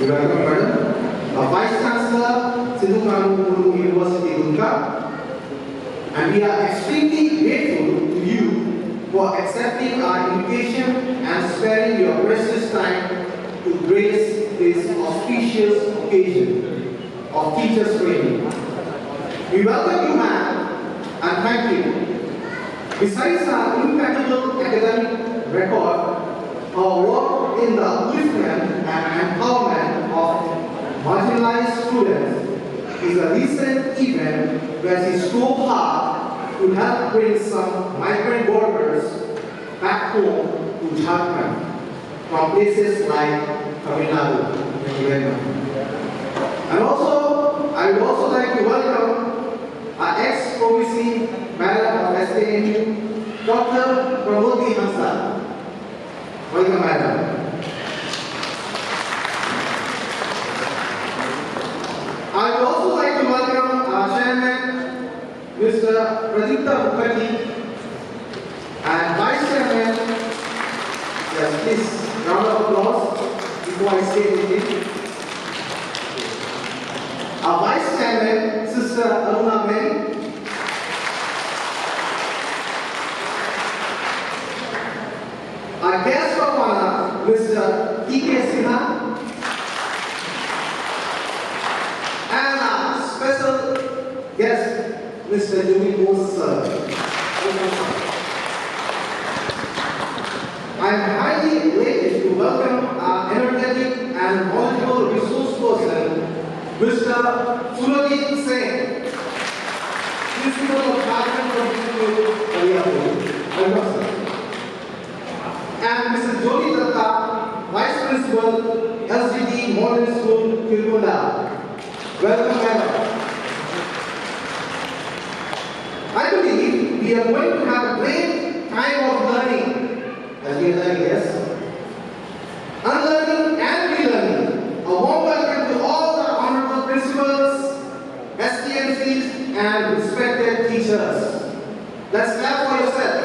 We welcome Madam, Vice Chancellor, University, Dumka. And we are extremely grateful to you for accepting our invitation and sparing your precious time to grace this auspicious occasion of teachers' training. We welcome you, ma'am, and thank you. Besides our impeccable academic record, our work in the upliftment and empowerment of marginalized students is a recent event where she strove hard to help bring some migrant workers back home to Jharkhand from places like Tamil Nadu. Thank you very much. And also, I would also like to welcome our ex-Provisy Madam of SKNU, Dr. Pramodi Hansa. Welcome, Madam. I would also like to welcome our Chairman, Mr. Pradipta Mukherjee, and Vice Chairman. Yes, please, round of applause before I say anything. Our Vice Chairman, Sister Aruna Mary. Our guest of honor, Mr. T.K. Sinha. And our special guest, Mr. Jimmy Bose, sir. I am highly elated to welcome our energetic and knowledgeable resource person, Mr. Surajit Singh, Principal of Jharkhand. Welcome, sir. And Mrs. Jyoti Datta, Vice Principal, LCD Modern School, Kirkunda. Welcome, madam. I believe we are going to have a great time of learning, as we are learning, yes? Unlearning and relearning. A warm welcome to all the honorable principals, STMCs, and respected teachers. Let's clap for yourself.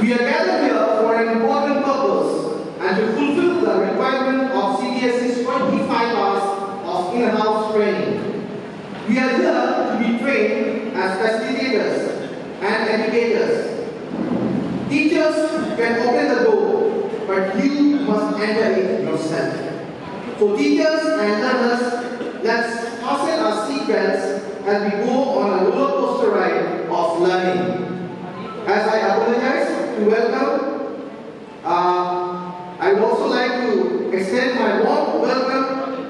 We are gathered here for an important purpose and to fulfill the requirement of CBSE's 25 hours of in-house training. We are here to be trained as facilitators and educators. Teachers can open the door, but you must enter it yourself. So teachers and learners, let's fasten our seatbelts as we go on a roller coaster ride of learning. As I apologize to welcome, I would also like to extend my warm welcome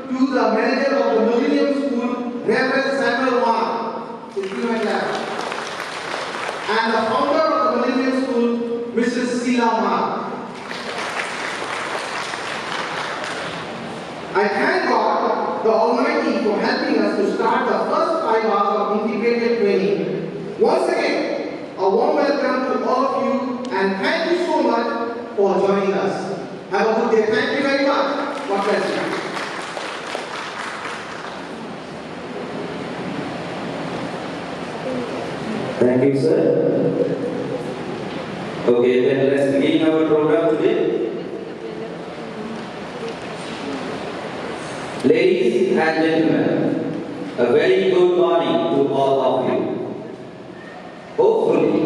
to the manager of the Millennium School, Reverend Samuel Wan, and the founder of the Millennium School, Mrs. Sila Ma. I thank God, the Almighty, for helping us to start the first 5 hours of integrated training. Once again, a warm welcome to all of you, and thank you so much for joining us. Have a good day. Thank you very much. God bless you. Thank you, sir. Okay, then let's begin our program today. Ladies and gentlemen, a very good morning to all of you. Hopefully,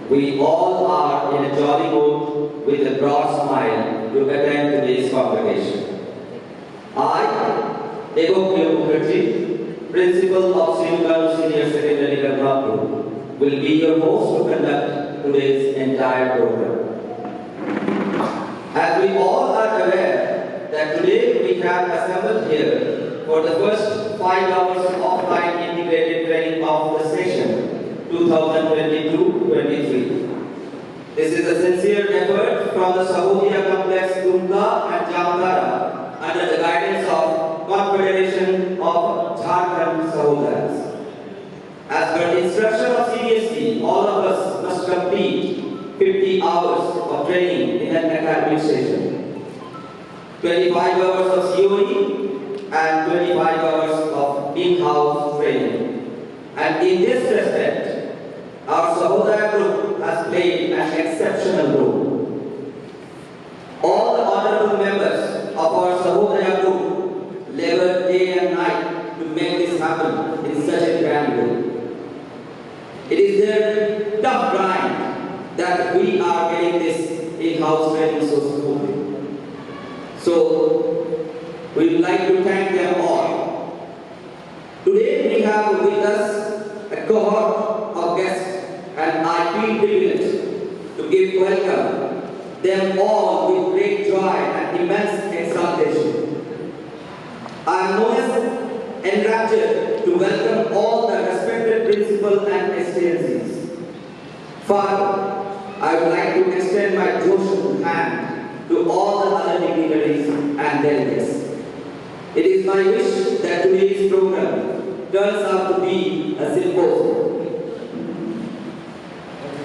we all are in a jolly mood with a broad smile to attend today's convocation. I, Ego Mukherjee, Principal of Srinagar Senior Secondary Level Group, will be your host to conduct today's entire program. As we all are aware that today we have assembled here for the first 5 hours of offline integrated training of the session 2022-23. This is a sincere effort from the Sahodaya complex Dumka and Jamtara under the guidance of Confederation of Jharkhand Sahodayas. As per the instruction of CBSE, all of us must complete 50 hours of training in an academic session, 25 hours of COE and 25 hours of in-house training. And in this respect, our Sahodaya group has played an exceptional role. tough grind that we are getting this in-house training so smoothly. So, we would like to thank them all. Today we have with us a cohort of guests, and I feel privileged to give welcome them all with great joy and immense exaltation. I am most enraptured to welcome all the respected principals and excellencies. Further, I would like to extend my joyful hand to all the other dignitaries and delegates. It is my wish that today's program turns out to be a symposium.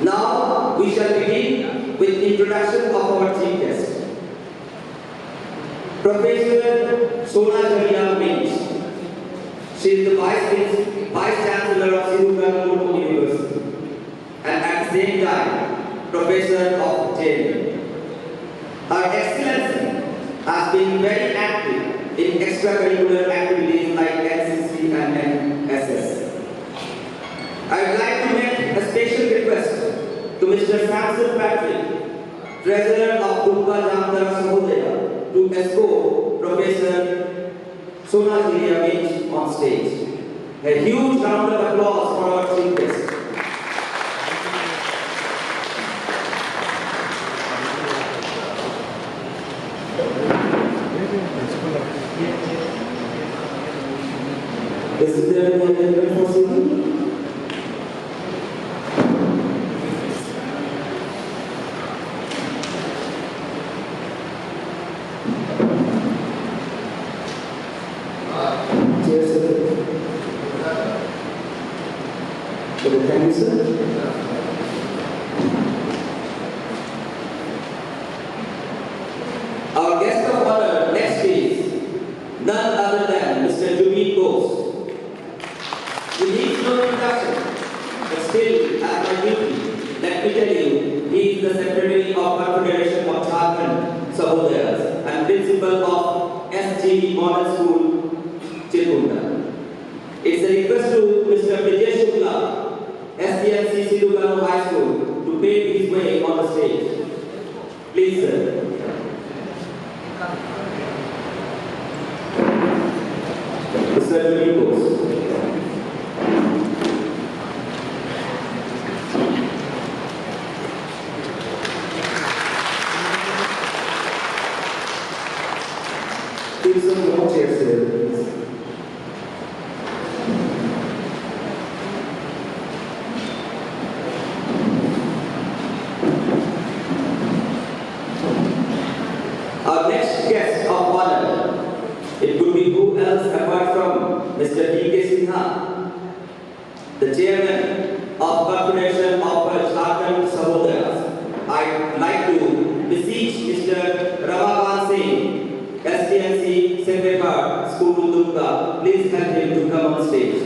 Now we shall begin with introduction of our chief guest. Professor Sahodaya Minch. She is the Vice Chancellor of Surajit University and at the same time Professor of JMU. Her Excellency has been very active in extracurricular activities like NCC and NSS. I would like to make a special request to Mr. Samson Patrick, Treasurer of Dumka Jamtara Sahodaya, to escort Professor Surajit on stage. A huge round of applause for our chief guest. Is there any other possible? Thank you, sir. Our guest of honor next is none other than Mr. Jamtara. He needs no introduction, but still, as my duty, let me tell you, he is the Secretary of Confederation of Jharkhand Sahodayas and Principal of SG Model School, Chirkunda. It's a request to Mr. Vijay Shukla, SDMC Sidugano High School, to pave his way on the stage. Please, sir. Mr. Jamtara. Please, some more chairs there, please. Our next guest of honor, it could be who else apart from Mr. D.K. Sinha, the chairman of Confederation of Jharkhand Sahodayas. I'd like to beseech Mr. Ramakan Singh, STMC Secretary, School Dumka. Please help him to come on stage.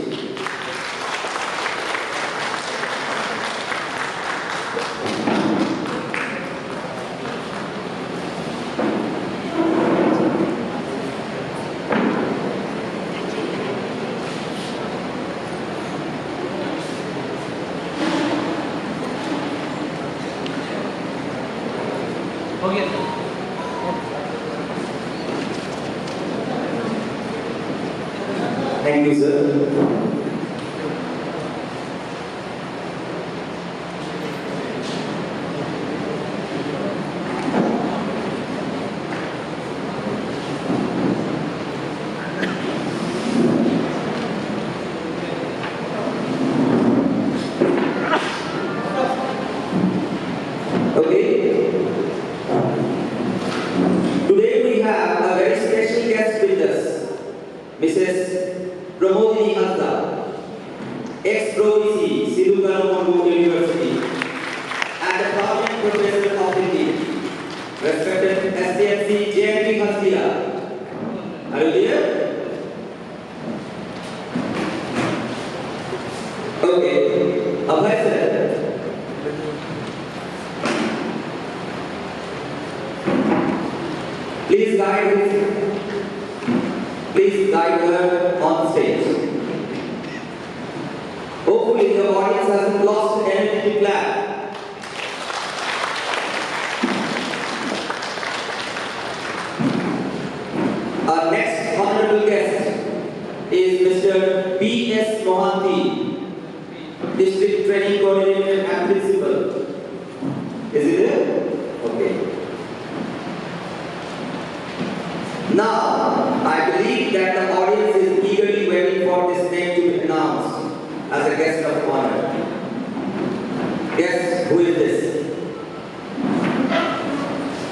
Thank you, sir. Okay. Today we have a very special guest with us, Mrs. ex-Pro-VC, Sidugano University, and a prominent professor of Hindi, respected SDMC JMU Hastia. Are you there? Okay. Abhay sir. Please guide her on stage. Hopefully the audience hasn't lost energy to clap. guess who is this?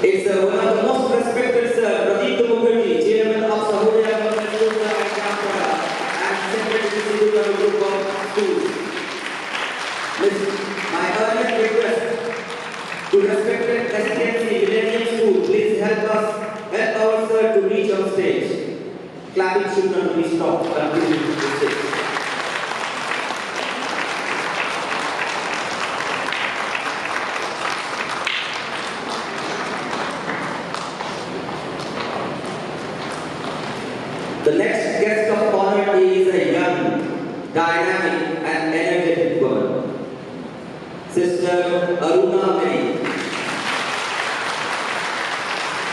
It's one of the most respected Sir, Chairman of Sahodaya and Jamtara, and Secretary of the Group of Schools. My earnest request to respected STMC Millennium School, please help our sir to reach on stage. Clapping should not be stopped until we reach the stage. The next guest of honor is a young, dynamic and energetic woman, Sister Aruna Mary.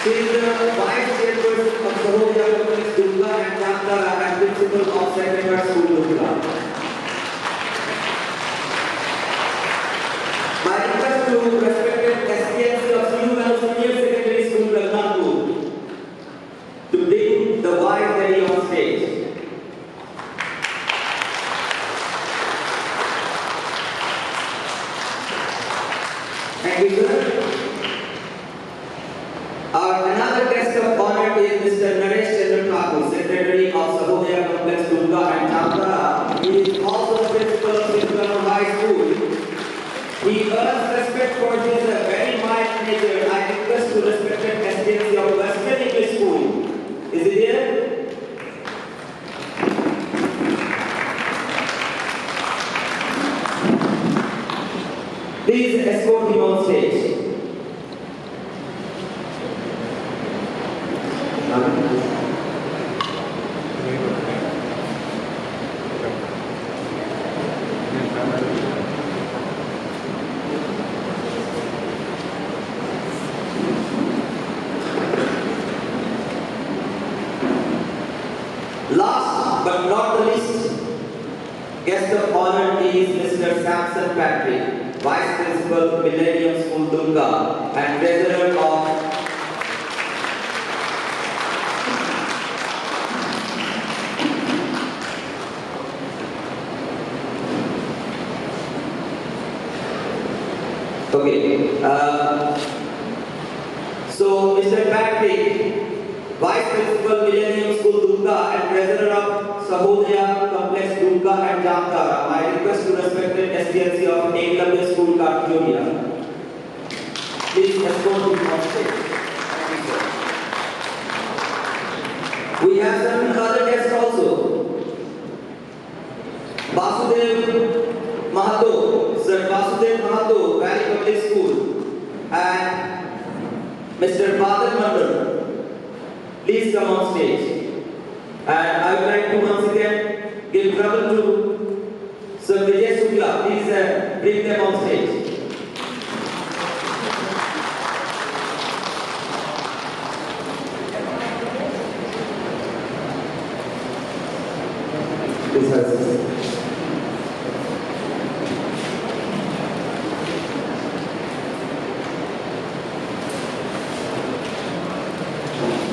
She is the Vice Chairperson of Sahodaya Dumka and Jamtara and Principal of Secondary School Dumka. My request to respected SPMC of Senior Secondary School Raghnapur to bring the Vice Lady on stage. Thank you, sir. Another guest of honor is Mr. Naresh Thakur, Secretary of Sahodaya Complex Dumka and Jamtara. He is also Principal of Simran High School. He earns respect for his very mild nature. I request to respected SDMC of Western English School. Is it here? Please escort him on stage. Last but not the least, guest of honor is Mr. Samson Patrick, Vice Principal, Millennium School Dumka, and Treasurer of so Mr. Patrick, Vice Principal, Millennium School Dumka, and Treasurer of Sahodaya Complex Dumka and Jamtara, my request to respected SDMC of AW School Karturia. Please escort him on stage. Thank you, sir. We have some other guests also. Vasudev Mahato, Sir Vasudev Mahato, Valley Public School, and Mr. Badal Mandal. Please come on stage. And I would like to once again give trouble to Sir Vijay Sukla. Please bring them on stage. Please have a seat.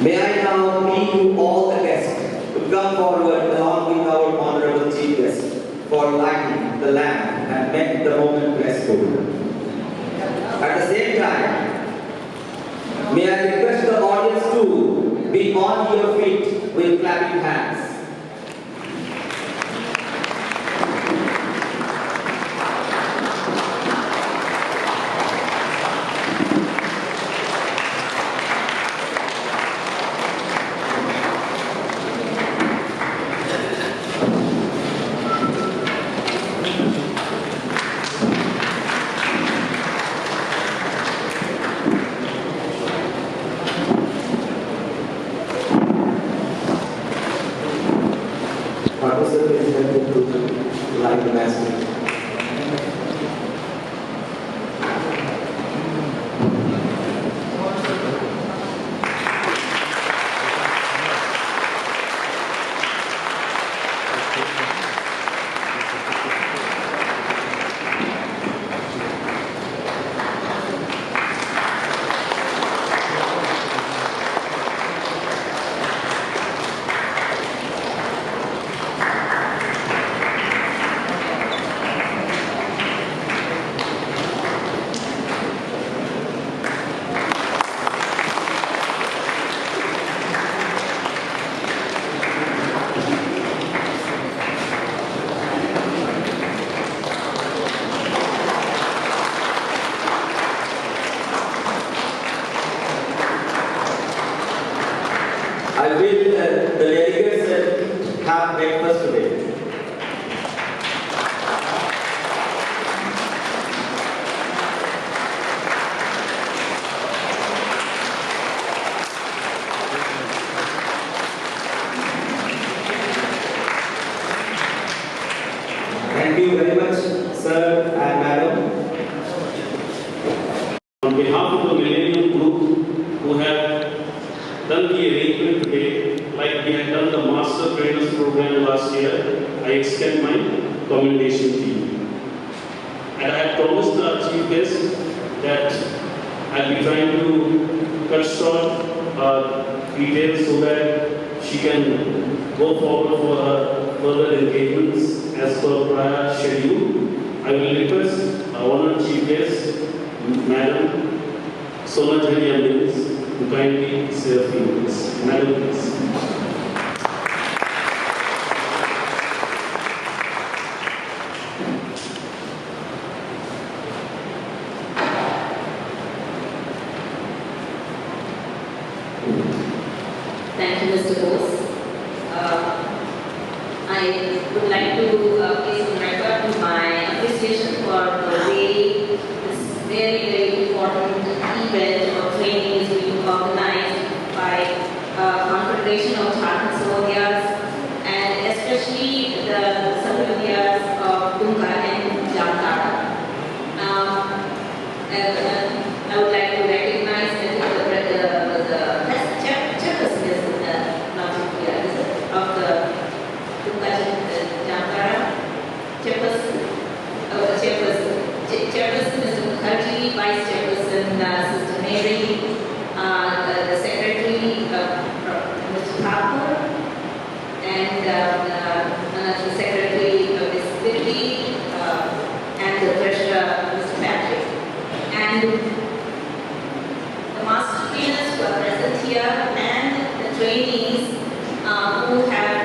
May I now plead to all the guests to come forward along with our honorable chief guest for lighting the lamp and make the moment blissful. At the same time, may I request the audience to be on your feet with clapping hands. I will the delegates have breakfast today. Thank you very much, sir and madam. On behalf of the Millennium Group, who have done the arrangement today, like we had done the Master Trainers Program last year, I extend my commendation to you. And I have promised our Chief Guest that I'll be trying to cut short details so that she can go forward for her further engagements as per prior schedule. I will request our honored Chief Guest, Madam Surajit to kindly say a few words. Madam, please. Thank you, Mr. Bose. I would like to place on record my appreciation for the way this very important event or training is being organized by Confederation of Jharkhand Sahodayas and especially the Sahodayas of Dumka and Jamtara. I would like to recognize the chairperson of the Dumka Jamtara, chairperson Mr. Mukherjee, vice chairperson Sister Mary, the secretary Mr. Thakur, and the secretary Ms. Vitti, and the treasurer Mr. Patrick. And the master trainers who are present here and the trainees who have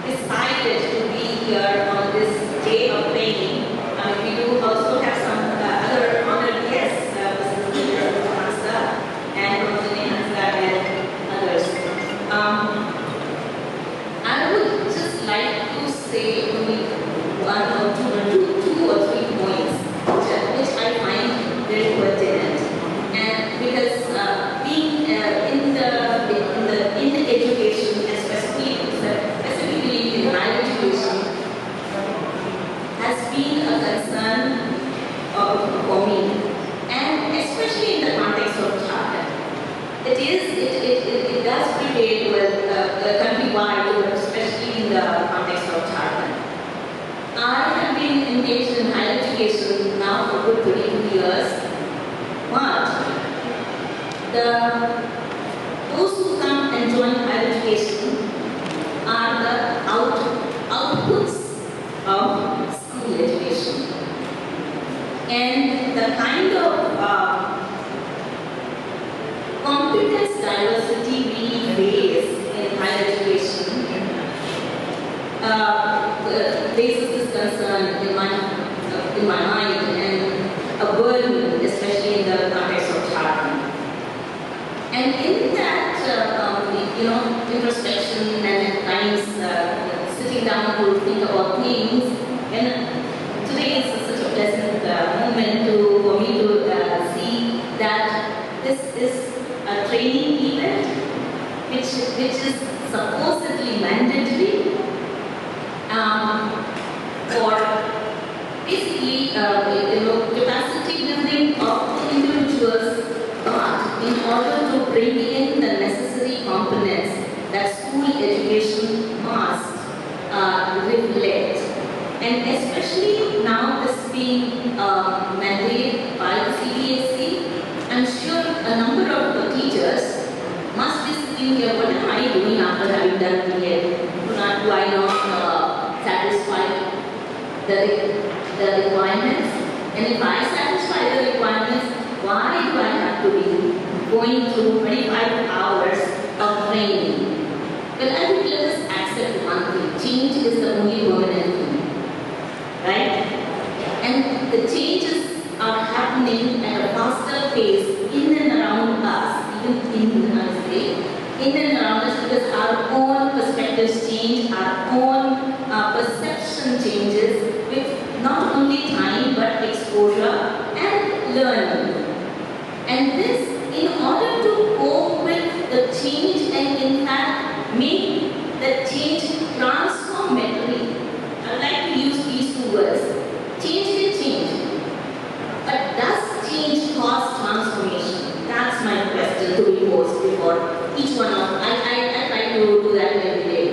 decided to be here on this day of training. We do also have some other honored guests, Mrs. Hansa and Rosalie Hansa and others. I would just like to say only one or two or three points which I find very pertinent. And because being in education, specifically in higher education, has been a concern for me, and especially in the context of Jharkhand. It does relate with countrywide, but especially in the context of Jharkhand. I have been engaged in higher education now for good 22 years, but those who come and join higher education are the outputs of school education. And the kind of competence diversity we face in higher education raises this concern in my mind and a burden, especially in the context of Jharkhand. And in that, introspection and at times sitting down to think about things, and today is such a pleasant moment for me to see that this is a training event which is supposedly mandatory for basically capacity building of the individuals, but in order to bring in the necessary components that school education must reflect. And especially now this being mandated by the CBSE, I'm sure a number of teachers must be sitting here, what am I doing after having done BEd? Do I not satisfy the requirements? And if I satisfy the requirements, why do I have to be going through 25 hours of training? Well, I think let us accept one thing. Change is the only permanent thing. Right? And the changes are happening at a faster pace in and around us, even in in and around us, because our own perspectives change, our own perception changes with not only time but exposure and learning. And this, in order to cope with the change and in fact make the change transformative, I would like to use these two words. Change will change. But does change cause transformation? That's my question to be posed before each one of I try to do that every day.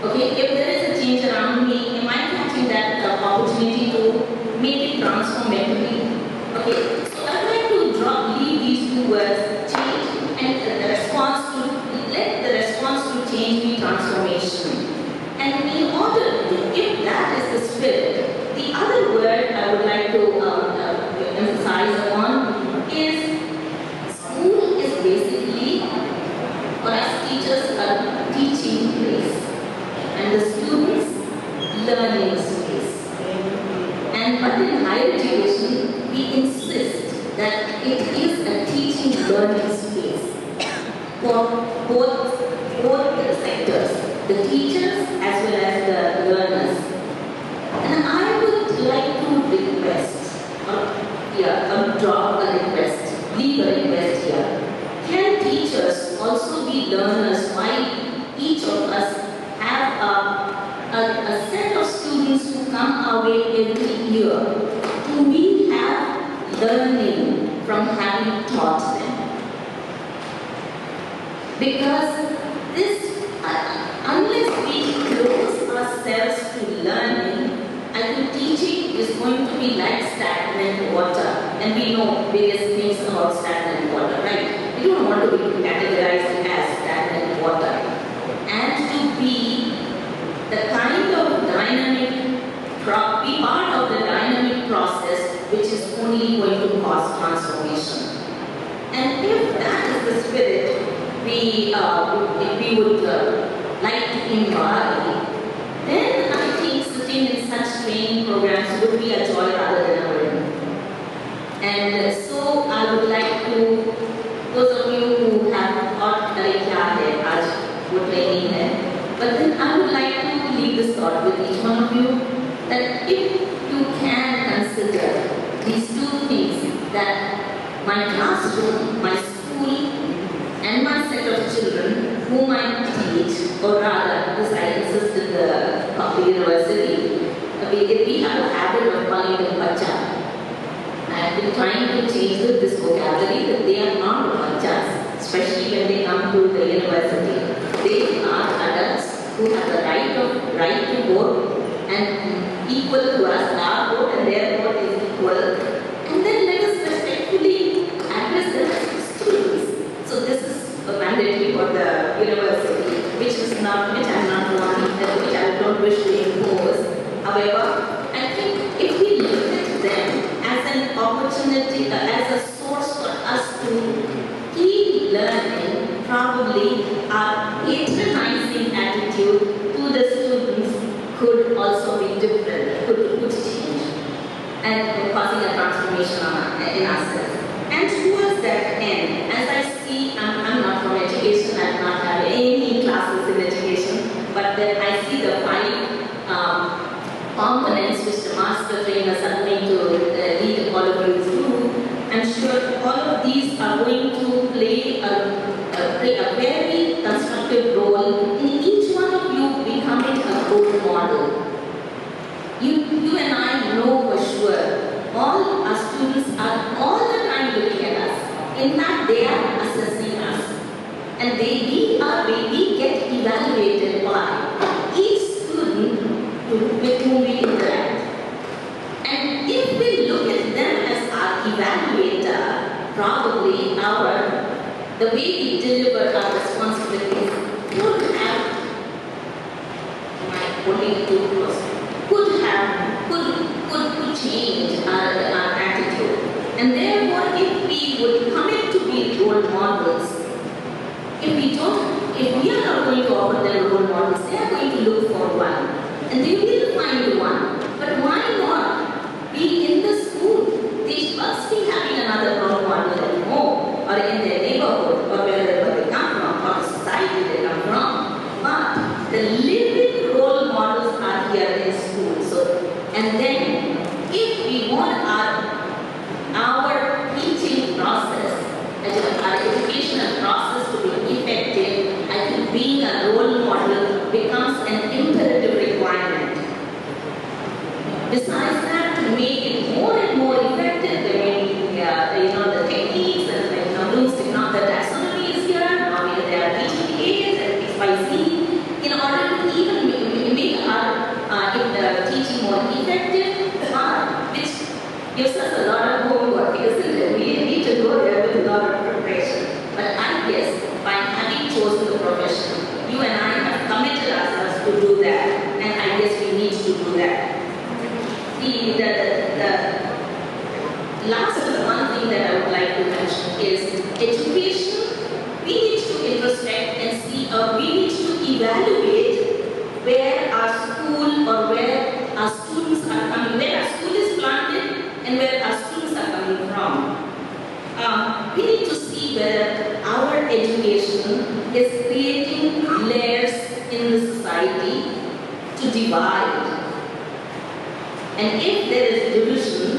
Okay, if there is a change around me, am I catching that opportunity to make it transformative? Okay, so I would like to leave these two words, change and the response to, let the response to change be transformation. And in order to give that as the spirit, the other word I would like to emphasize upon is school is basically, for us teachers, a teaching place, and the students learning space. And but in higher education, we insist that it is a teaching learning space for both the sectors, the teachers as well as the learners. And I would like to request, drop a request, leave a request here. Can teachers also be learners while each of us have a set of students who come our way every year? Do we have learning from having taught them? Because this, unless we close ourselves to learning, I think teaching is going to be like stagnant water. And we know various things about stagnant water, right? We don't want to be categorized as stagnant water. And to be the kind of dynamic, be part of the dynamic process which is only going to cause transformation. And if that is the spirit if we would like to embody, then I think sitting in such training programs would be a joy rather than a burden. And so I would like to, those of you who have thought, what training hai, but then I would like to leave this thought with each one of you, that if you can consider these two things, that my classroom, my school, and my set of children whom I teach, or rather, because I insist in the university, we have a habit of calling them bacha. I have been trying to change this vocabulary that they are not bachas, especially when they come to the university. They are adults who have the right to vote and equal to us. Our vote and their vote is equal. And then let us respectfully address them as students. So this is mandatory for the university, which I'm not wanting, which I don't wish to impose. However, I think if we look at them as an opportunity, as a source for us to keep learning, probably our patronizing attitude to the students could also be different, could change, and causing a transformation in ourselves. And towards that end, as I see, I'm not from education, I do not have any classes in education, but then I see the 5 components which the master trainers are going to lead all of you through. I'm sure all of these are going to play a very constructive role in each one of you becoming a role model. You and I know for sure, all our students are all the time looking at us. In fact, they are assessing us. And we get evaluated by each student with whom we interact. And if we look at them as our evaluator, probably the way we deliver our responsibilities could have, could change our attitude. And therefore, if we would commit to be role models, if we are not going to offer them role models, they are going to look for one. And they will find one. But why not be in the school? They must be having another role model at home, or in their neighborhood, or wherever they come from, or society is education. We need to introspect and see, we need to evaluate where our school or where our students are coming, where our school is planted and where our students are coming from. We need to see whether our education is creating layers in the society to divide. And if there is division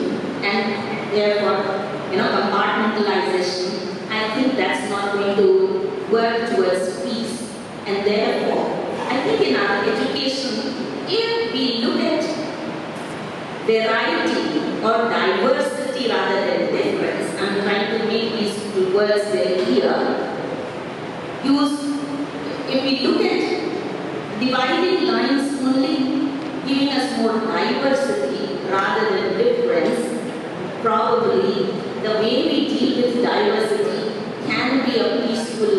and therefore compartmentalization, I think that's not going to work towards peace. And therefore, I think in our education, if we look at variety or diversity rather than difference, I'm trying to make these two words very clear. If we look at dividing lines only giving us more diversity rather than difference, probably the way we deal with diversity can be a peaceful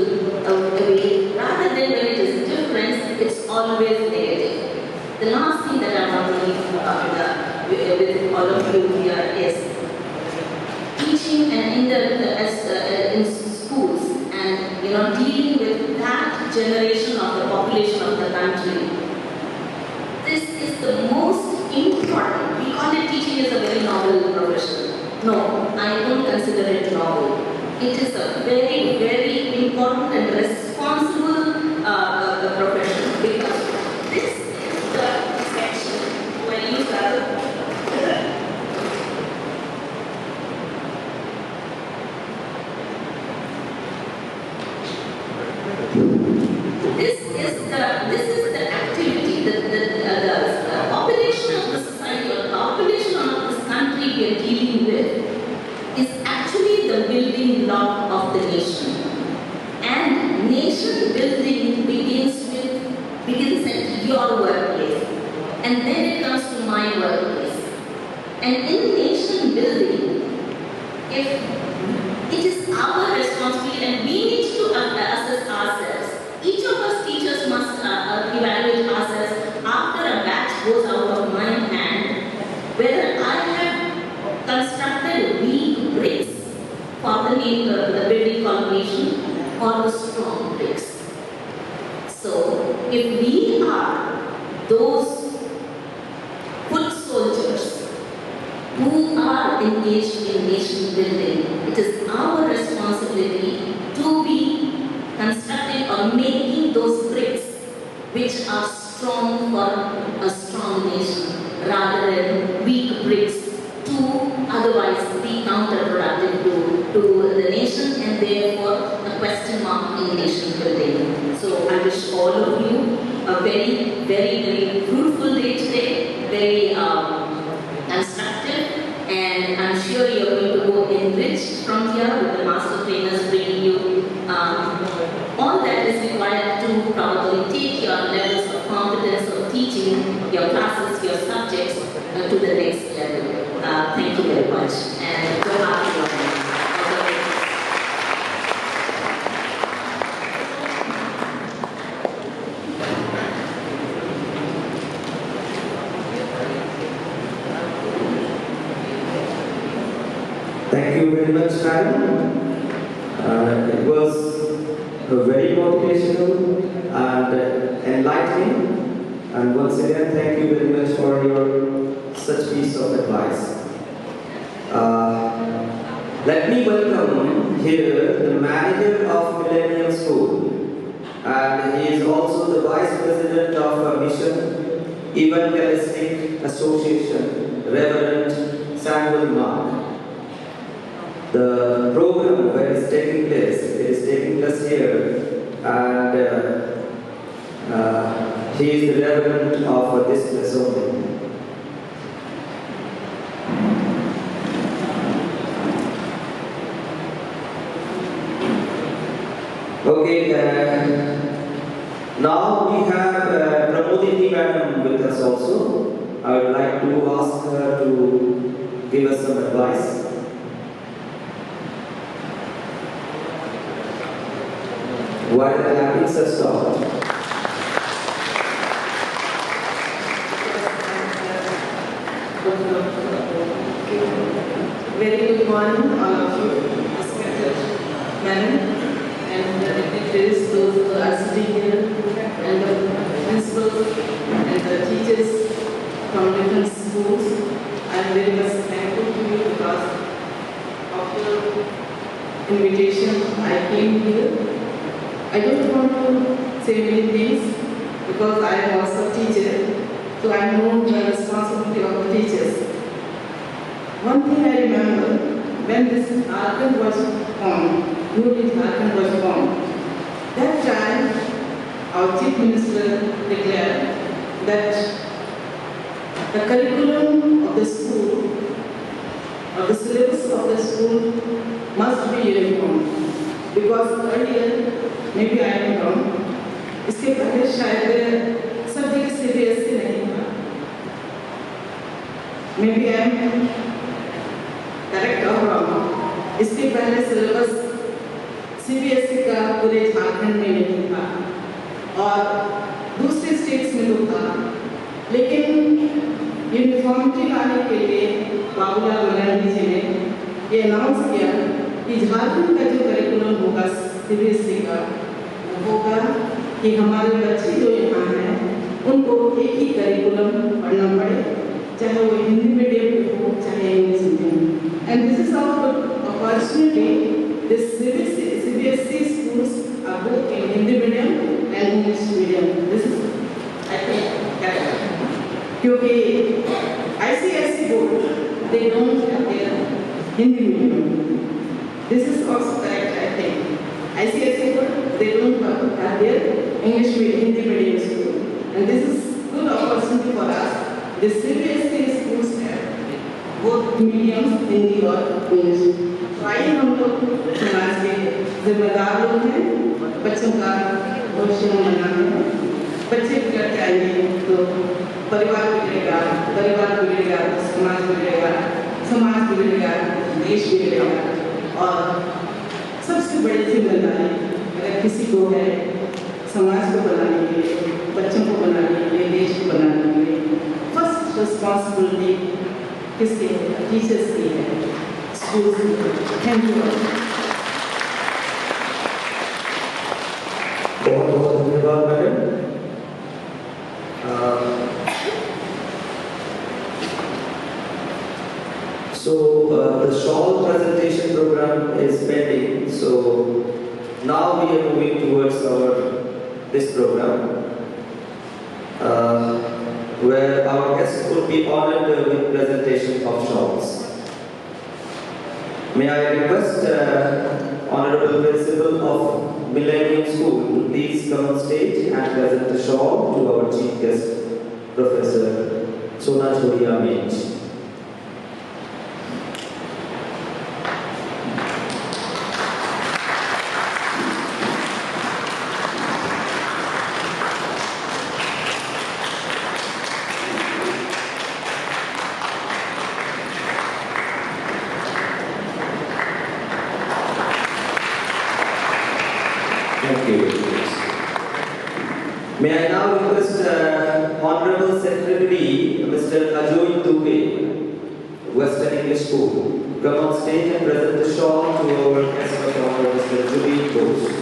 way, rather than when it is difference, it's always negative. The last thing that I want to leave with all of you here is teaching and in schools and dealing with that generation of the population of the country. This is the most important. We call it teaching is a very novel profession. No, I don't consider it novel. It is a very, very important and responsible profession, because this is the section when you have this is the activity, the population of the society or the population of this country we are dealing with is actually the building block of the nation. And nation building begins at your workplace, and then it comes to my workplace. And in nation building, if it is our responsibility, and we need to assess ourselves. Each of us teachers must evaluate ourselves after a batch goes out of my hand, whether I have constructed weak bricks for the building called nation or the strong bricks. So, if we are those foot soldiers who are engaged in nation building, it is our responsibility to be constructing or making those bricks which are strong for a strong nation, rather than weak bricks to otherwise be counterproductive to the nation, and therefore a question mark in nation building. So I wish all of you a very, very, very fruitful day today, very constructive, and I'm sure you're going to go enriched from here with the master trainers bringing you all that is required to probably take your levels of competence of teaching your classes, your subjects to the next level. Thank you very much, and good afternoon. Thank you very much, madam. It was very motivational and enlightening. And once again, thank you very much for your such piece of advice. Let me welcome here the manager of Millennium School, and he is also the vice president of Mission Evangelistic Association, Reverend Samuel Mark. The program where it is taking place here, and he is the reverend of this place only. Okay, now we have Pramodini madam with us also. I would like to ask her to give us some advice. While the clappings are stopped. Very good morning, all of you. Respected madam, and the dignitaries, those who are sitting here, and the principals and the teachers from different schools. I am very much thankful to you because of your invitation I came here. I don't want to say many things because I am also a teacher, so I know the responsibility of the teachers. One thing I remember, when this Jharkhand was formed, newly Jharkhand was formed, that time our Chief Minister declared that the curriculum of the school, or the syllabus of the school must be uniform. Because earlier, maybe I am wrong, इसके पहले शायद सब जगह CBSE नहीं था. Maybe I am correct or wrong. इसके पहले syllabus CBSE का पूरे झारखंड में नहीं था और दूसरे स्टेट्स में तो था, लेकिन यूनिफॉर्मिटी लाने के लिए बाबूलाल मरांडी जी ने ये अनाउंस किया कि झारखंड का जो करिकुलम होगा सीबीएसई का, वो होगा कि हमारे बच्चे जो यहाँ हैं उनको एक ही करिकुलम पढ़ना पड़े, चाहे वो हिंदी मीडियम हो चाहे English medium. And this is our opportunity. This CBSE schools are both in Hindi medium and English medium. This is, I think, correct. क्योंकि ICSE board, they don't have their Hindi medium. This is also correct, I think. ICSE board, they don't have their English medium, Hindi medium school. And this is good opportunity for us. The CBSE schools have both mediums, Hindi और English. तो आइए हम लोग समाज के जिम्मेदार लोग हैं, बच्चों का भविष्य बनाना है. बच्चे बिगड़ जाएंगे तो परिवार बिगड़ेगा, परिवार बिगड़ेगा तो समाज बिगड़ेगा, समाज बिगड़ेगा देश बिगड़ेगा. और सबसे बड़ी जिम्मेदारी अगर किसी को है समाज को बनाने के लिए, बच्चों को बनाने के लिए, देश को बनाने के लिए, फर्स्ट रिस्पॉन्सिबिलिटी किसकी है? टीचर्स की है, स्कूल की. Thank you. बहुत बहुत धन्यवाद madam. So the shawl presentation program is pending. So now we are moving towards this program, where our guests will be honored with presentation of shawls. May I request Honorable Principal of Millennium School to please come on stage and present the shawl to our chief guest, Professor Surajit. May I now request Honorable Secretary Mr. Dumka, Western English School, come on stage and present the shawl to our guest of honor, Mr. Surajit.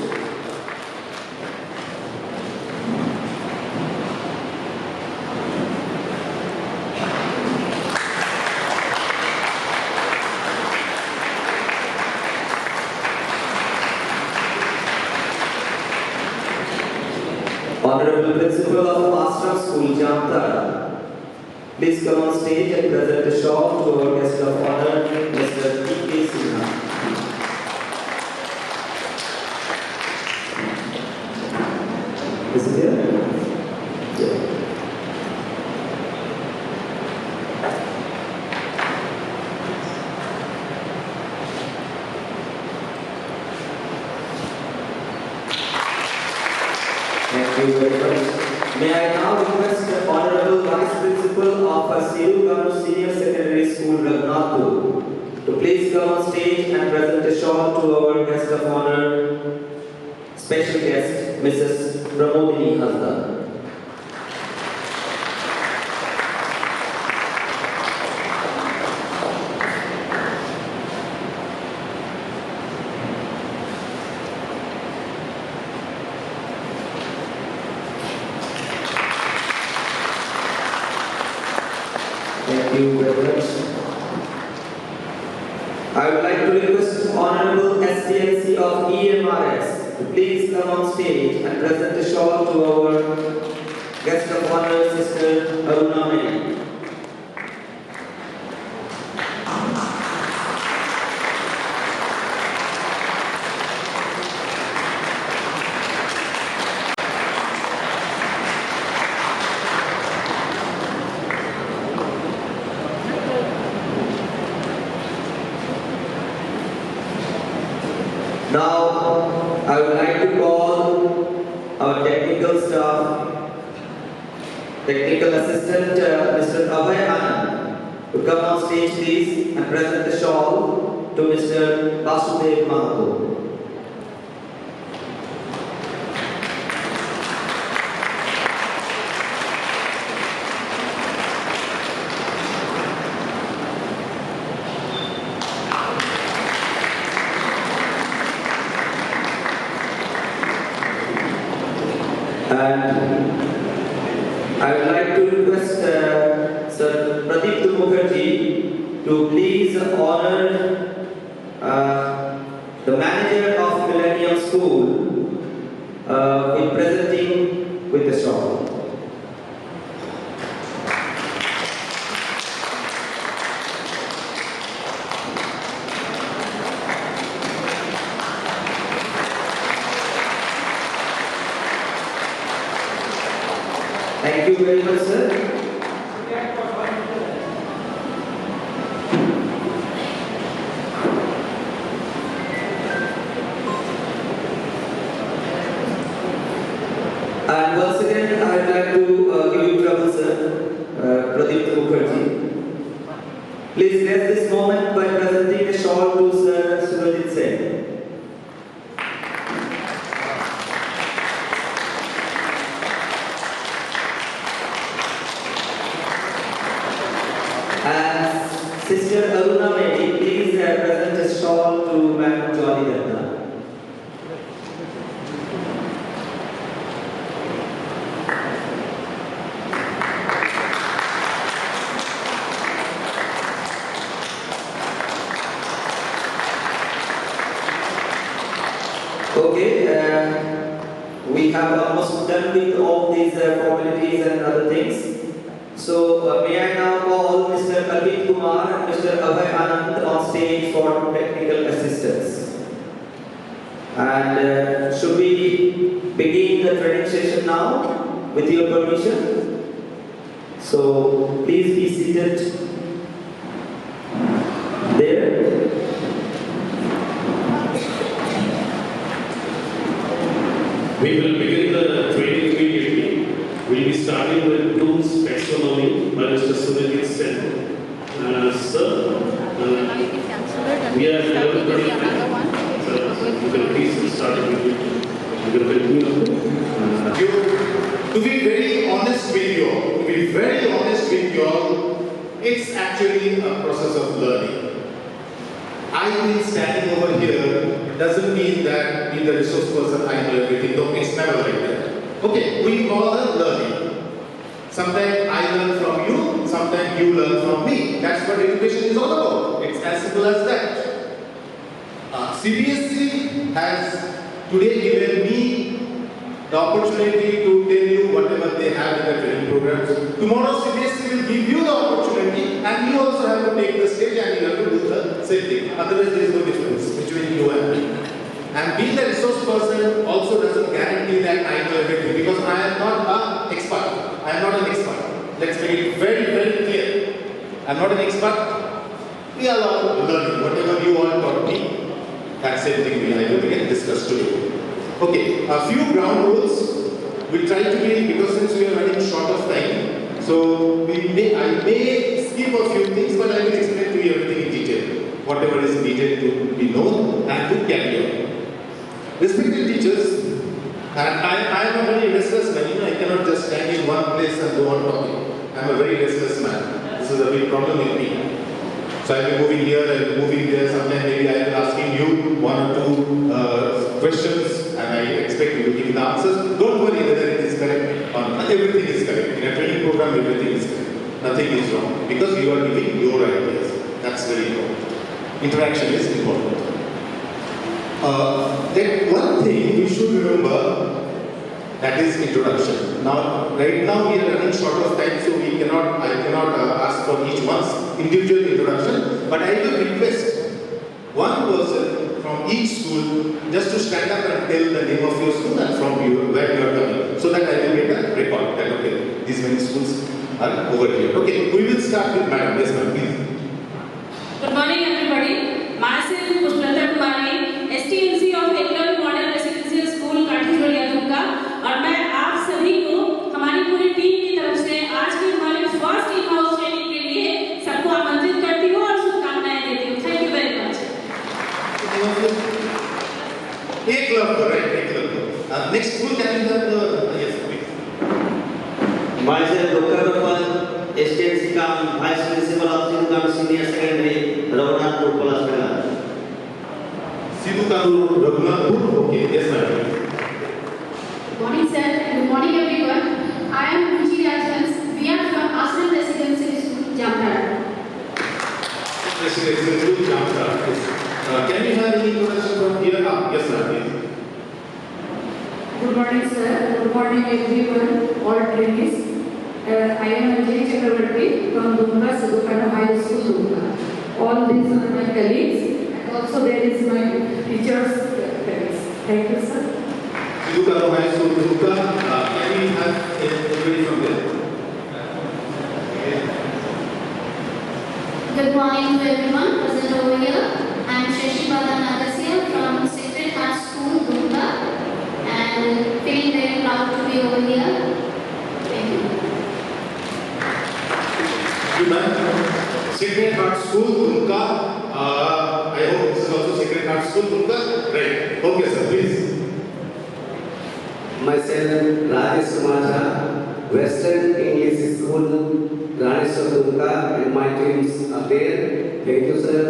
Honorable Principal of Ashram School, Jamtara, please come on stage and present the shawl to our guest of honor, Mr. P.K. Sinha. Is it here? Yeah. Thank you very much. May I now request the Honorable Vice Principal of Siruganu Senior Secondary School, Raghunathpur, to please come on stage and present a shawl to our guest of honor, special guest, Mrs. Pramodini Hasda. I would like to request Honorable SDNC of EMRS to please come on stage and present the shawl to our guest of honor, Sister Aruna Meni. Now, I would like to call our technical staff, technical assistant, Mr. Abhay Anand, to come on stage please and present the shawl to Mr. Vasudev Mahato. And I would like to request Sir Pradeep Mukherjee to please honor the manager of Millennium School in presenting with the shawl. Thank you very much, sir. And once again, I would like to give you trouble, sir, Pradeep Mukherjee. Please grace this moment by presenting a shawl to Sir Surajit Sen. And Sister Aruna Medi, please present a shawl to Madam Jolly Datta. Okay, we have almost done with all these formalities and other things. So may I now call Mr. Arvind Kumar and Mr. Abhay Anand on stage for technical assistance. And should we begin the training session now with your permission? So please be seated there. We will begin the training immediately. We'll be starting with Bloom's taxonomy by Mr. Surajit Sen. Sir, we are 11:25. Sir, you can please start immediately. You can continue. To be very honest with you all, it's actually a process of learning. I being standing over here doesn't mean that being the resource person I know everything. No, it's never like that. Okay, we all are learning. Sometimes I learn from you, sometimes you learn from me. That's what education is all about. It's as simple as that. CBSE has today given me the opportunity to tell you whatever they have in their training programs. Tomorrow CBSE will give you the opportunity and you also have to take the stage and you have to do the same thing. Otherwise there is no difference between you and me. And being the resource person also doesn't guarantee that I know everything because I am not an expert. I am not an expert. Let's make it very, very clear. I am not an expert. We are all learning. Whatever you all taught me, that same thing we are going to discuss today. Okay, a few ground rules. We'll try to be, because since we are running short of time, so I may skip a few things, but I will explain to you everything in detail. Whatever is needed to be known and to carry on. Respected teachers, and I am a very restless man. I cannot just stand in one place and go on talking. I am a very restless man. This is a big problem with me. So I will be moving here, I will be moving there. Sometimes maybe I will be asking you one or two questions and I expect you to give the answers. Don't worry whether it is correct or not. Everything is correct. In a training program, everything is correct. Nothing is wrong. Because you are giving your ideas. That's very important. interaction is important. That one thing we should remember, that is introduction. Now, right now we are running short of time, so I cannot ask for each one's individual introduction, but I will request one person from each school just to stand up and tell the name of your school and from where you are coming, so that I will get a record that okay, these many schools are over here. Okay, we will start with Madam. Yes, ma'am, please. Good morning, everybody. Myself, Kusumdih, STNC of England Model Residential School, Kathmandu, Dumka, और मैं आप सभी को हमारी पूरी team की तरफ से आज के हमारे फर्स्ट इन हाउस ट्रेनिंग के लिए सबको आमंत्रित करती हूँ और शुभकामनाएं देती हूँ. Thank you very much. एक क्लब right? एक club. Next school can you have yes, please. Myself, Dr. Gopal, STNC Kam, Vice Principal of Sidhu Kam Senior Secondary, Raghunathpur, Palaspara. Sidhu Kam, Raghunathpur. Okay, yes, ma'am. Good morning, sir. Good morning, everyone. I am Ruchi Rajhans. We are from Ashram Residential School, Jamtara. Residential School, Jamtara. Can we have any introduction from here? Yes, ma'am, please. Good morning, sir. Good morning, everyone. All trainees. I am Anjali Chakravarti from Dumka, Sahodaya High School, Dumka. All these are my colleagues, and also there is my teachers' colleagues. Thank you, sir. Dumka High School, Dumka. Can we have anybody from there? Good morning to everyone present over here. I am Shashi Nagasya from Sacred Heart School, Dumka, and feeling very proud to be over here. Thank you. Good ma'am. Sacred Heart School, Dumka. I hope this is also Sacred Heart School, Dumka. Right. Okay, sir, please. Myself, Rajesh Samaja, Western English School, Raneshwar Dumka, and my teams are there. Thank you, sir.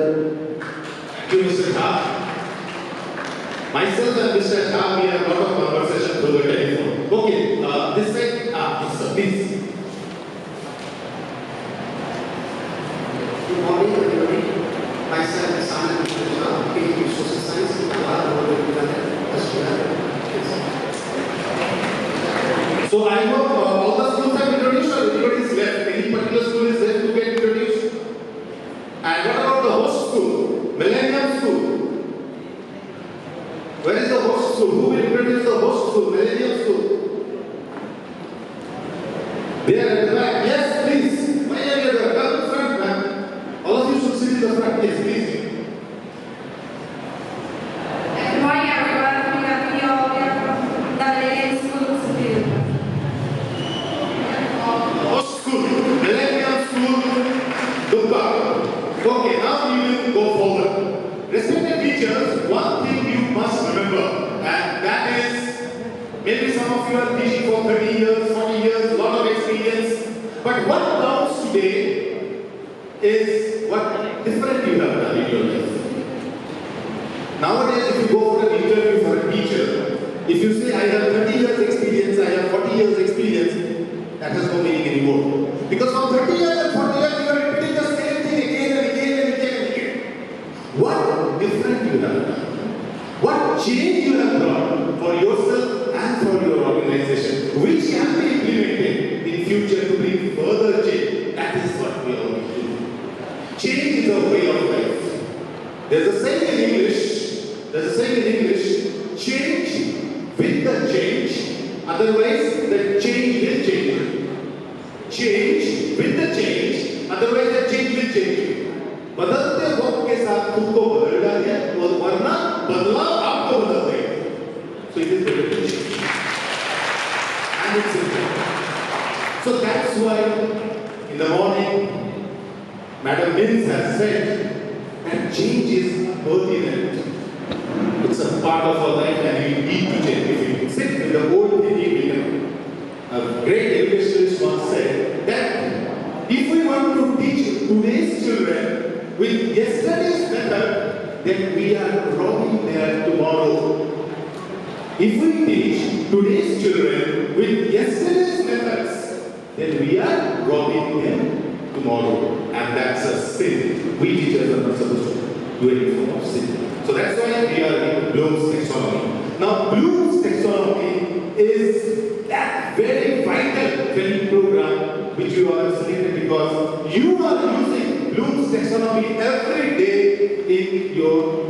Thank you, Mr. Jha. Myself and Mr. Jha, we have a lot of conversation through the telephone. Okay, this side, yes, sir, please. Good morning, everybody. Myself is Anand Kusumdih, PhD in Social Science, So I hope all the schools have introduced or everybody is left. Any particular school is left to get introduced? And what about the host school? Millennium school. Where is the host school? Who will introduce the host school? Millennium school. There at the back. Yes, please. Why are you there? Come in front, ma'am. All of you should sit in the front. Yes, please. Good morning, everyone. We are here from the Millennium School, Kusumdih. Host school, Millennium school, Dumka. Okay, now we will go forward. Respected teachers, one thing you must remember, and that is, maybe some of you are teaching for 30 years, 40 years, lot of experience, but what counts today is what different you have done in your life. Nowadays, if you go for an interview for a teacher, if you say, I have 30 years experience, I have 40 years experience, that has no meaning anymore. Because from 30 years and 40 years, you are repeating the same thing again and again and again and again. What different you have done? What change you have brought for yourself and for your organization, which can be implemented in future to bring further change? That is what we are going to do. Change is a way of life. There's a saying in English, change with the change, otherwise the change will change. Change with the change, otherwise the change will change. बदलते वक्त के साथ खुद को बदल डालिए और वरना बदलाव आपको बदल देगा. So it is better to change. And it's simple. So that's why in the morning, Madam Mills has said that change is pertinent. It's a part of our life and we need to change. If we sit with the old thinking, we can. A great educationist once said that if we want to teach today's children with yesterday's method, then we are robbing their tomorrow. If we teach today's children with yesterday's methods, then we are robbing them tomorrow. And that's a sin. We teachers are not supposed to. UAE form of city. So that's why we are in Bloom's taxonomy. Now Bloom's taxonomy is that very vital training program which you are selected because you are using Bloom's taxonomy every day in your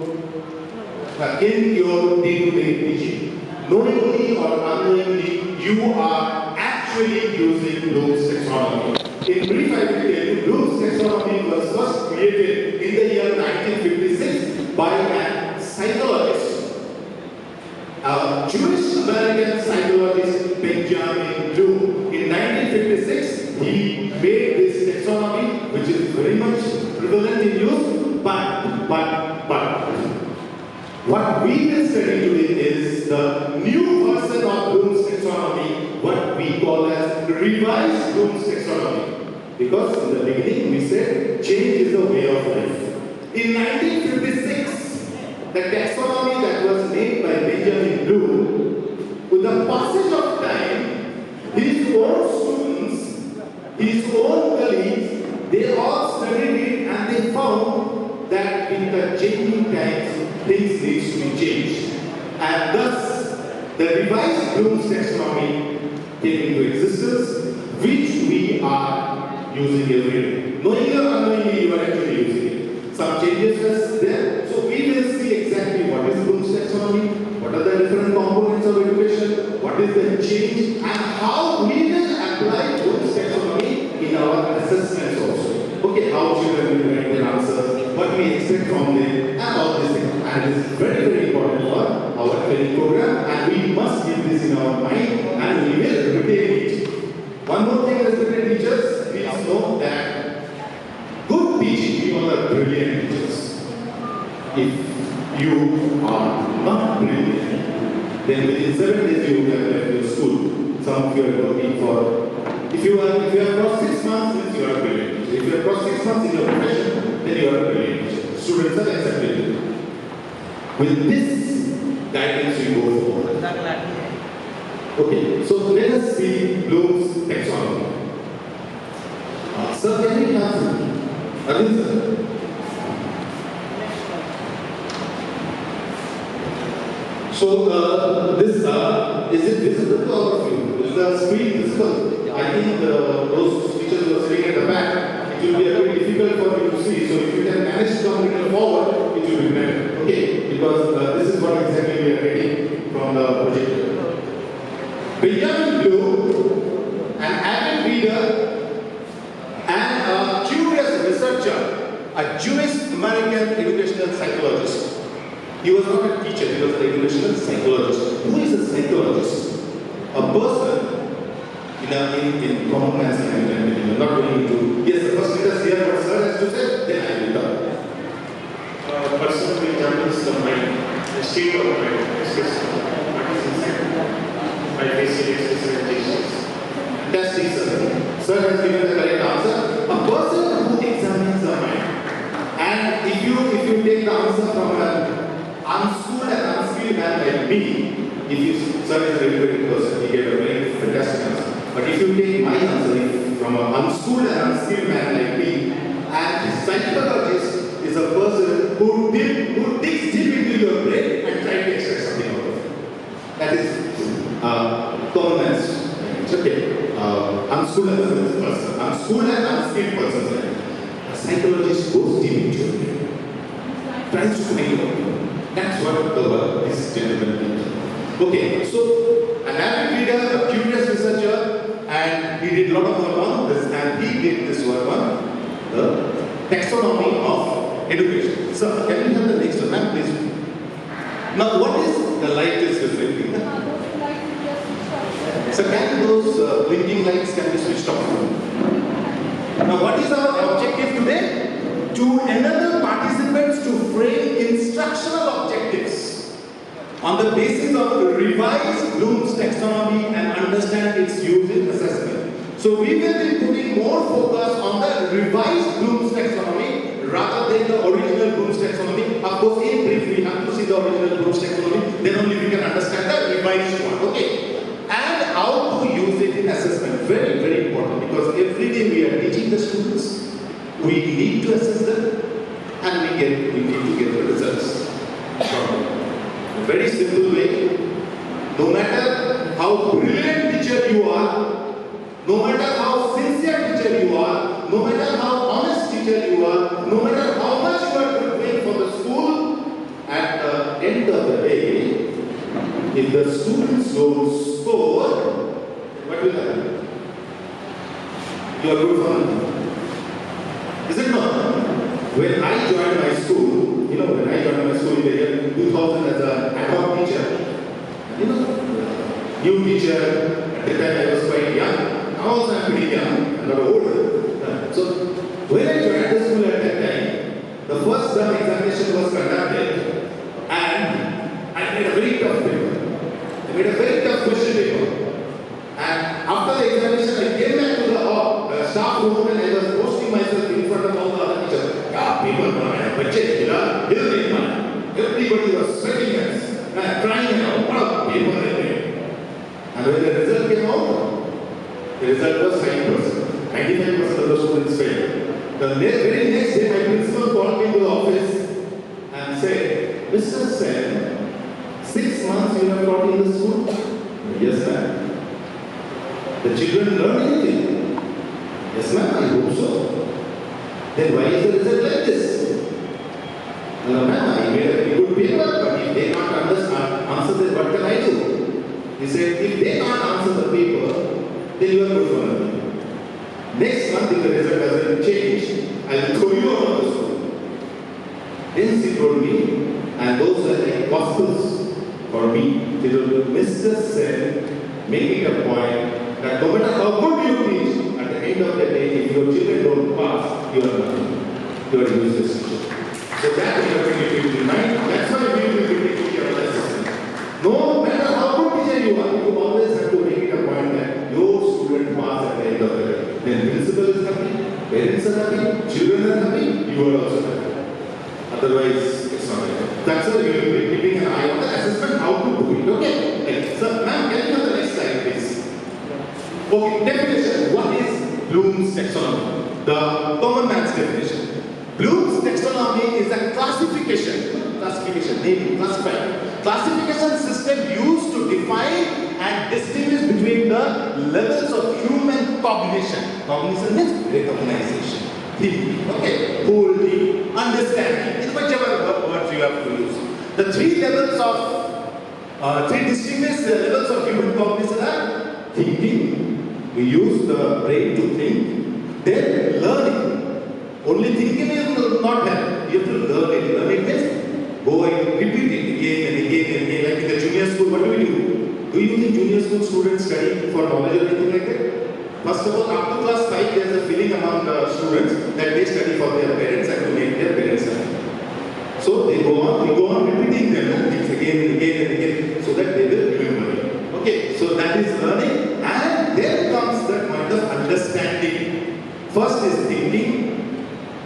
day-to-day teaching. Knowingly or unknowingly, you are actually using Bloom's taxonomy. In brief, I will tell you, Bloom's taxonomy was first created in the year 1956 by a psychologist, a Jewish American psychologist, Benjamin Bloom. In 1956, he made this taxonomy, which is very much prevalent in use, but what we will study today is the new version of Bloom's taxonomy, what we call as revised Bloom's taxonomy. Because in the beginning we said change is a way of life. In 1956, the taxonomy that was made by Benjamin Bloom, with the passage of time, his own students, his own colleagues, they all studied it and they found that in the changing times, things need to be changed. And thus, the revised Bloom's taxonomy came into existence, which we are using every day. Knowingly or unknowingly, you are actually using it. Some changes are there, so we will see exactly what is Bloom's taxonomy, what are the different components of education, what is the change, and how we will apply Bloom's taxonomy in our assessments also. Okay, how children will write their answers, what we expect from them, and all these things. And it is very, very important for our training program, and we must keep this in our mind, and we will retain it. One more thing, respected teachers, please know that good teaching people are brilliant teachers. If you are not brilliant, then within 7 days you have left your school. Some of you are working for. If you have crossed 6 months, then you are brilliant. If you have crossed 6 months in your profession, then you are a brilliant teacher. Students are accepted. With this guidance, we go forward. Okay, so let us see Bloom's taxonomy. Sir, can we have Arvind sir? So this is it visible to all of you? Is the screen visible? I think those teachers who are sitting at the back, it will be very difficult for you to see. So if you can manage to come a little forward, it will be better. Okay, because this is what exactly we are getting from the projector. Benjamin Bloom, an avid reader and a curious researcher, a Jewish American educational psychologist. He was not a teacher, he was an educational psychologist. Who is a psychologist? A person in common man's language. I'm not going into. Yes, first let us hear what sir has to say, then I will talk. A person who examines the mind, the state of mind, what is inside. By facing experiences. Fantastic, sir. Sir has given the correct answer. A person who examines the mind. And if you take the answer from an unschooled and unskilled man like me, sir is a very good person, he gave a very fantastic answer. But if you take my answer from an unschooled and unskilled man like me, and a psychologist is a person who digs deep into your brain and tries to extract something out of it. That is common sense. It's okay. Unschooled and unskilled person. Unschooled and unskilled person. A psychologist goes deep into your brain. Tries to find out. That's what the work this gentleman did. Okay, so an avid reader, a curious researcher, and he did a lot of work on this, and he did this work on the taxonomy of education. So, can we have the next one, ma'am, please? Now, what is the light is reflecting? So, can those blinking lights can be switched off? Now, what is our objective today? To enable participants to frame instructional objectives on the basis of revised Bloom's taxonomy and understand its use in assessment. So we will be putting more focus on the revised Bloom's taxonomy rather than the original Bloom's taxonomy. Of course, in brief, we have to see the original Bloom's taxonomy, then only we can understand the revised one. Okay? And how to use it in assessment. Very, very important, because every day we are teaching the students. We need to assess them and we we need to get the results from it. A very simple way. No matter how brilliant teacher you are, no matter how sincere teacher you are, no matter how honest teacher you are, no matter how much you are doing for the school, at the end of the day, if the students don't score, what will happen? You are good for nothing. Is it not? When I joined my school, when I joined my school in the year 2000 as an ad hoc teacher, new teacher, at the time I was quite young. Now also I am pretty young, I'm not old. So when I joined the school at that time, the first term examination was conducted and I made a very tough paper. I made a very tough question paper. And after the examination, I came back to the staff room and I was posting myself in front of all the other teachers. Everybody was sweating and crying out, what a paper I made. And when the result came out, the result was 5%. 95% of the students failed. The very next day, my principal called me to the office and said, Mr. Sen, 6 months you have taught in the school? Yes, ma'am. The children learn anything? Yes, ma'am, I hope so. Then why is the result like this? No, ma'am, I made a very good paper, but if they can't answer this, what can I do? He said, if they can't answer the paper, then you are good for nothing. Next month, if the result doesn't change, I will throw you out of the school. Then she told me, and those are like gospels for me. She told me, Mr. Sen, make it a point that no matter how good you teach, at the end of the day, if your children don't pass, you are nothing. You are useless teacher. So that we have to keep in mind. That's why we will be taking care of the system. No matter how good teacher you are, you always have to make it a point that your student pass at the end of the day. Then principal is happy, parents are happy, children are happy, you are also happy. Otherwise, it's not right. That's why we will be keeping an eye on the assessment, how to do it. Okay? So, ma'am, can you have the next slide, please? Okay, definition. What is Bloom's taxonomy? The common man's definition. Bloom's taxonomy is a classification, naming, classifying. Classification system used to define and distinguish between the levels of human cognition. Cognition means recognition, thinking, okay, holding, understanding, in whichever words you have to use. The three levels of, three distinguished levels of human cognition are thinking, we use the brain to think, then learning. Only thinking will not help. You have to learn it. Learn it means go and repeat it again and again and again. Like in the junior school, what do we do? Do you think junior school students study for knowledge or anything like that? First of all, up to class 5, there is a feeling among the students that they study for their parents and to make their parents happy. So they go on repeating them things again and again and again so that they will remember it. Okay, so that is learning, and there comes the point of understanding. First is thinking.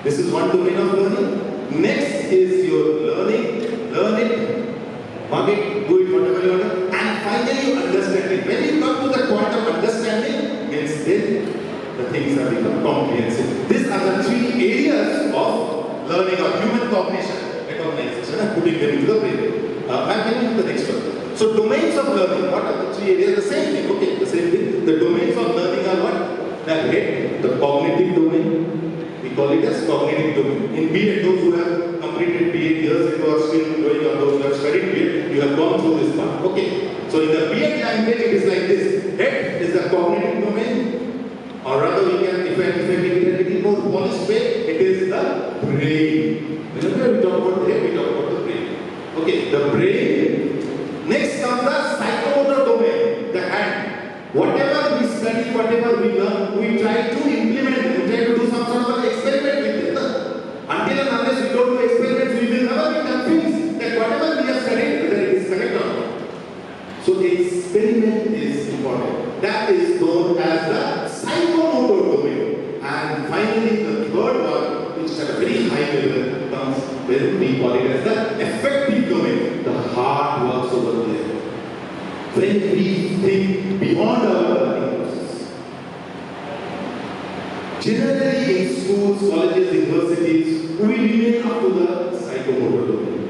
This is one domain of learning. Next is your learning. Learn it, mark it, do it whatever you want. And finally you understand it. When you come to the point of understanding, means then the things have become comprehensive. These are the three areas of learning or human cognition, recognition, and putting them into the brain. I'm going to the next one. So domains of learning, what are the three areas? The same thing, okay, the same thing. The domains of learning are what? The head, the cognitive domain. We call it as cognitive domain. In B.Ed, those who have completed B.Ed years ago are still going on, those who have studied B.Ed, you have gone through this part. Okay. So in the B.Ed language, it is like this. Head is the cognitive domain, or rather we can, if I make it a little more polished way, it is the brain. Whenever we talk about the head, we talk about the brain. Okay, the brain. Next comes the psychomotor domain, the hand. Whatever we study, whatever we learn, we try to implement, we try to do some sort of experiment with it. Until and unless we don't do experiments, we will never be convinced that whatever we have studied, whether it is correct or not. So the experiment is important. That is known as the psychomotor domain. And finally, the third one, which is at a very high level, comes when we call it as the affective domain. The heart works over there. When we think beyond our learning process. Generally in schools, colleges, universities, we remain up to the psychomotor domain.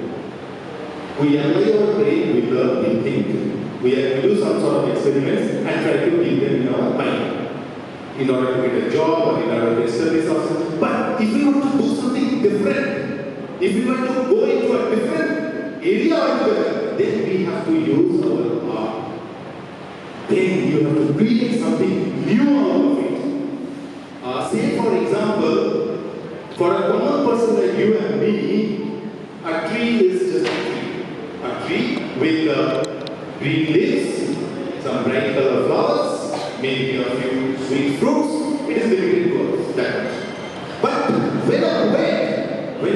We apply our brain, we learn, we think. We do some sort of experiments and try to keep them in our mind in order to get a job or in order to establish ourselves. But if we want to do something different, if we want to go into a different area altogether, then we have to use our heart. Then you have to create something new out of it. Say for example, for a common person like you and me, a tree is just a tree. A tree with green leaves, some bright color flowers, maybe a few sweet fruits. It is limited to us, that much. But when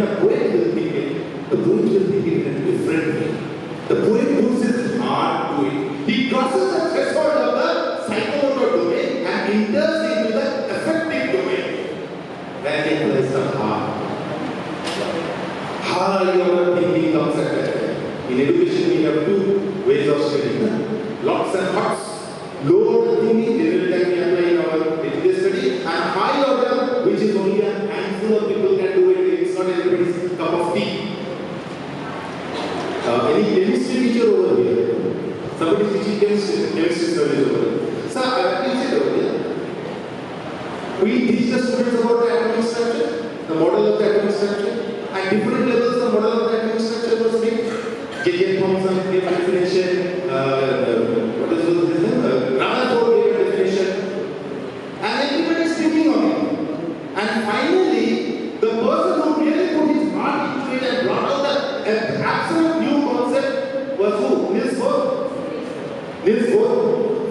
a poet will think it, the poet will think it in a different way. The poet puts his heart to it. He crosses the threshold of the psychomotor domain and enters into the affective domain, where he places the heart. How your thinking comes at that. In education, we have two ways of studying. Lots and hots. Lower thinking, generally that we apply in our day-to-day study, and high order, which is only a handful of people can do it. It's not everybody's cup of tea. Any chemistry teacher over here? Somebody teaching chemistry studies over here. Sir, I teach it over here. We teach the students about the atomic structure, the model of the atomic structure, and different levels the model of the atomic structure was made. J.J. Thomson gave a definition, what is this? Rutherford gave a definition, and everybody is thinking on it. And finally, the person who really put his heart into it and brought out an absolute new concept was who? Niels Bohr. Niels Bohr.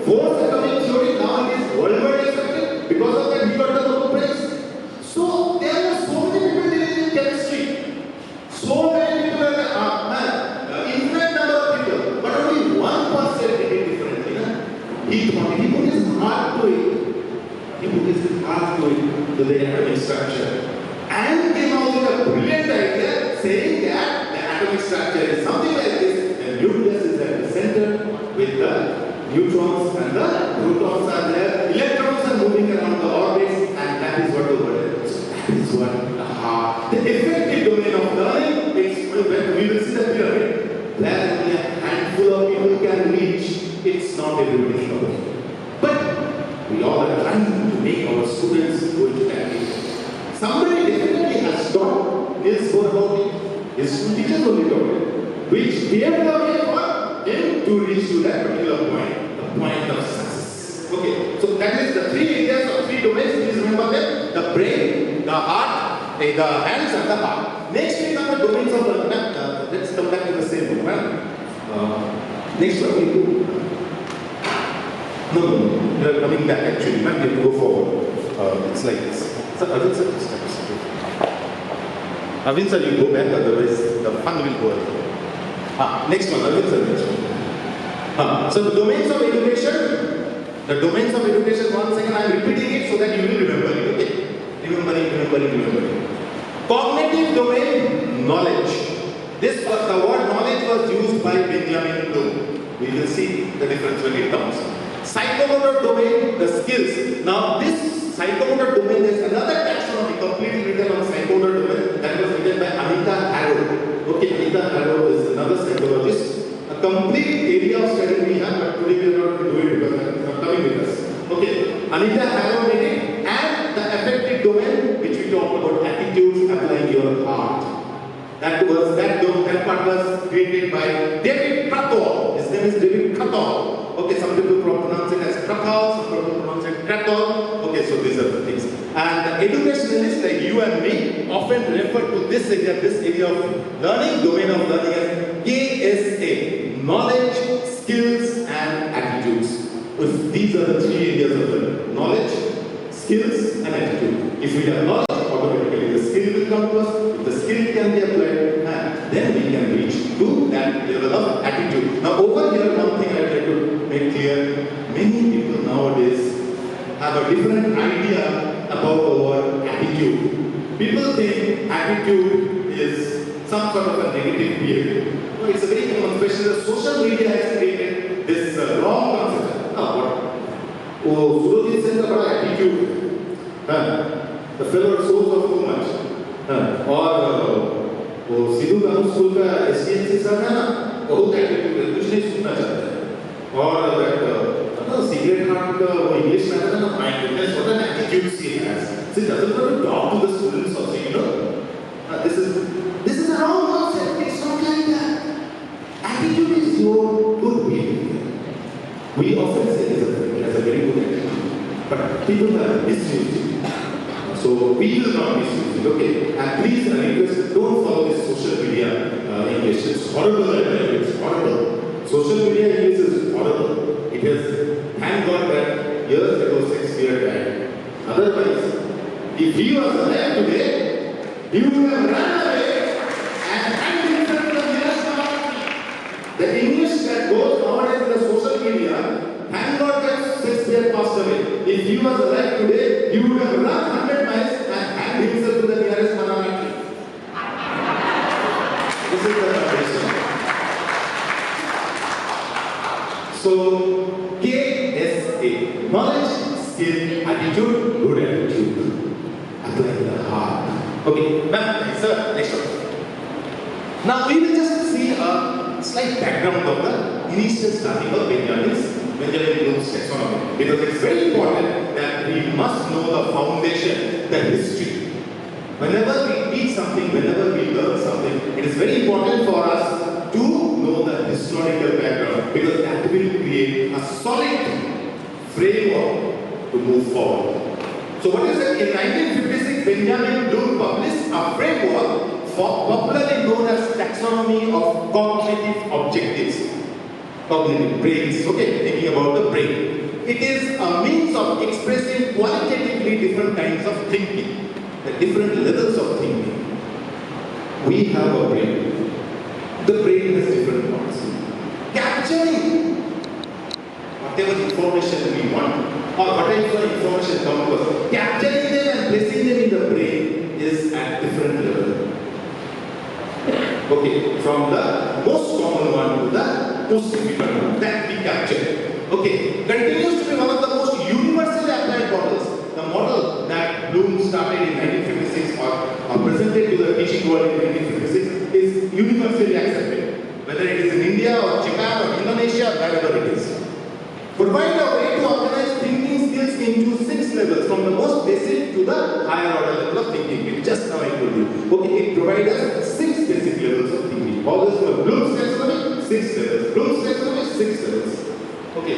Bohr's atomic theory now is worldwide accepted. Because of that, he got the Nobel Prize. So there were so many people in chemistry. So many people infinite number of people, but only one person did it differently. He put his heart to it. He put his heart to it, to the atomic structure, and came out with a brilliant idea saying that the atomic structure is something like this. The nucleus is at the center with the neutrons and the protons are there. Electrons are moving around the orbits, and that is what the world is. That is what the heart. The effective domain of learning is when we will see the pyramid. Where only a handful of people can reach, it's not everybody's problem. But we all are trying to make our students go into that area. Somebody definitely has taught Niels Bohr about it. His school teachers only taught it, which paved the way for him to reach to that particular point, the point of success. Okay, so that is the three areas or three domains. Please remember them: the brain, the heart, the hands, and the heart. Next we come the domains of learning. Let's come back to the same one. Next one we do. No, we are coming back actually. We have to go forward. It's like this. So, Arvind sir, Arvind sir, you go back, otherwise the fun will go away. Next one, Arvind sir, next one. So the domains of education. The domains of education, once again I am repeating it so that you will remember it. Okay? Remembering. Cognitive domain, knowledge. The word knowledge was used by Benjamin Bloom. We will see the difference when it comes. Psychomotor domain, the skills. Now this psychomotor domain, there is another taxonomy completely written on psychomotor domain that was written by Anita Harrow. Okay, Anita Harrow is another psychologist. A complete area of study we have, but today we are not going to do it because I am coming with us. Okay, Anita Harrow made it, and the affective domain, which we talked about, attitudes applying your heart. That part was created by David Krathol. His name is David Krathol. Okay, some people pronounce it as Krathol, some people pronounce it Krathol. Okay, so these are the things. And the educationalists like you and me often refer to this area of learning, domain of learning as KSA, knowledge, skills, and attitudes. If these are the three areas of learning: knowledge, skills, and attitude. If we have knowledge, automatically the skill will come to us. If the skill can be applied, then we can reach to that level of attitude. Now over here, one thing I would like to make clear: many people nowadays have a different idea about our attitude. People think attitude is some sort of a negative behavior. No, it's a very common question. The social media has created this wrong concept. Oh, Surajit says about attitude. The fellow source of too much. Or Sidhu का STNC sir है ना, बहुत attitude है, कुछ नहीं सुनना चाहता है। और that secret heart का वो इंग्लिश में आता है ना, my goodness, what an attitude she has. She doesn't want to talk to the students also, you know. This is a wrong concept. It's not like that. Attitude is your good behavior. We often say it has a very good attitude, but people have misused it. So we will not misuse it, okay? And please, I request, don't follow this social media English. It's horrible. It's horrible. Social media English is horrible. It has, thank God that years ago, 6 years back. Otherwise, if he was alive today, he would have run away and hanged himself to the nearest mountain. The English that goes nowadays in the social media, thank God that Shakespeare passed away. If he was alive today, he would have run 100 miles and hanged himself to the nearest banana tree. This is the foundation. So, KSA, knowledge, skill, attitude, good attitude. Apply the heart. Okay, ma'am, sir, next one. Now we will just see a slight background of the initial starting of Benjamin Bloom's taxonomy, because it's very important that we must know the foundation, the history. Whenever we teach something, whenever we learn something, it is very important for us to know the historical background, because that will create a solid framework to move forward. So what is it? In 1956, Benjamin Bloom published a framework popularly known as taxonomy of cognitive objectives. Cognitive brains, okay, thinking about the brain. It is a means of expressing qualitatively different kinds of thinking, the different levels of thinking. We have a brain. The brain has different parts. Capturing whatever information we want, or whatever information comes to us, capturing them and placing them in the brain is at different level. Okay, from the most common one to the most difficult one that we capture. Okay, continues to be one of the most universally applied models. The model that Bloom started in 1956 or presented to the teaching world in 1956 is universally accepted, whether it is in India or Japan or Indonesia, wherever it is. Provide a way to organize thinking skills into 6 levels, from the most basic to the higher order level of thinking, which just now I told you. Okay, it provides us 6 basic levels of thinking. All this for Bloom's taxonomy, 6 levels. Bloom's taxonomy, 6 levels. Okay.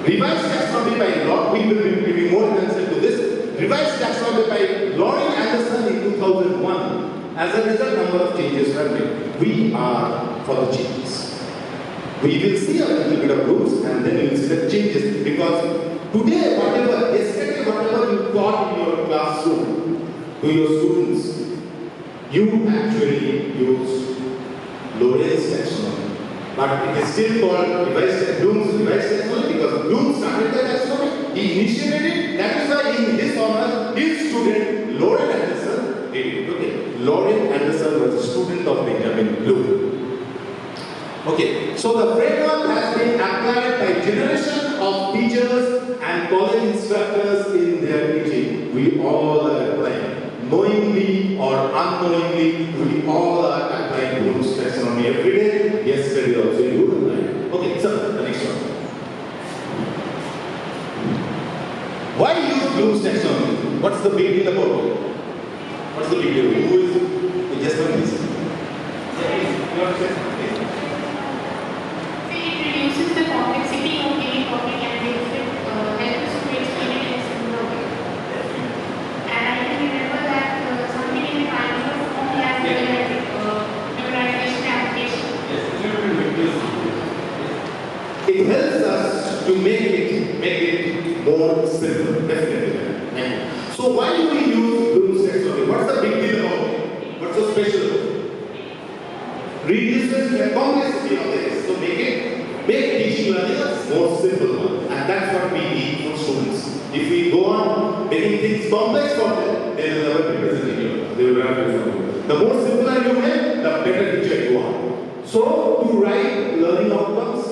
Revised taxonomy by law, we will be giving more attention to this. Revised taxonomy by Lauren Anderson in 2001. As a result, number of changes were made. We are for the changes. We will see a little bit of Bloom's and then we will see the changes, because today, yesterday, whatever you taught in your classroom to your students, you actually use Lauren's taxonomy. But it is still called Bloom's revised taxonomy, because Bloom started the taxonomy, he initiated it. That is why in his honor, his student Lauren Anderson did it. Okay, Lauren Anderson was a student of Benjamin Bloom. Okay, so the framework has been applied by generation of teachers and college instructors in their teaching. We all are applying, knowingly or unknowingly, we all are applying Bloom's taxonomy every day. Yesterday also you applied. Okay, so the next one. Why use Bloom's taxonomy? What's the big deal about it? What's the big deal? Who is just one reason? You want to say something? Reduces the complexity of any topic and makes it help us to explain it in a simpler way. And I can remember that something in the kind of form we have memorization application. It helps us to make it more simple, definitely. So why do we use Bloom's taxonomy? What's the big deal about it? What's so special? Reduces the complexity of this, so make teaching learning a more simple one, and that's what we need from students. If we go on making things complex for them, they will never be present in your. They will never be present. The more simpler you make, the better teacher you are. So to write learning outcomes,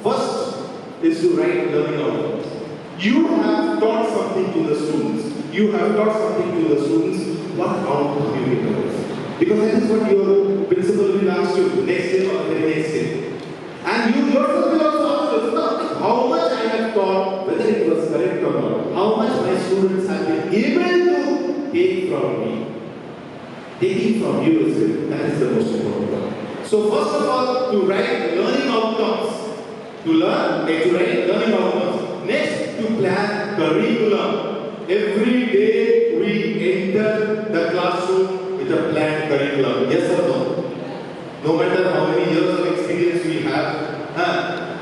first is to write learning outcomes. You have taught something to the students. You have taught something to the students. What outcome you get out of it? Because that is what your principal will ask you next day or the next day. And you yourself will also ask yourself, how much I have taught, whether it was correct or not, how much my students have been able to take from me. Taking from you is it. That is the most important part. So first of all, to write learning outcomes. To write learning outcomes. Next, to plan curriculum. Every day we enter the classroom with a planned curriculum. Yes or no? No matter how many years of experience we have,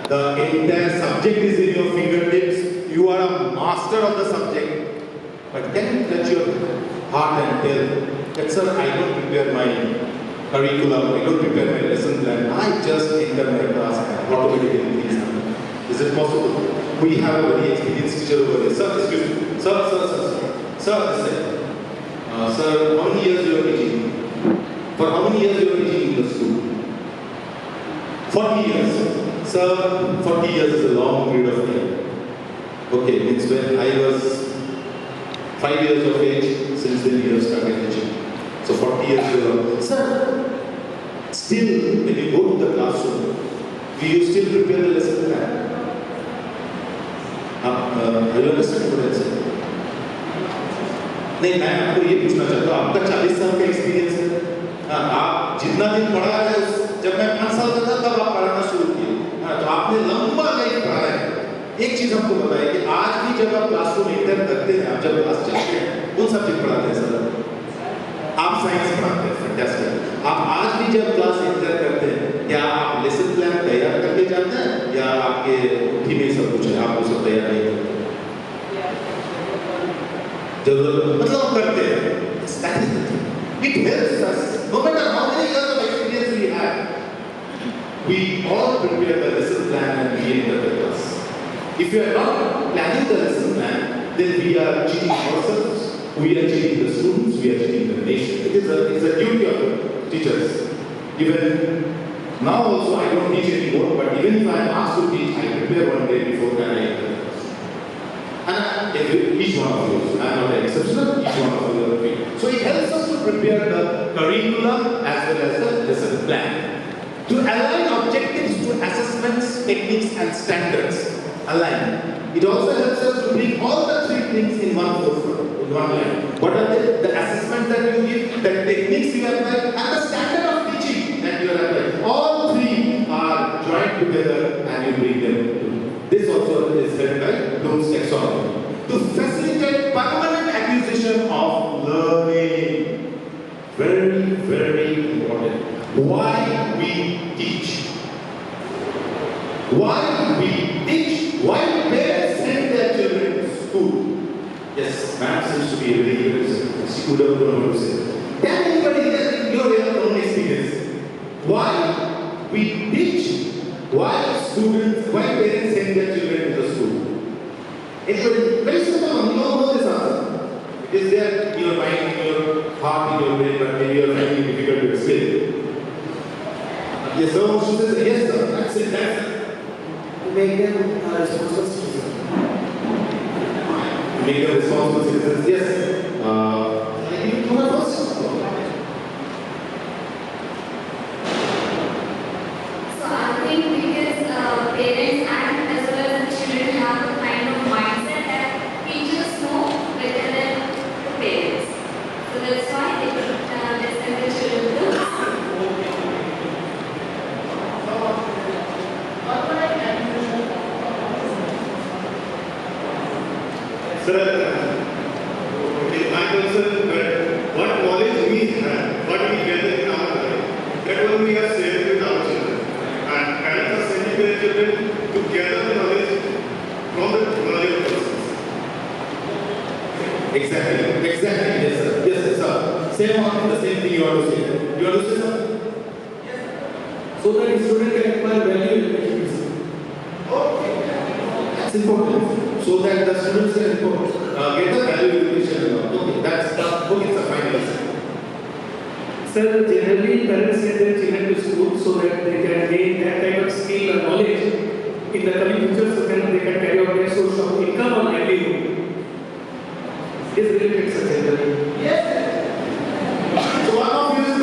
the entire subject is in your fingertips. You are a master of the subject. But can you touch your heart and tell that, sir, I don't prepare my curriculum, I don't prepare my lesson plan, I just enter my class and automatically things happen. Is it possible? We have a very experienced teacher over there. Sir, excuse me. Sir, listen. Sir, how many years you are teaching? For how many years you are teaching in the school? 40 years. Sir, 40 years is a long period of time. Okay, means when I was 5 years of age, since then you have started teaching. So 40 years ago. Sir, still when you go to the classroom, do you still prepare the lesson plan? You understand what I said? नहीं, मैं आपको ये पूछना चाहता हूँ, आपका 40 साल का एक्सपीरियंस है, आप जितना दिन पढ़ा है, जब मैं 5 साल का था तब आप पढ़ाना शुरू किए, तो आपने लंबा लाइफ पढ़ा है। एक चीज हमको बताइए कि आज भी जब आप क्लासरूम एंटर करते हैं, आप जब क्लास चलते हैं, कौन सब्जेक्ट पढ़ाते हैं सर? आप साइंस पढ़ाते हैं, फैंटास्टिक। आप आज भी जब क्लास एंटर करते हैं, क्या आप लेसन प्लान तैयार करके जाते हैं या आपके मुट्ठी में सब कुछ है, आप वो सब तैयार नहीं करते? जरूरत मतलब करते हैं। It helps us, no matter how many years of experience we have, we all prepare the lesson plan and we enter the class. If we are not planning the lesson plan, then we are cheating ourselves, we are cheating the students, we are cheating the nation. It is a duty of teachers. Even now also I don't teach anymore, but even if I am asked to teach, I prepare one day before and I enter the class. And each one of you, I am not an exception, each one of you are free. So it helps us to prepare the curriculum as well as the lesson plan. To align objectives to assessments, techniques and standards. Align. It also helps us to bring all the three things in one forefront, in one line. What are they? The assessments that you give, the techniques you apply, and the standard of teaching that you are applying. All three are joined together and you bring them to. This also is said by Bloom's taxonomy. To facilitate permanent acquisition of learning. Very, very important. Why we teach. Why we teach. Why parents send their children to school. Yes, math seems to be a very good student don't know what to say. Can anybody tell your own experience? Why we teach. Why parents send their children to the school? It's very simple, you don't know this answer. It is there in your mind, in your heart, in your brain, but maybe you are finding it difficult to explain. Yes, sir, students say, yes, sir, that's it, that's it. To make them responsible citizens. To make them responsible citizens, yes. I give it to my first. So I think because parents and as well as the children have a kind of mindset that teachers know better than the parents. So that's why they let's send the children to the school. Sir, my concern that what knowledge we have, what we gather in our life, that one we have shared with our children. And parents are sending their children to gather the knowledge from the knowledge persons. Exactly, yes sir. Yes sir. Same on the same thing you want to say. You want to say something? Yes. So that the student can acquire value in education. Okay. That's important. So that the students can get the value education. Okay, that's the final answer. Sir, generally parents send their children to school so that they can gain that kind of skill and knowledge in the coming future so that they can carry out their source of income or livelihood. This related, sir, generally. Yes. So one of you is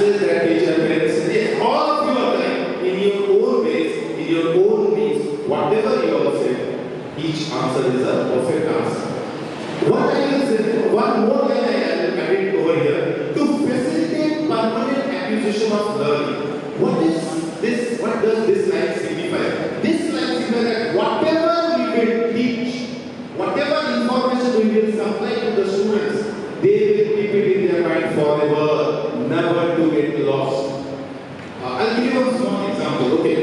answers that teacher parents said, yes, all of you are correct in your own ways, in your own means, whatever you all said, each answer is a perfect answer. What I will say, one more line I added over here, to facilitate permanent acquisition of learning. What is this? What does this line signify? This line signifies that whatever we will teach, whatever information we will supply to the students, they will keep it in their mind forever, never to get lost. I'll give you a small example. Okay,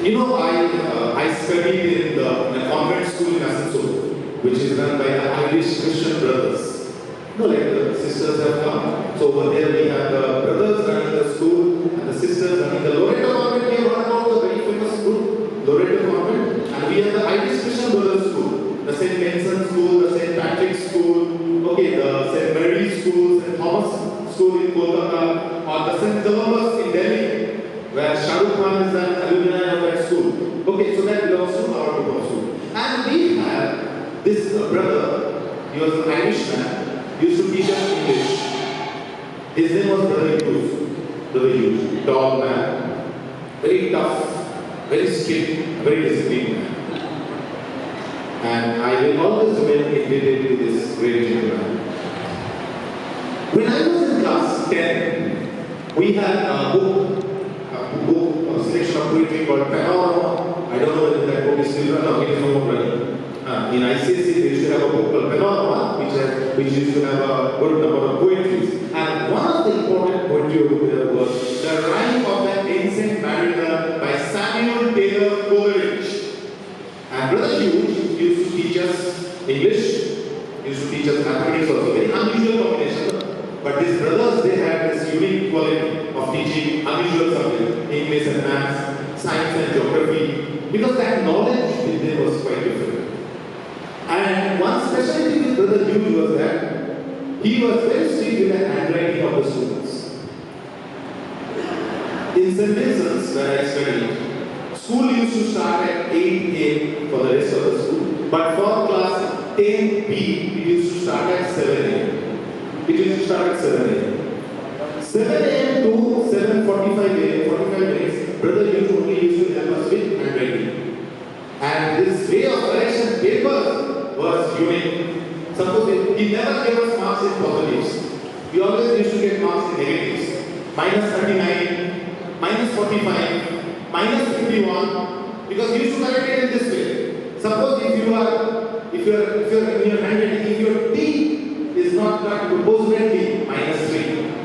you know I studied in a convent school in Asansol, which is run by the Irish Christian brothers. You know, like the sisters have come. So over there we have the brothers running the school and the sisters running the Loreto convent. We have run about the very famous school, Loreto convent, and we have the Irish Christian brothers school, the St. Vincent school, the St. Patrick's school, okay, the St. Mary's school, St. Thomas school in Kolkata, or the St. Columbus in Delhi, where Shah Rukh Khan is an alumni of that school. Okay, so that belongs to our group of school. And we have this brother, he was an Irishman, used to teach us English. His name was Brother Hughes, tall man, very tough, very strict, very disciplined man. And I will always remain indebted to this great gentleman. When I was in class 10, we had a book, a selection of poetry called Panorama. I don't know whether that book is still running. No, it is no more running. In ICSE, they used to have a book called Panorama, which used to have a good number of poetries. And one of the important poetry over there was The Rime of an Ancient Mariner by Samuel Taylor Coleridge. And Brother Hughes used to teach us English, used to teach us mathematics also, very unusual combination. But these brothers, they had this unique quality of teaching unusual subjects, English and maths, science and geography, because that knowledge with them was quite different. And one specialty with Brother Hughes was that he was very strict with the handwriting of the students. In St. Vincent's, where I studied, school used to start at 8 a.m. for the rest of the school, but for class 10B, it used to start at 7 a.m. It used to start at 7 a.m. 7 a.m. to 7:45 a.m., 45 minutes, Brother Hughes only used to help us with handwriting. And this way of correction paper was unique. Suppose he never gave us marks in positives. We always used to get marks in negatives. Minus 39, minus 45, minus 51, because you used to correct it in this way. Suppose if you are in your handwriting, if your T is not proposed T, minus 3.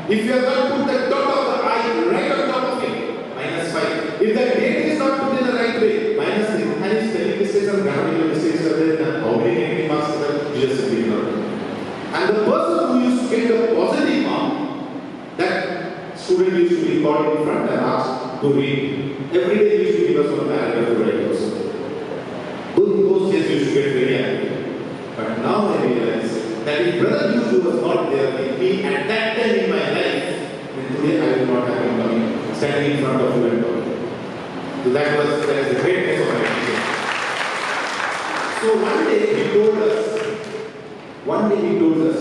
If you have not put the dot of the I right on top of it, minus 5. If the date is not put in the right way, minus 3. And if spelling mistakes and grammatical mistakes are there, then how many negative marks are there? You just simply cannot. And the person who used to get a positive mark, that student used to be called in front and asked to read. Every day he used to give us one paragraph to write also. In those days we used to get very angry. But now I realize that if Brother Hughes was not there with me at that time in my life, then today I would not have been coming, standing in front of you and talking. So that is the greatness of my teacher. So one day he told us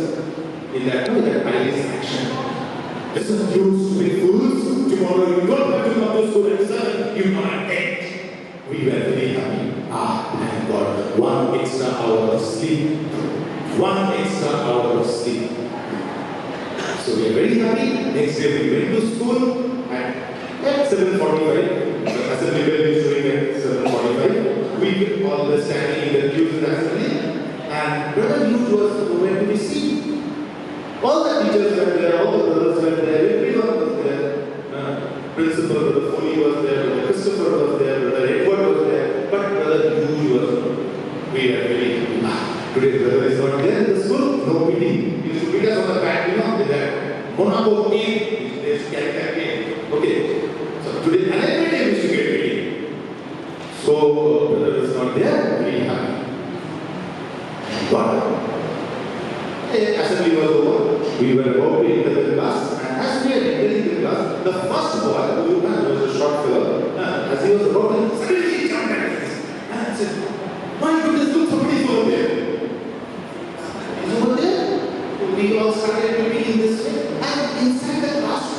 in that Irish action, listen, you stupid fools, tomorrow you don't have to come to school at 7, you are at 8. We were very happy. Thank God, 1 extra hour of sleep. 1 extra hour of sleep. So we are very happy. Next day we went to school at 7:45. The assembly bell is doing at 7:45. We were all the standing in the queues in the assembly. And Brother Hughes was nowhere to be seen. All the teachers were there, all the brothers were there, everyone was there. Principal Brother Foley was there, Brother Christopher was there, Brother Edward was there, but Brother Hughes was not. We were very happy. Today brother is not there in the school, no meeting. He used to beat us on the back, with that Monaco game, they used to carry that game. Okay. So today, and every day we used to get meeting. So brother is not there, very happy. But assembly was over. We were about to enter the class, and as we were entering the class, the first boy who was a short fellow, as he was about to suddenly he jumped at us and said, "My goodness, look, somebody is over there." He's over there. We all started to be in this way, and inside the classroom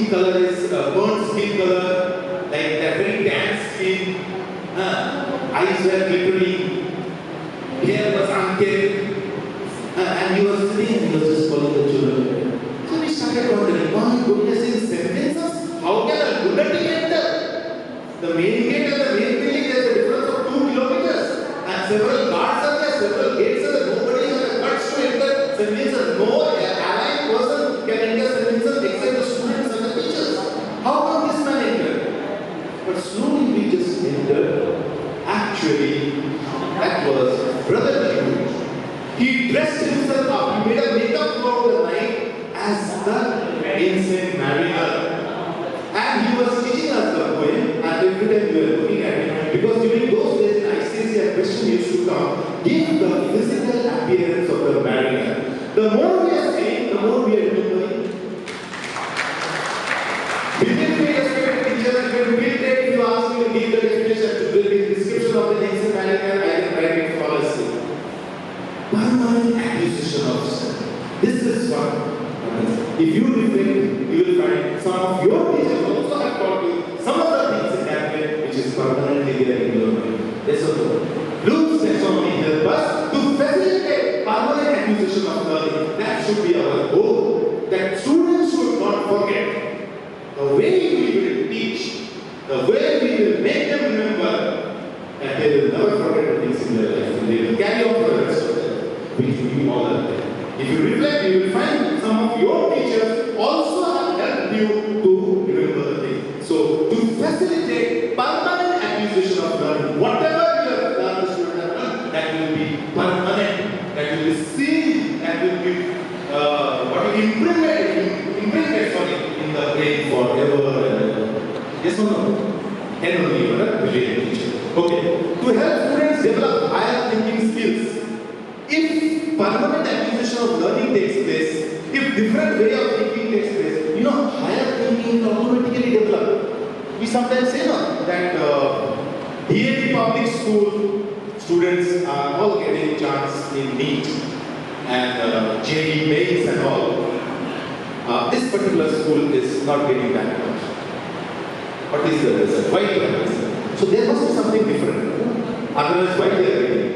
skin color is burnt skin color, like that very tan skin, eyes were glittering, hair was unkempt, and he was sitting and he was just calling the children. So we started wondering, my goodness, in sentences, how can a lunatic enter? The main gate and the main building, there is a difference of 2 kilometers, and several guards are there, several gates are there, nobody has the guts to enter St. Vincent. No allied person can enter St. Vincent except the students and the teachers. How come this man entered? But slowly we just entered. Actually, that was Brother Jude. He dressed himself up, he made a makeup throughout the night as the ancient mariner. And he was teaching us the poem, and every time we were looking at him, because during those days in ICC, a question used to come, give the physical appearance of the mariner. The more we are saying, the more we are remembering. We didn't make a straight teacher, if you ask me to give the definition, the description of the ancient mariner, I can write it flawlessly. Permanent acquisition of self. This is what. If you reflect, you will find some of your teachers also have taught you some of the things in that way which is permanently there in your mind. That's all. Bloom's taxonomy helps us to facilitate permanent acquisition of learning. That should be our goal. That students should not forget the way we will teach, the way we will make them remember, and they will never forget the things in their life. And they will carry on for the rest of their life, which we all are. If you reflect, you will find some of your teachers also have helped you to remember the things. So, to facilitate permanent acquisition of learning, whatever you have learned, the student has learned, that will be permanent, that will be seen, that will be imprinted in the brain forever and ever. Yes or no? And only you are a brilliant teacher. Okay. To help students develop higher thinking skills, if permanent acquisition of learning takes place, if different way of thinking takes place, higher thinking will automatically develop. We sometimes say that DAV public school students are all getting chance in NEET and JEE mains and all. This particular school is not getting that much. What is the reason? Why is So there must be something different. Otherwise, why they are getting?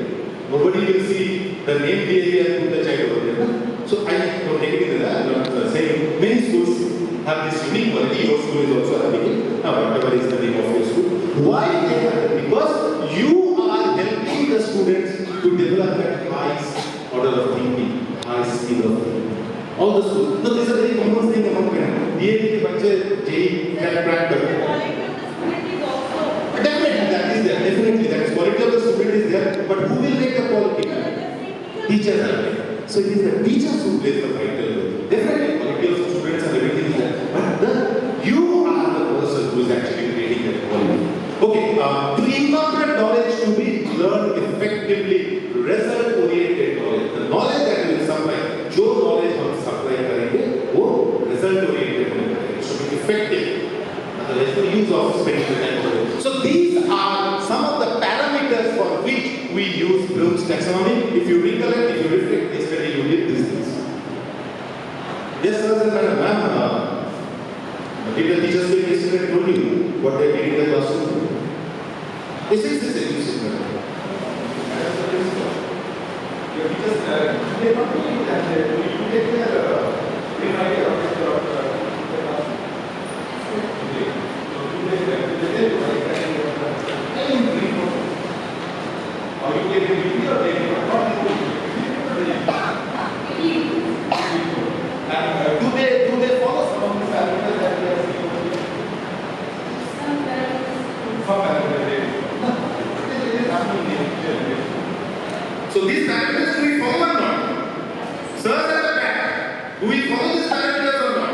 Nobody will see the name DAV and put the child over there. So I don't take it in that. I'm not saying many schools have this unique quality. Your school is also having it. Now, whatever is the name of your school. Why they have it? Because you are helping the students to develop that high order of thinking, high skill of thinking. All the schools. No, this is a very common thing among them. DAV के बच्चे JEE can crack करते Definitely, that is there. Definitely, that is quality of the student is there. But who will make the quality? Teachers are there. So it is the teachers who play the vital role. Definitely, quality of the students and everything is there. But you are the person who is actually creating that quality. Okay, to incorporate knowledge to be learned effectively, result-oriented knowledge. The knowledge that you will supply, जो knowledge हम supply करेंगे, वो result-oriented knowledge. It should be effective. Otherwise, the use of spending time. So these are some of the parameters for which we use Bloom's taxonomy. If you recollect, if you reflect, yesterday you did these things. Yes, sir, ma'am. Did the teachers say yesterday told you what they did in the classroom? This is the same. Your teachers, they not believe that you take their idea of the classroom. Do they follow some of the parameters that we are seeing? Some parameters. So these parameters do we follow or not? Sirs at the back, do we follow these parameters or not?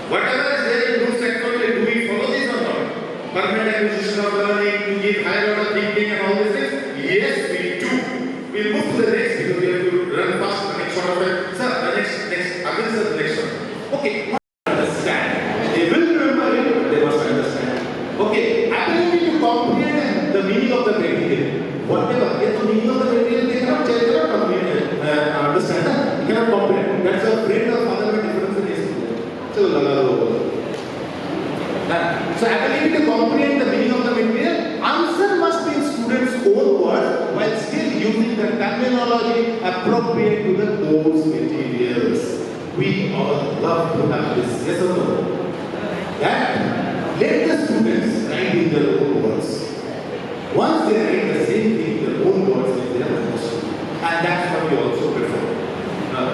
Whatever is there in Bloom's taxonomy, do we follow this or not? Permanent acquisition of learning, to give higher order thinking and all these things? Yes, we do. We'll move to the next because we have to run fast the next one of it. Sir, the next, Arvind sir, the next one. Okay, understand. They will remember it, but they must understand. Okay, ability to comprehend the meaning of the material. Whatever, get the meaning of the material, they cannot understand. They cannot comprehend. That's a friend of fundamental difference in this. So, appropriate to the course materials. We all love to have this, yes or no? And let the students write in their own words. Once they write the same thing in their own words, they have understood. And that's what we also prefer.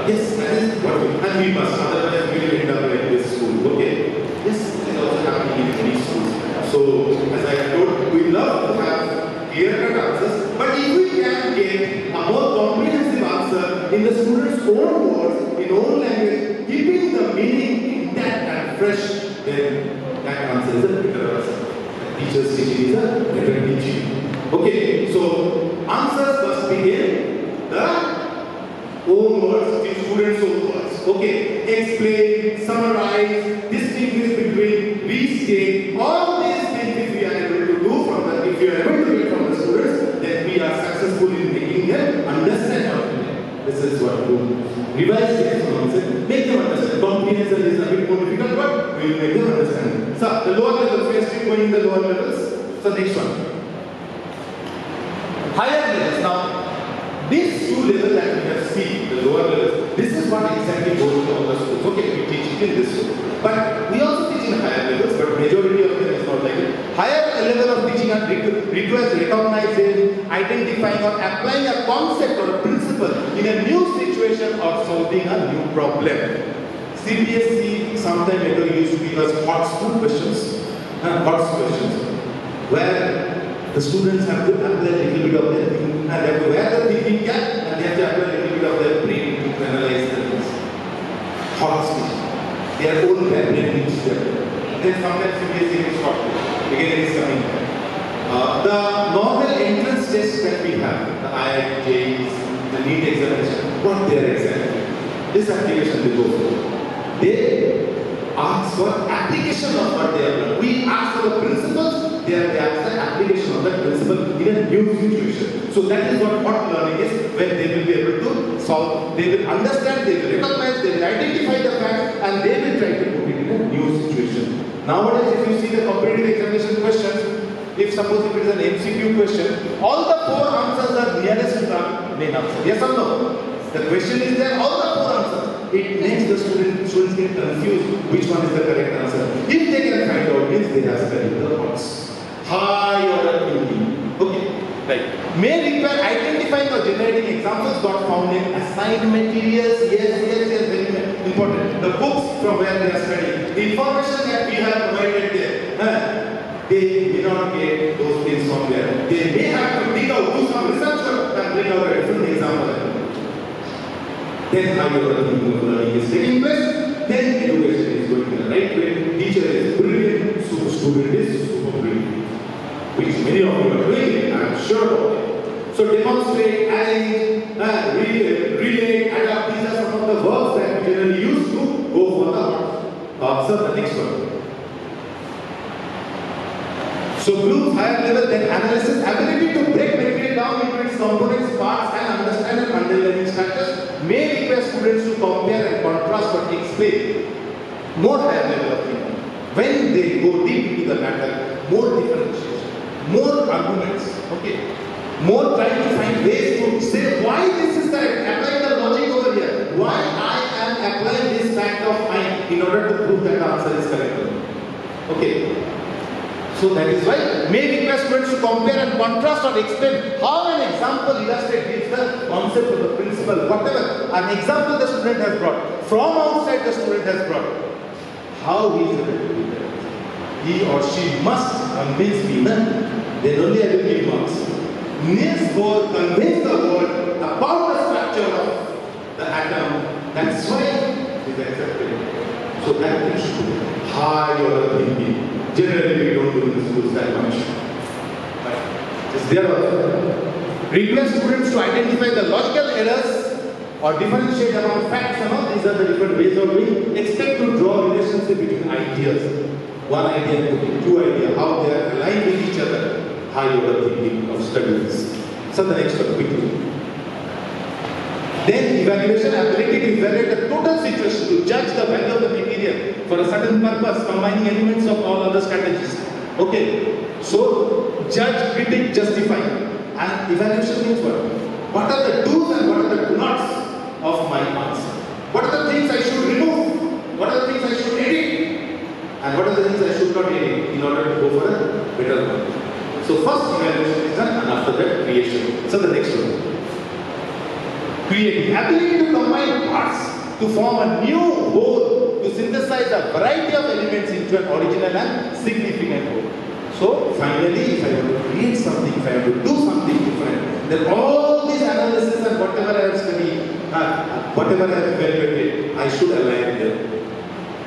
Yes, that is what we, and we must, otherwise we will end up like this school, okay? Yes, this is also happening in many schools. So, as I told, we love to have clear-cut answers, but if we can get a more comprehensive answer in the student's own words, in own language, keeping the meaning intact and fresh, then that answer is a better answer. Teacher's teaching is a better teaching. Okay, so answers must be in the own words, in students' own words. Okay, explain, summarize, distinguish between, restate, all these things if we are able to do from the, if we are able to get from the students, then we are successful in making them understand what we mean. This is what we do. Revise the make them understand. Comprehension is a bit more difficult, but we will make them understand. So, the lower levels, we are still going in the lower levels. So, next one. Higher levels. Now, these two levels that we have seen, the lower levels, this is what exactly goes in all the schools. Okay, we teach it in this school. But we also teach in higher levels, but majority of them is not like it. Higher level of teaching requires recognizing, identifying or applying a concept or a principle in a new situation or solving a new problem. CBSE sometime ago used to give us hot school questions, where the students have to apply a little bit of their thinking, and they have to wear the thinking cap, and they have to apply a little bit of their brain to analyze the things. Hot speech. Their own brain needs to then sometimes CBSE is short. Again, it is coming. The normal entrance tests that we have, the IITs, the NEET examination, what they are exactly? This application they go for. They ask for application of what they have learned. We ask for the principles. They ask the application of that principle in a new situation. So that is what hot learning is, where they will be able to solve, they will understand, they will recognize, they will identify the facts, and they will try to put it in a new situation. Nowadays, if you see the competitive examination questions, if suppose if it is an MCQ question, all the 4 answers are nearest to the main answer. Yes or no? The question is there, all the 4 answers. It makes the students get confused which one is the correct answer. If they can find out, means they have studied the odds. High order thinking. Okay, right. May require identifying or generating examples not found in assigned materials. Yes, very important. The books from where they are studying. The information that we have provided there. They may not get those things from there. They may have to dig out, do some research and bring out a different example. Then high order thinking of learning is taking place. Then education is going in the right way. Teacher is brilliant, so student is super brilliant. Which many of you are doing, I am sure of it. So demonstrate, arrange, relate, adapt. These are some of the verbs that we generally use to go for the next one. So groups, higher level, then analysis, ability to break material down into its components, parts, and understand and underlying structures may require students to compare and contrast but explain. More higher level of thinking. When they go deep into the matter, more differentiation. More arguments, okay. More trying to find ways to say why this is correct. Apply the logic over here. Why I am applying this fact of mine in order to prove that the answer is correct. Okay. So that is why may require students to compare and contrast or explain how an example illustrates the concept of the principle, whatever. An example the student has brought. From outside the student has brought. How he is able to do that. He or she must convince me, then only I will give marks. Niels Bohr convinced the world about the structure of the atom. That's why it is accepted. So that is high order thinking. Generally we don't do in the schools that much. But it's there also. Request students to identify the logical errors or differentiate among facts and all. These are the different ways of doing. Expect to draw relationship between ideas. One idea and 2 ideas, how they are aligned with each other. High order thinking of studies. So the next one, quickly. Then evaluation, ability to evaluate the total situation, to judge the value of the material for a certain purpose, combining elements of all other strategies. Okay, so judge, critic, justify. And evaluation means what? what are the do's and what are the do nots of my answer. What are the things I should remove? What are the things I should edit? And what are the things I should not edit in order to go for a better one? So first evaluation is done, and after that creation. So the next one. Creating. Ability to combine parts to form a new whole, to synthesize a variety of elements into an original and significant whole. So finally, if I have to create something, if I have to do something different, then all these analysis and whatever I have studied, whatever I have evaluated, I should align them.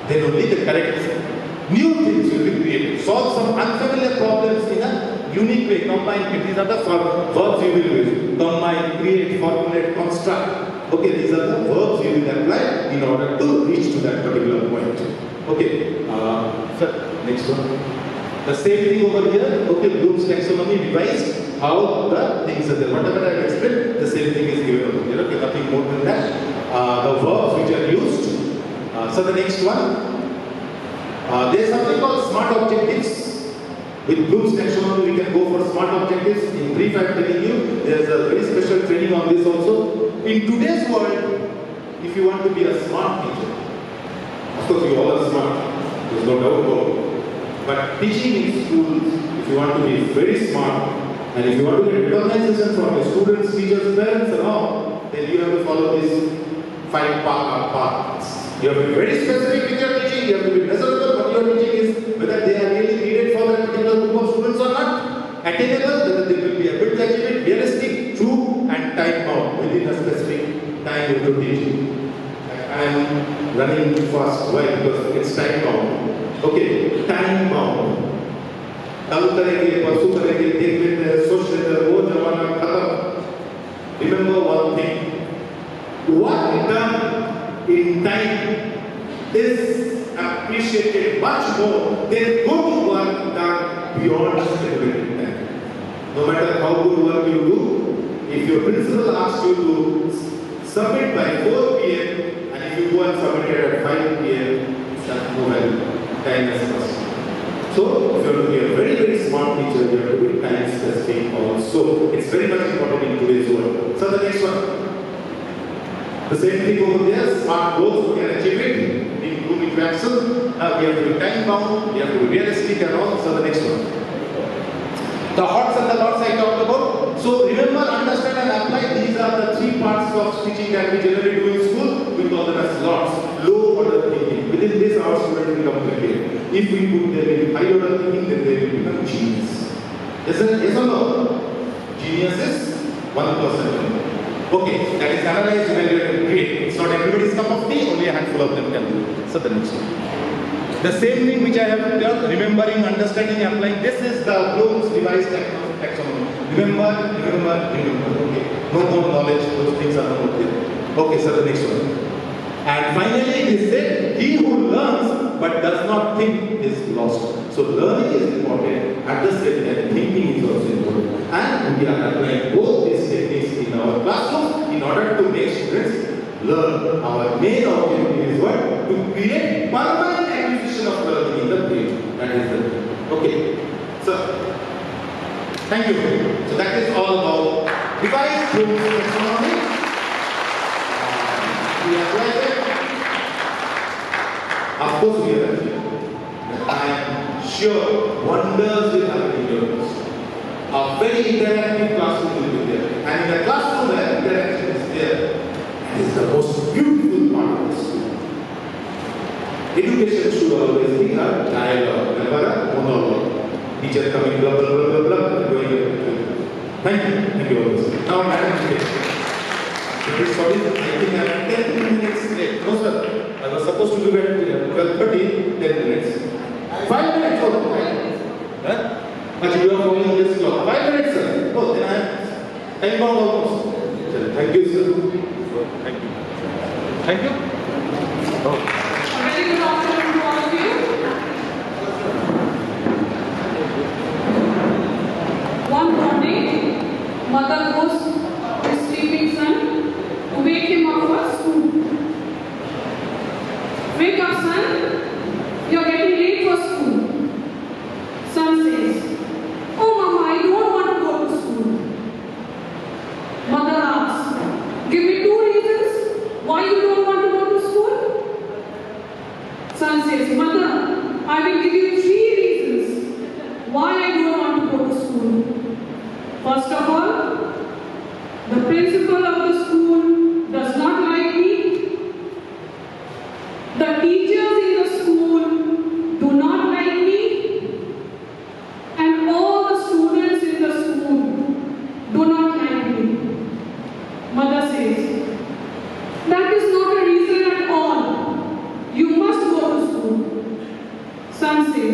Then only the correct new things will be created. Solve some unfamiliar problems in a unique way. Combine. These are the verbs you will use. Combine, create, formulate, construct. Okay, these are the verbs you will apply in order to reach to that particular point. Okay, sir, next one. The same thing over here. Okay, Bloom's taxonomy revised how the things are there. Whatever I have explained, the same thing is given over here. Okay, nothing more than that. The verbs which are used. So the next one. There is something called smart objectives. With Bloom's taxonomy, we can go for smart objectives. In brief, I am telling you, there is a very special training on this also. In today's world, if you want to be a smart teacher, of course you all are smart, there is no doubt about it. But teaching in schools, if you want to be very smart, and if you want to get recognition from your students, teachers, parents and all, then you have to follow these 5 paths. You have to be very specific with your teaching, you have to be measurable what your teaching is, whether they are really needed for that particular group of students or not, attainable, whether they will be able to achieve it, realistic, true, and time bound within a specific time you have to teach. I am running fast. Why? Because it's time bound. Okay, time bound. कल करेंगे, परसों करेंगे, देख लेते हैं, सोच लेते हैं, वो जमाना खत्म. Remember one thing. What done in time is appreciated much more than good work done beyond stability time. No matter how good work you do, if your principal asks you to submit by 4 p.m. and if you go and submit it at 5 p.m., it's not no value. Time has passed. So, if you have to be a very, very smart teacher, you have to be time specific also. It's very much important in today's world. So, the next one. The same thing over there, smart goals, we can achieve it in Bloom interaction. We have to be time bound, we have to be realistic and all. So, the next one. The hots and the lots I talked about. So, remember, understand and apply. These are the 3 parts of teaching that we generally do in school. We call them as lots. Low order thinking. Within this, our students become prepared. If we put them in high order thinking, then they will become genius. Yes or no? Genius is 1%. Okay, that is analyzed, evaluated, create. It's not everybody's cup of tea, only a handful of them can do it. So the next one. The same thing which I have done, remembering, understanding, applying. This is the Bloom's revised taxonomy. Remember. Okay. No more knowledge, those things are not there. Okay, so the next one. And finally, they said, he who learns but does not think is lost. So learning is important, at the same time thinking is also important. And we are applying both these techniques in our classroom in order to make students learn. Our main objective is what? To create permanent acquisition of learning in the brain. That is the okay. So thank you. So that is all about revised Bloom's taxonomy. We apply it. Of course we are here. I am sure wonders will happen in your class. A very interactive classroom will be there. And in the classroom where interaction is there, that is the most beautiful part of the school. Education should always be a dialogue, never a monologue. Teacher coming blah blah blah blah blah and going away. Thank you always. Now madam, sorry, I think I am 10 minutes late. No sir. I was supposed to do it at 12:30, 10 minutes. 5 minutes, oh, 5 minutes. Huh? But you are following this clock. 5 minutes, sir. Oh, then I am time bound almost. Thank you, sir. Thank you. Thank you. Oh. Very good afternoon to all of you. One morning, mother goes to his sleeping son to wake him up for school. Wake up, son. You are getting late for school. Son says, "Oh, Mama, I don't want to go to school." Mother asks,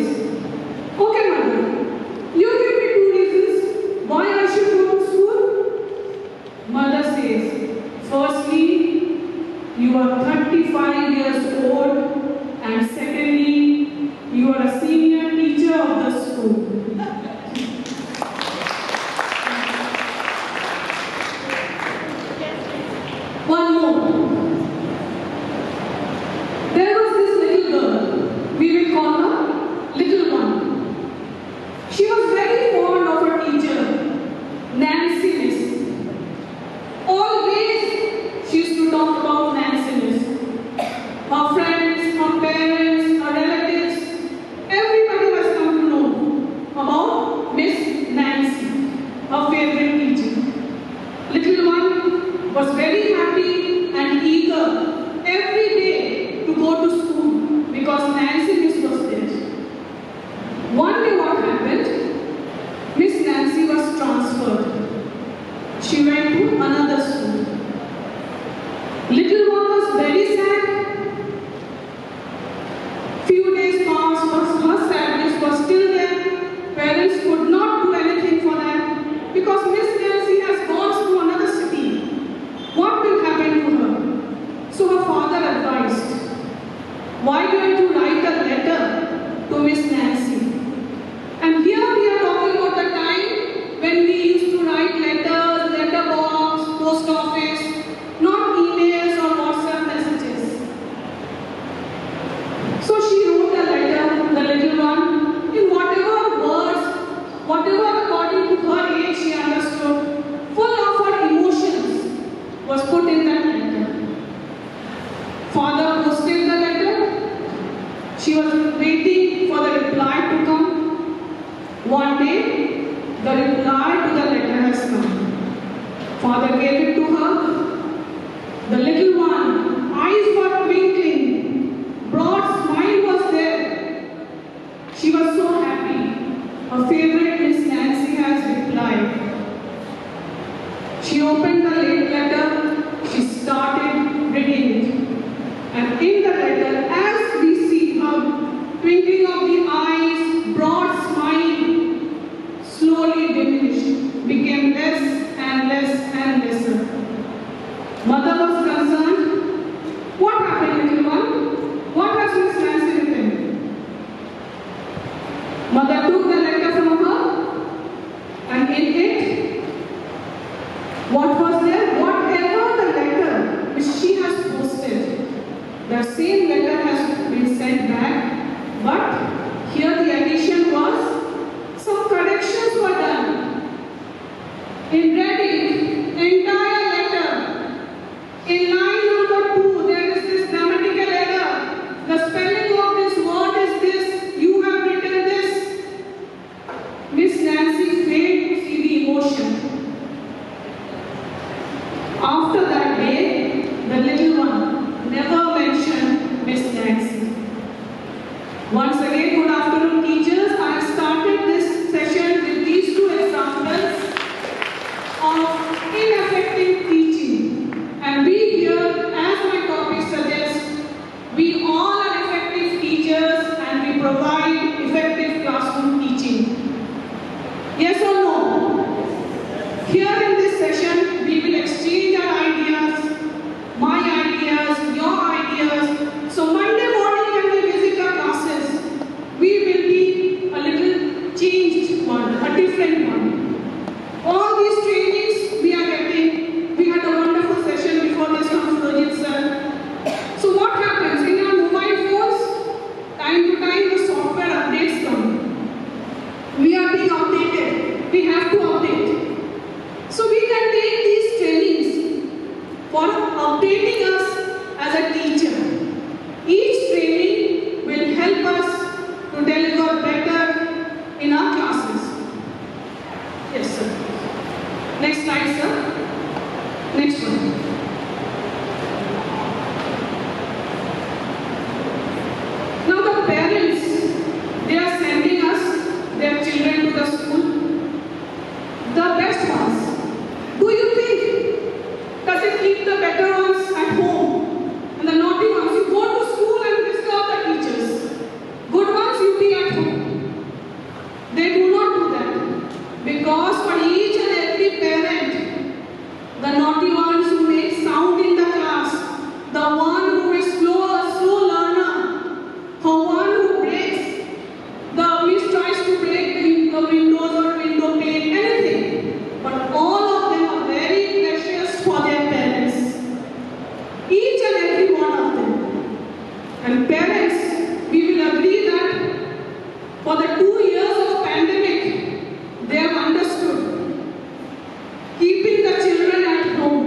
says, "Okay, mother, you give me 2 reasons why I should go to school." Mother says, "Firstly, you are 35 years old, and secondly, you are a senior teacher of the school." One more. There was this little girl. We will call her Little One. She was very fond of her teacher, Nancy Miss. Always she used to talk about Nancy Miss. Her friends, her parents, her relatives, everybody has come to know about Miss Nancy, her favorite teacher. Little One was very happy and eager every day to go to school because Nancy Miss was there. One day what happened? Miss Nancy was transferred. She went to another school. Little One was very sad. Few days passed, but her sadness was still there. Parents could not do anything for that because Miss Nancy has gone to another city. What will happen to her? So her father advised, "Why don't you write a letter to Miss Nancy?" And here we are talking about the time when we used to write letters, letter box, post office, not emails or WhatsApp messages. So she wrote a letter, the little one, in whatever words, whatever according to her age she understood, full of her emotions was put in that letter. Father posted the letter. She was waiting for the reply to come. One day, the reply to the letter has come. Father gave it to her. The little one, eyes were twinkling, broad smile was there. She was so happy. Her favorite Miss Nancy has replied. She opened the letter. She started reading it. And in the letter, as we see her twinkling of the eyes, broad smile, slowly diminished, became less and less and lesser. Mother was concerned. What happened, little one? What has Miss Nancy written? Mother took the letter from her, and in it, what was there? Whatever the letter which she has posted, the same letter has been sent back, but here the addition was some corrections were done. In reading entire letter, in line number 2, there is this grammatical error. The spelling of this word is this. You have written this. the windows or window pane, anything. But all of them are very precious for their parents. Each and every one of them. And parents, we will agree that for the 2 years of pandemic, they have understood keeping the children at home,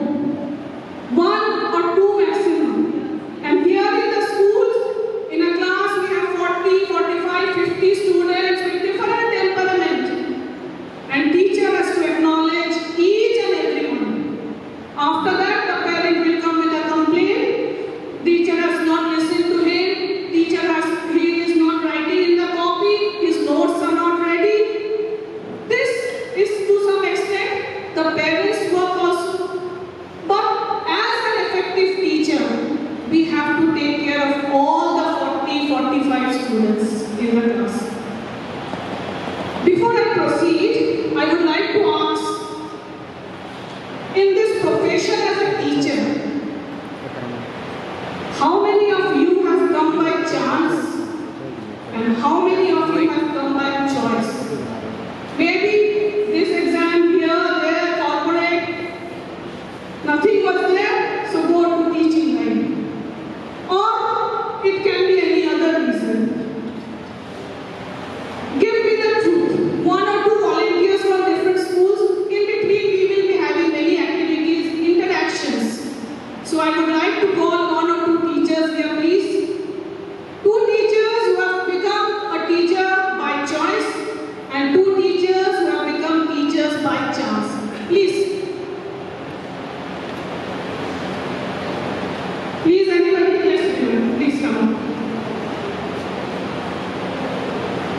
1 or 2 maximum. And here in the schools, in a class we have 40, 45, 50 students with different temperament. And teacher has to acknowledge each and every one. After that, the parent will come with a complaint. Teacher has not listened to him. Teacher he is not writing in the copy. His notes are not ready. This is to some extent the parents' work also. But as an effective teacher, we have to take care of all the 40, 45 students in the class. Before I proceed, I would like to ask, in this profession as a teacher, how many of you have come by chance and how many of you have come by choice? Maybe this exam here, there, corporate, nothing was there, so go to teaching line. Or it can be any other reason. Give me the truth. 1 or 2 volunteers from different schools. In between, we will be having many activities, interactions. So I would like to call 1 or 2 teachers here, please. 2 teachers who have become a teacher by choice and 2 teachers who have become teachers by chance. Please. Please, anybody? Yes, please come on.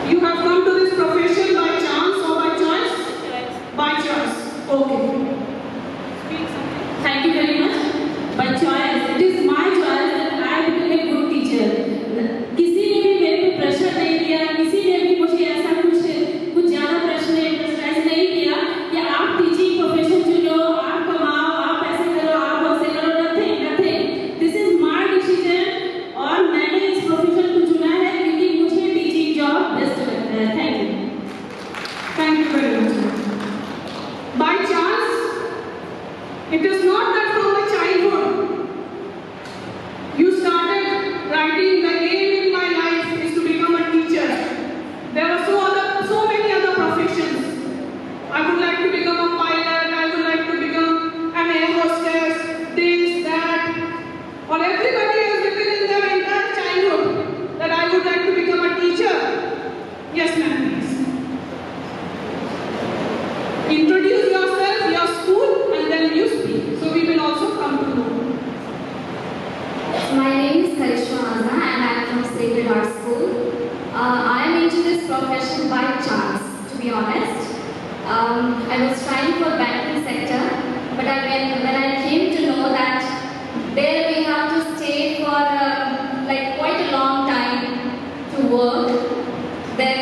You have come to this profession by chance or by choice? By choice. Okay. Thank you very much. By choice, it is my choice that I become a good teacher. किसी ने भी मेरे पे pressure नहीं दिया, किसी ने भी मुझे ऐसा कुछ ज़्यादा प्रेशर प्रेशराइज नहीं किया कि आप टीचिंग प्रोफेशन चुनो, आप कमाओ, आप ऐसे करो, आप वैसे करो, nothing. This is my decision और मैंने इस प्रोफेशन को चुना है क्योंकि मुझे टीचिंग जॉब बेस्ट लगता है. Thank you. Thank you very much. By chance, it is not that from the childhood you started writing the aim in my life is to become a teacher. There were so many other professions. I would like to become a pilot, I would like to become an air hostess, this, that. Or everybody has written in their entire childhood that I would like to become a teacher. Yes, ma'am, please. Introduce yourself, your school, and then you speak. So we will also come to know. My name is Karishma Azna and I am from Sacred Heart School. I am into this profession by chance, to be honest. I was trying for banking sector, but when I came to know that there we have to stay for like quite a long time to work, then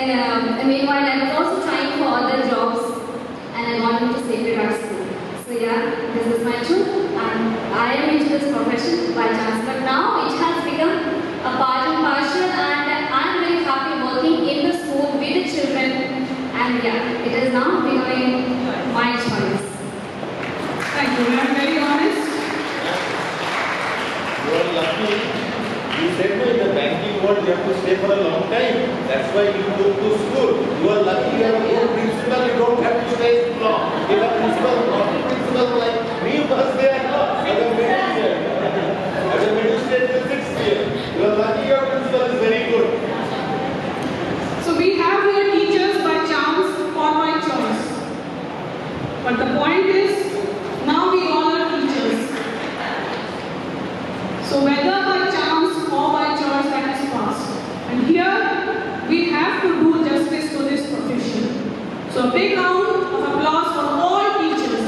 meanwhile I was also trying for other jobs and I got into Sacred Heart School. So yeah, this is my truth and I am into this profession by chance. But now it has become a part and parcel and I am very happy working in the school with the children and yeah, it is now becoming my choice. Thank you. I am very honest. You are lucky. You said no, in the banking world you have to stay for a long time. That's why you go to school. You are lucky you have a good principal, you don't have to stay too long. If a principal like me was there, no, as a middle year. As a middle stage till 6th year. You are lucky your principal is very good. So we have here teachers by chance or by choice. But the point is, now we all are teachers. So whether by chance or by choice, that is past. And here, we have to do justice to this profession. So a big round of applause for all teachers.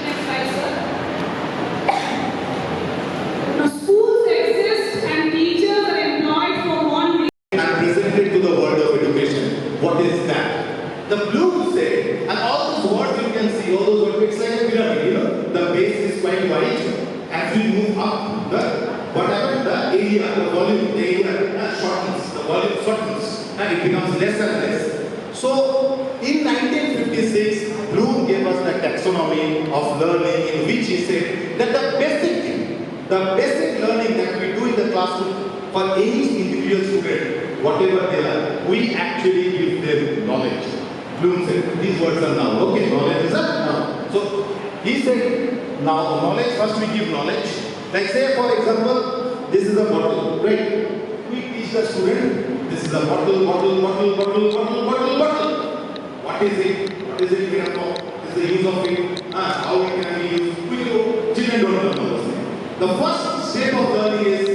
Next slide, sir. Now schools exist and teachers are employed for one reason. And presented to the world of education. What is that? The blue say, and all those words you can see, all those words, it's like a pyramid, you know, the base is quite wide. As we move up, whatever the area, volume, the area shortens, the volume shortens, and it becomes less and less. So, in 1956, Bloom gave us the taxonomy of learning, in which he said that the basic thing, the basic learning that we do in the classroom for any individual student, whatever they are, we actually give them knowledge. Bloom said, these words are now. Okay, knowledge is a now. So, he said, now knowledge, first we give knowledge. Like say for example, this is a bottle, right? We teach the student, this is a bottle. What is it? What is it made up of? Is the use of it? How it can be used? We do. Children don't know those things. The first step of learning is,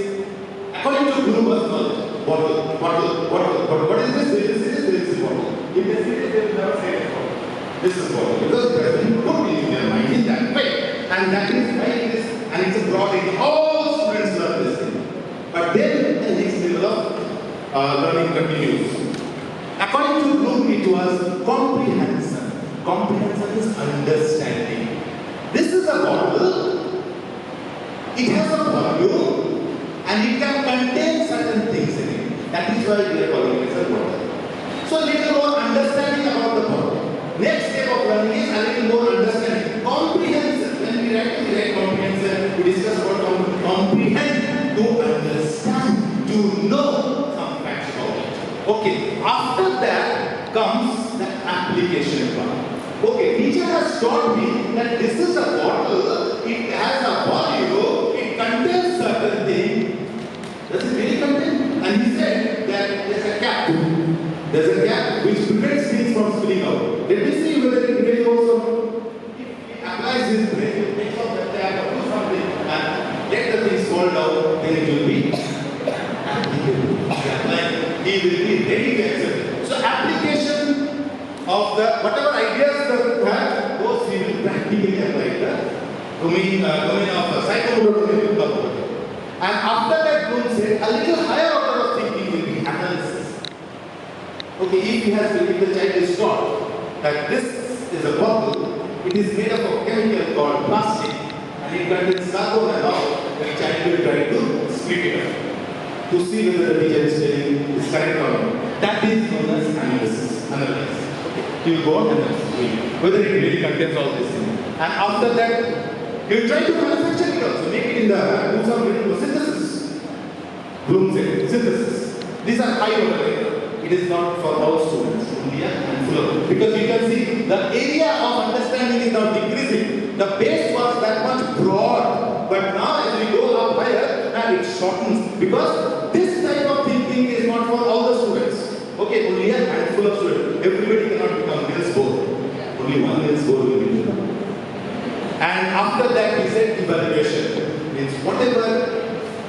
according to Guru knowledge, bottle. But what is this? This is bottle. If they see it, they will never say it. This is bottle. Because they have been put in their mind in that way. And that is why it is, and it's brought in. All students learn this thing. But then the next level of learning continues. According to Bloom, it was comprehension. Comprehension is understanding. This is a bottle. It has a volume and it can contain certain things in it. That is why we are calling it a bottle. So a little more understanding about the bottle. Next step of learning is a little more understanding. Comprehension. When we write comprehension, we discuss about comprehend, to understand, to know some facts about it. Okay, after that comes the application part. Okay, teacher has taught me that this is a bottle, it has a volume, it contains certain things. Does it really contain? And he said that there's a cap. There's a cap which prevents things from spilling out. Let me see whether it really also, if it applies his brain, it takes off the tap or do something and let the things fall down, then it will be he will be ready to accept. So application of the whatever ideas that you have, those he will practically apply the domain of psychomotor domain. And after that, Bloom said a little higher order of thinking will be analysis. Okay, if the child is taught that this is a bottle, it is made up of chemical called plastic, and it contains carbon and all, the child will try to split it up to see whether the teacher is telling is correct or not. That is known as analysis. Okay. He will go on and whether it really contains all these things. And after that, he will try to manufacture it also, make it in the do some little synthesis. Bloom said synthesis. These are high order. It is not for all students, only a handful. Because you can see the area of understanding is now decreasing. The base was that much broad, but now as we go up higher, and it shortens. Because this type of thinking is not for all the students. Okay, only a handful of students. Everybody cannot become Niels Bohr. Only one Niels Bohr will be there. And after that, he said evaluation. Means whatever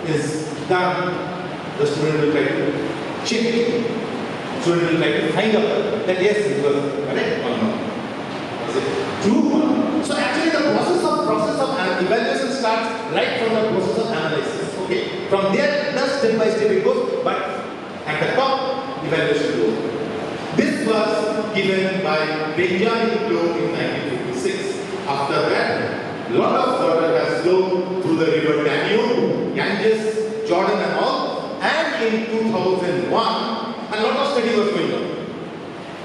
is done, the student will try to check. Student will try to find out that yes, it was correct or not. Was it true or not? So actually the process of evaluation starts right from the process of analysis. Okay. From there, step by step it goes, but at the top, evaluation goes. This was given by Benjamin Bloom in 1956. After that, a lot of water has flowed through the river Danube, Ganges, Jordan and all. And in 2001, a lot of study was going on.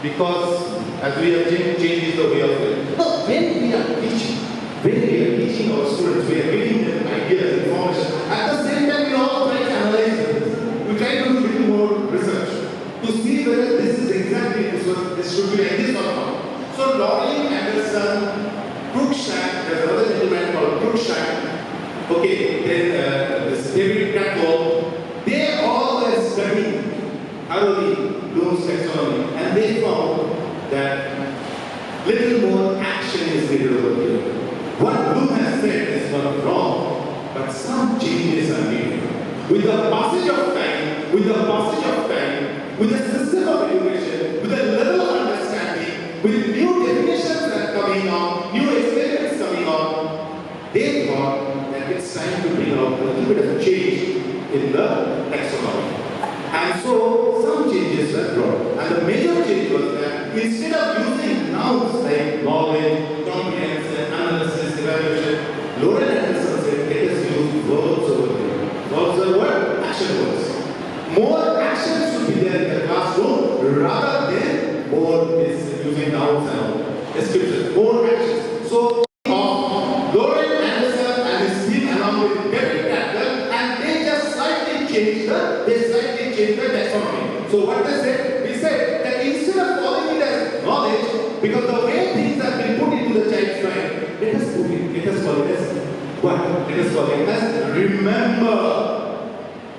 Because as we have changed the way of learning. No, when we are teaching our students, we are giving them ideas, information. At the same time, we all try to analyze this. We try to do a little more research to see whether this is exactly this should be like this or not. So Laurie Anderson, Cruikshank, there's another gentleman called Cruikshank, okay, then this David Campbell, they all were studying thoroughly Bloom's taxonomy, and they found that little more action is needed over here. What Bloom has said is not wrong, but some changes are needed. With the passage of time, with the system of education, with the level of understanding, with new definitions that are coming on, new experiments coming on, they thought that it's time to bring out a little bit of change in the taxonomy. And so some changes were brought. And the major change was that instead of using nouns like knowledge, comprehension, analysis, evaluation, Lauren Anderson said, let us use verbs over here. Verbs are what? Action nouns and all. Description, more actions. So, Lauren Anderson and his team along with David Datta, and they just slightly changed the taxonomy. So what they said? We said that instead of calling it as knowledge, because the way things have been put into the child's mind, let us call it as what? Let us call it as remember.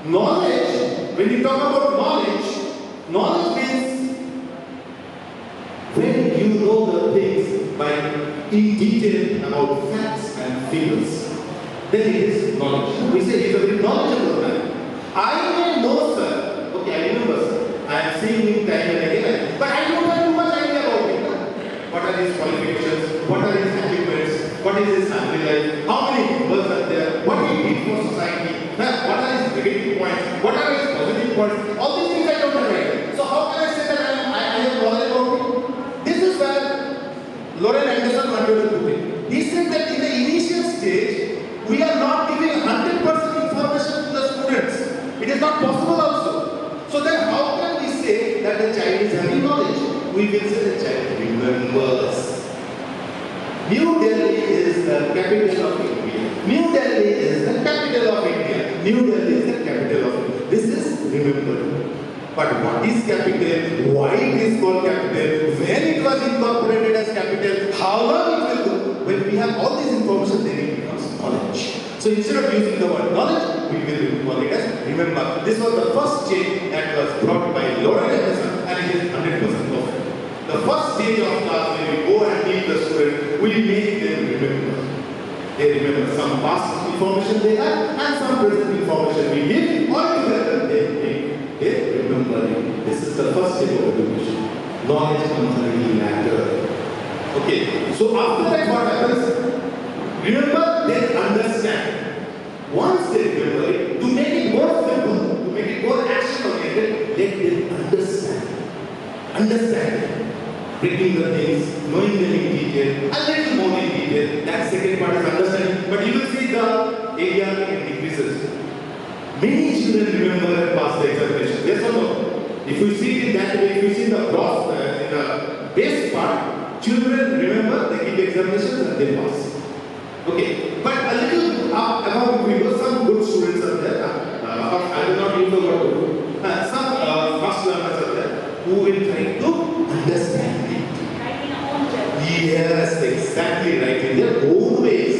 Knowledge, when you talk about knowledge means when you know the things by in detail about facts and figures, then it is knowledge. We say he is a very knowledgeable man. I may know, sir. Okay, I remember, sir. I am seeing him time and again, but I don't have too much idea about him. What are his qualifications? What are his achievements? What is his family life? How many members are there? What he did for society? What are his negative points? What are his positive points? All these things I don't have idea. So how can I say that I have knowledge about him? This is where Lauren Anderson wanted to put it. He said that in the initial stage, we are not giving 100% information to the students. It is not possible also. So then how can we say that the child is having knowledge? We will say the child remembers. New Delhi is the capital of India. New Delhi is the capital of India. New Delhi is the capital of India. This is remember. But what is capital? Why it is called capital? When it was incorporated as capital? How long it will go? When we have all this information, then it becomes knowledge. So instead of using the word knowledge, we will call it as remember. This was the first change that was brought by Lauren Anderson, and it is 100% perfect. The first stage of class when we go and meet the student, we make them remember. They remember some past information they have and some present information we give. All together they remember it. This is the first stage of education. Knowledge comes really later. Okay, so after that what happens? Remember, then understand. Once they remember it, to make it more simple, to make it more action-oriented, let them understand. Understand. Breaking the things, knowing them in detail, a little more in detail. That second part is understanding. But you will see the area decreases. Many children remember and pass the examination. Yes or no? If you see it in that way, if you see in the base part, children remember, they give examinations and they pass. Okay, but a little above people, some good students are there. I will not use the word good. Some fast learners are there who will try to understand it. Yes, exactly right, in their own ways.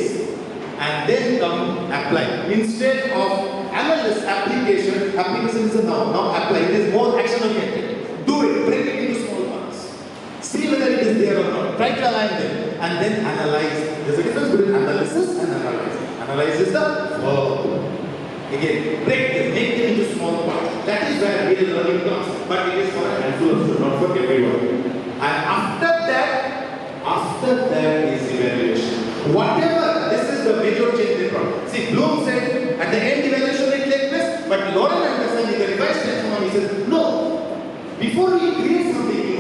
And then come apply. Instead of analysis, application is a noun. Now apply. It is more action oriented. Do it, break it into small parts. See whether it is there or not. Try to align them. And then analyze. There's a difference between analysis and analyze. Analyze is the verb. Again, break them, make them into small parts. That is where real learning comes. But it is for a handful of students, not for everyone. And after that is evaluation. Whatever, this is the major change in problem. See, Bloom said at the end evaluation will take place, but Lauren Anderson in the revised taxonomy says, no, before we create something new,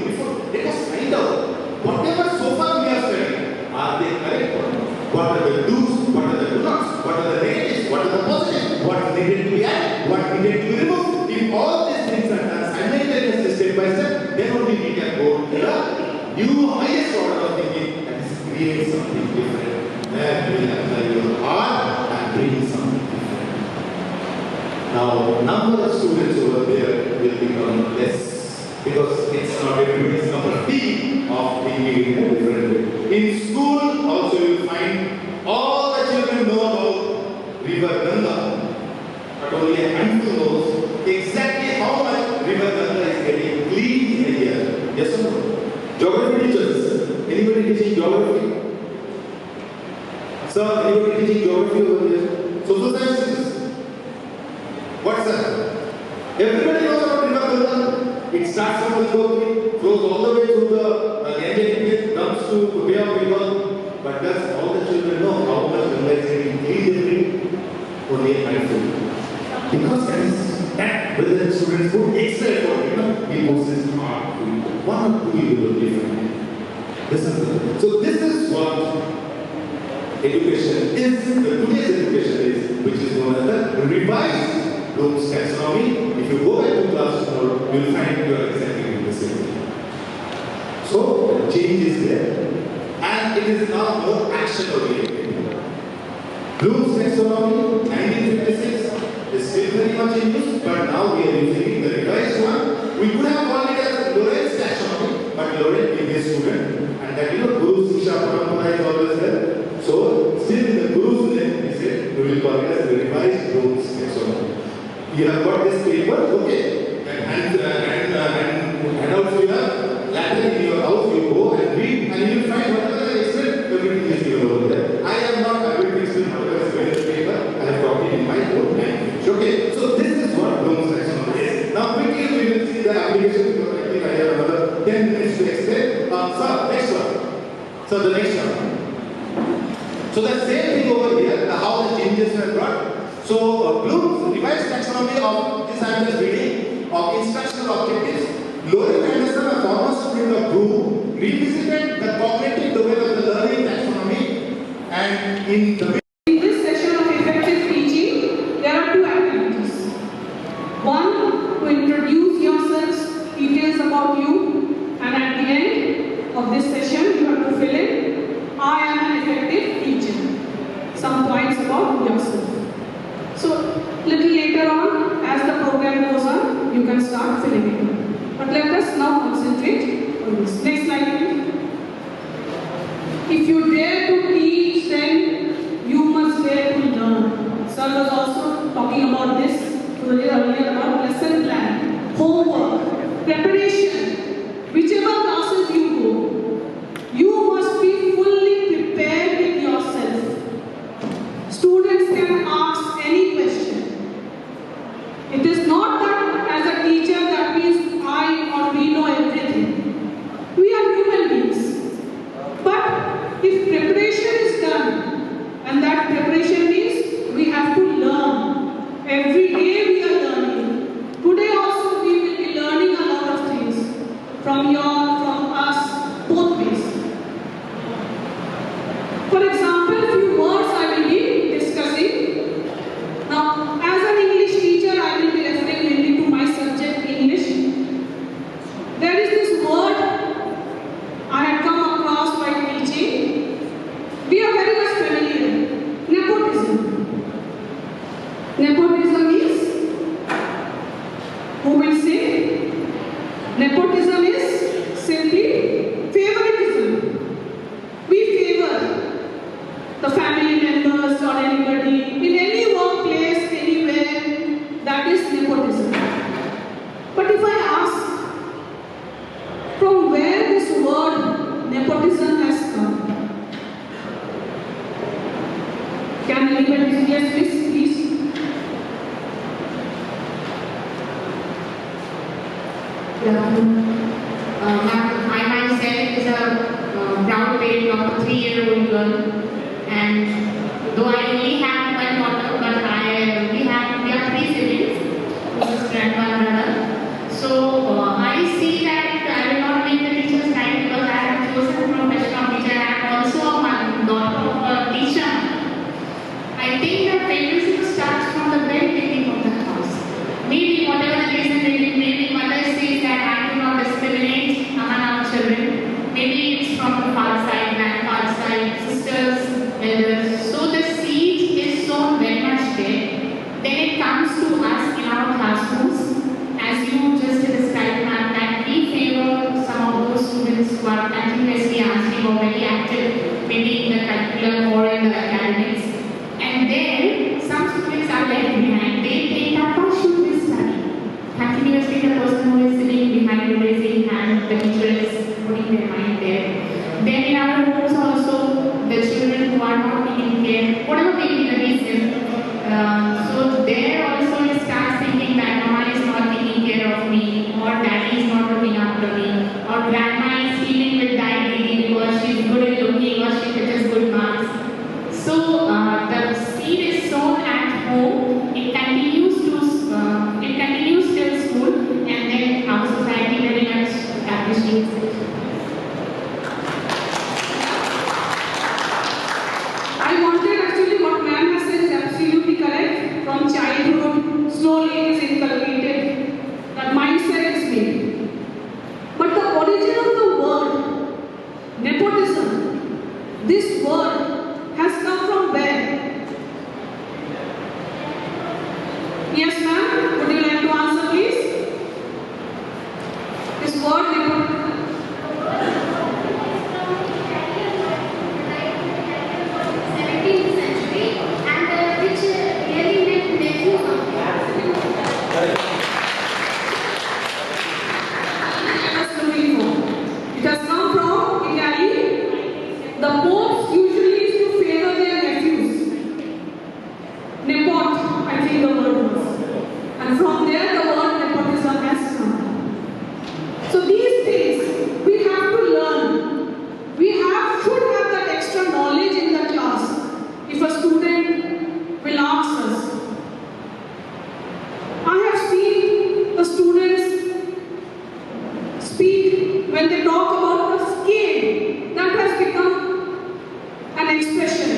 let us find out whatever so far we are studying, are they correct or not? What are the do's, what are the do nots, what are the negatives, what are the positives, what needed to be added, what needed to be removed. If all these things are done simultaneously step by step, then only we can go to the new highest order of thinking, that is create something different. Then we will apply your heart and bring something different. Now, number of students over there will become less because it's not everybody's cup of tea of thinking in a different way. In school, also you will find all the children know about River Ganga, but only a handful knows exactly how much River Ganga is getting cleaned in a year. Yes or no? Geography teachers. Anybody teaching geography? Sir, anybody teaching geography over there? Social science teachers. What's that? Everybody knows about River Ganga. It starts from the Gopi, flows all the way through the Ganges, comes to Bay of Bengal. But does all the children know how much Ganga is getting cleaned every day? Only a handful. Because that whether the students put extra effort, he puts his heart to it. One or two people will different. This is what education is, today's education is, which is known as the revised Bloom's taxonomy. If you go back to class tomorrow, you will find you are exactly doing the same thing. So, change is there. And it is now more action oriented. Bloom's taxonomy, 1956, is still very much in use, but now we are using the revised one. We could have called it as Lorentz taxonomy, but Lorentz is a student, and that Guru Siksha Parampara is always there. So, still in the Guru's name, we say, we will call it as the revised Bloom's taxonomy. You have got this paper, okay, and also you have later in your house, you go and read, and you will find whatever I explained, everything is given over there. I am not able to explain whatever is given in the paper, I have copied in my own language. Okay, so this is what Bloom's taxonomy is. Now quickly we will see the application, because I think I have another 10 minutes to explain. Next one. So the next one. So the same thing over here, how the changes were brought. So Bloom's revised taxonomy of this I am just reading of instructional objectives. Loren Anderson, a former student of Bloom, revisited the cognitive domain of the learning taxonomy, and in this session of effective teaching, there are two activities. One, to introduce yourselves, details about you, and at the end of this session, you have to fill in, I am an effective teacher. Some points about yourself. So, little later on, as the program goes on, you can start filling it in. But let us now concentrate on this. Next slide, please. If you dare to teach, then you must dare to learn. Sir was also talking about this earlier about lesson plan, homework, preparation. Whichever classes you go, you must be fully prepared with yourself. Students can ask any question. It is not that as a teacher that means I or we know everything. We are human beings. But if preparation is done, and that preparation means we have to learn. Every day we are learning. Today also we will be learning a lot of things from us, both ways. For example, a few words I will be discussing. Now, as an English teacher, I will be referring mainly to my subject, English. There is this word I had come across while teaching. We are very much familiar. Nepotism. Nepotism is, who will say? Nepotism is simply favoritism. We favor the family members or anybody in any workplace, anywhere. That is nepotism. But if I ask, from where this word nepotism has come? Can anybody say yes, please? I myself is a proud parent of a 3-year-old girl, and though I only have one daughter, but we are 3 siblings, who's grandma and brother. So I see that I will not make the teacher's time because I have chosen profession of teacher. I am also a daughter of a teacher. I think that favoritism starts from the very beginning of the house. Maybe whatever the reason, maybe mother says that I do not discriminate among our children. Maybe it's from the father side, grandfather side, sisters, elders. So the seed is sown very much there. Then it comes to us in our classrooms, as you just described, ma'am, that we favor some of those students who are continuously asking or very active, maybe in the curriculum or in the academics. And then some students are left behind. They think that why should they study? Continuously when they talk about the scale, that has become an expression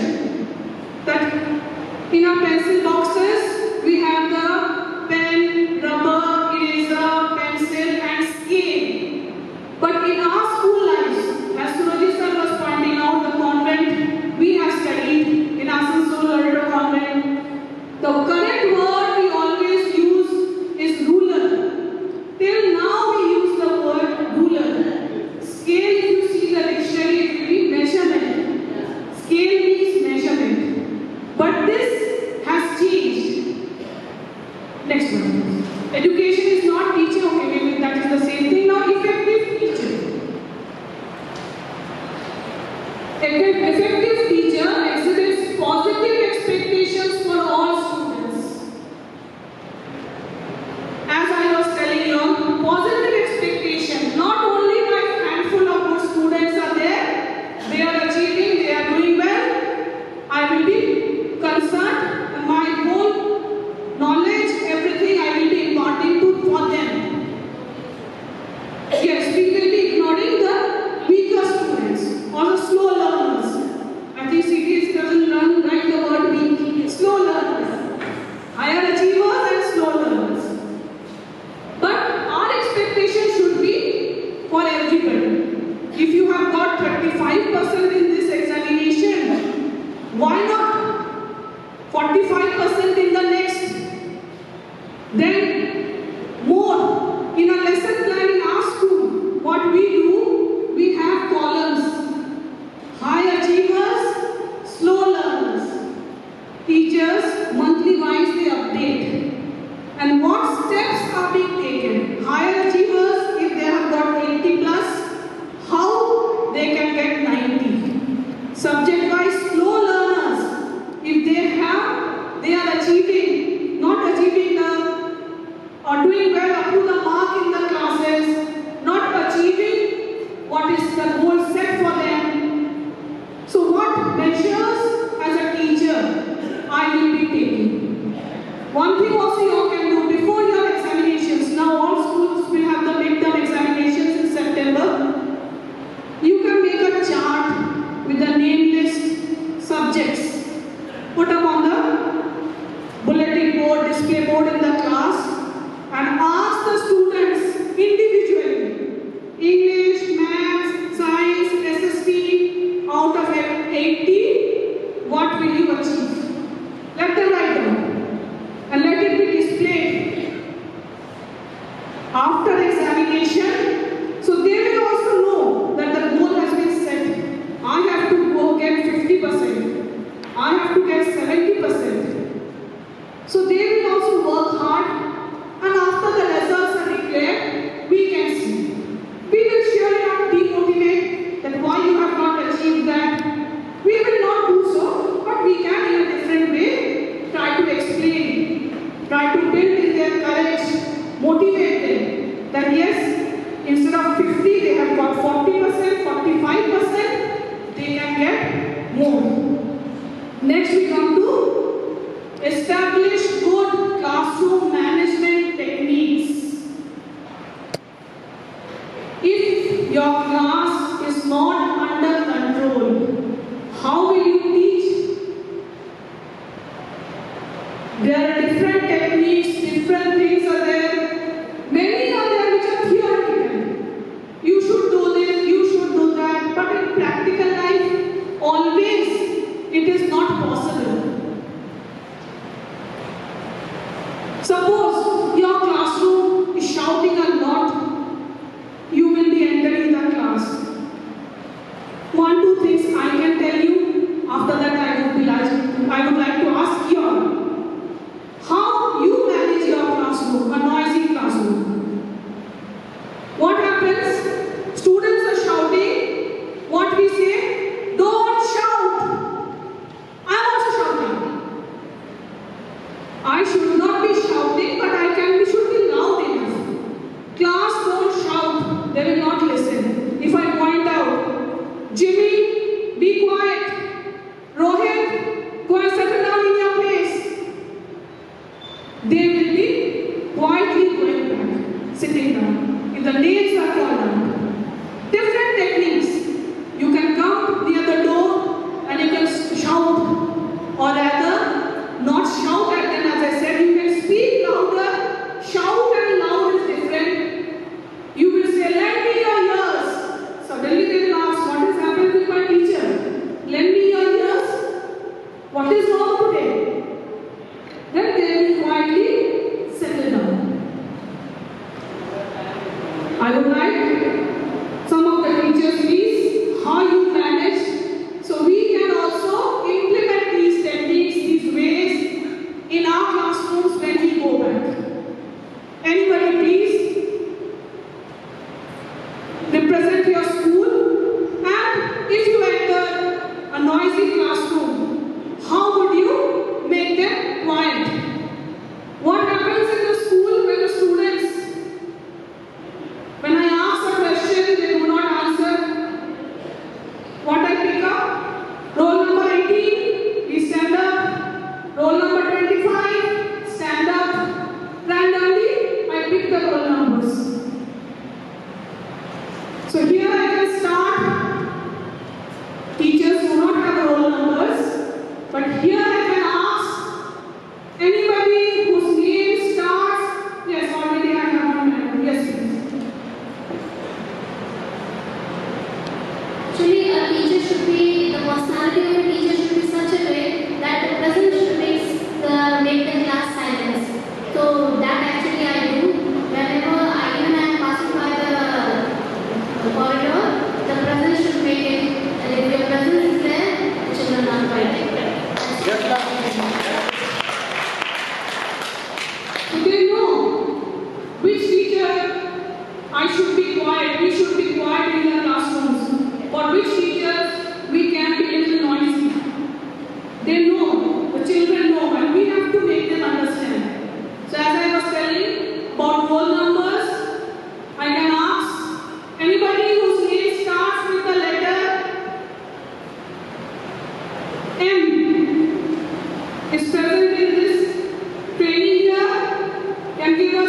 that in our pencil boxes we have the pen, rubber, eraser, pencil and scale. But in our school lives, as Surajit sir was pointing out, the convent we have studied in Asansol convent, the correct word we always use is ruler. Till now we use the word ruler. Scale, if you see the dictionary, it will be measurement. Scale means measurement. But this has changed. Next one. Education is not teacher. Okay, maybe that is the same thing. Now effective teacher. Effective teacher exhibits positive expectations for all students. As I was telling you, positive expectation. Not only my handful of good students are there, they are achieving, they are doing well. I will be concerned. My whole knowledge, everything I will be imparting for them. Yes, we will be ignoring the weaker students or the slow learners. I think CTS doesn't write the word weak. Slow learners, higher achievers and slow learners. But our expectation should be for everybody. If you have got 35% in this examination, why not 45% in the next? Then more. In a lesson plan in our school, what we do, we have columns. High achievers, slow learners. Teachers, monthly wise they update. And what steps are being taken? Higher achievers, if they have got 80 plus, how they can get 90. Subject wise, slow learners, if they are achieving, not achieving or doing well up to the mark in the classes, not achieving what is the goal set for them. So what measures as a teacher I will be taking? One thing also you can do before your examinations. Now all schools will have the midterm examinations in September. You can make a chart with the name list subjects. Put them on the bulletin board, display board in the class and ask the students individually. English, Maths, Science, SST, out of 80, what will you achieve? Let them write down and let it be displayed after examination. So they will also know that the goal has been set. I have to go get 50%. I have to get 70%. So they will also work hard. And after the results are declared, we can see. We will surely not demotivate that why you have not achieved that. We will not do so, but we can in a different way try to explain, try to build in their courage, motivate them that yes, instead of 50, they have got 40%, 45%, they can get more. Next we come to establish good classroom management techniques. If your class is not under control, how will you teach? There are different techniques, different things are there. Many are there which are theoretical. You should do this, you should do that. But in practical life, always it is not possible. Suppose your classroom is shouting a lot, you will be entering the class. One, two things I can tell you. After that, I would like to ask you all, how you manage your classroom, a noisy classroom. What happens? Students are shouting. What we say? Don't shout. I am also shouting. I should not be shouting, but should be loud enough. Class don't shout, they will not listen. If I point out, Jimmy, be quiet. Rohit, go and settle down in your place. They will be quietly going back, sitting down. If the names are called out,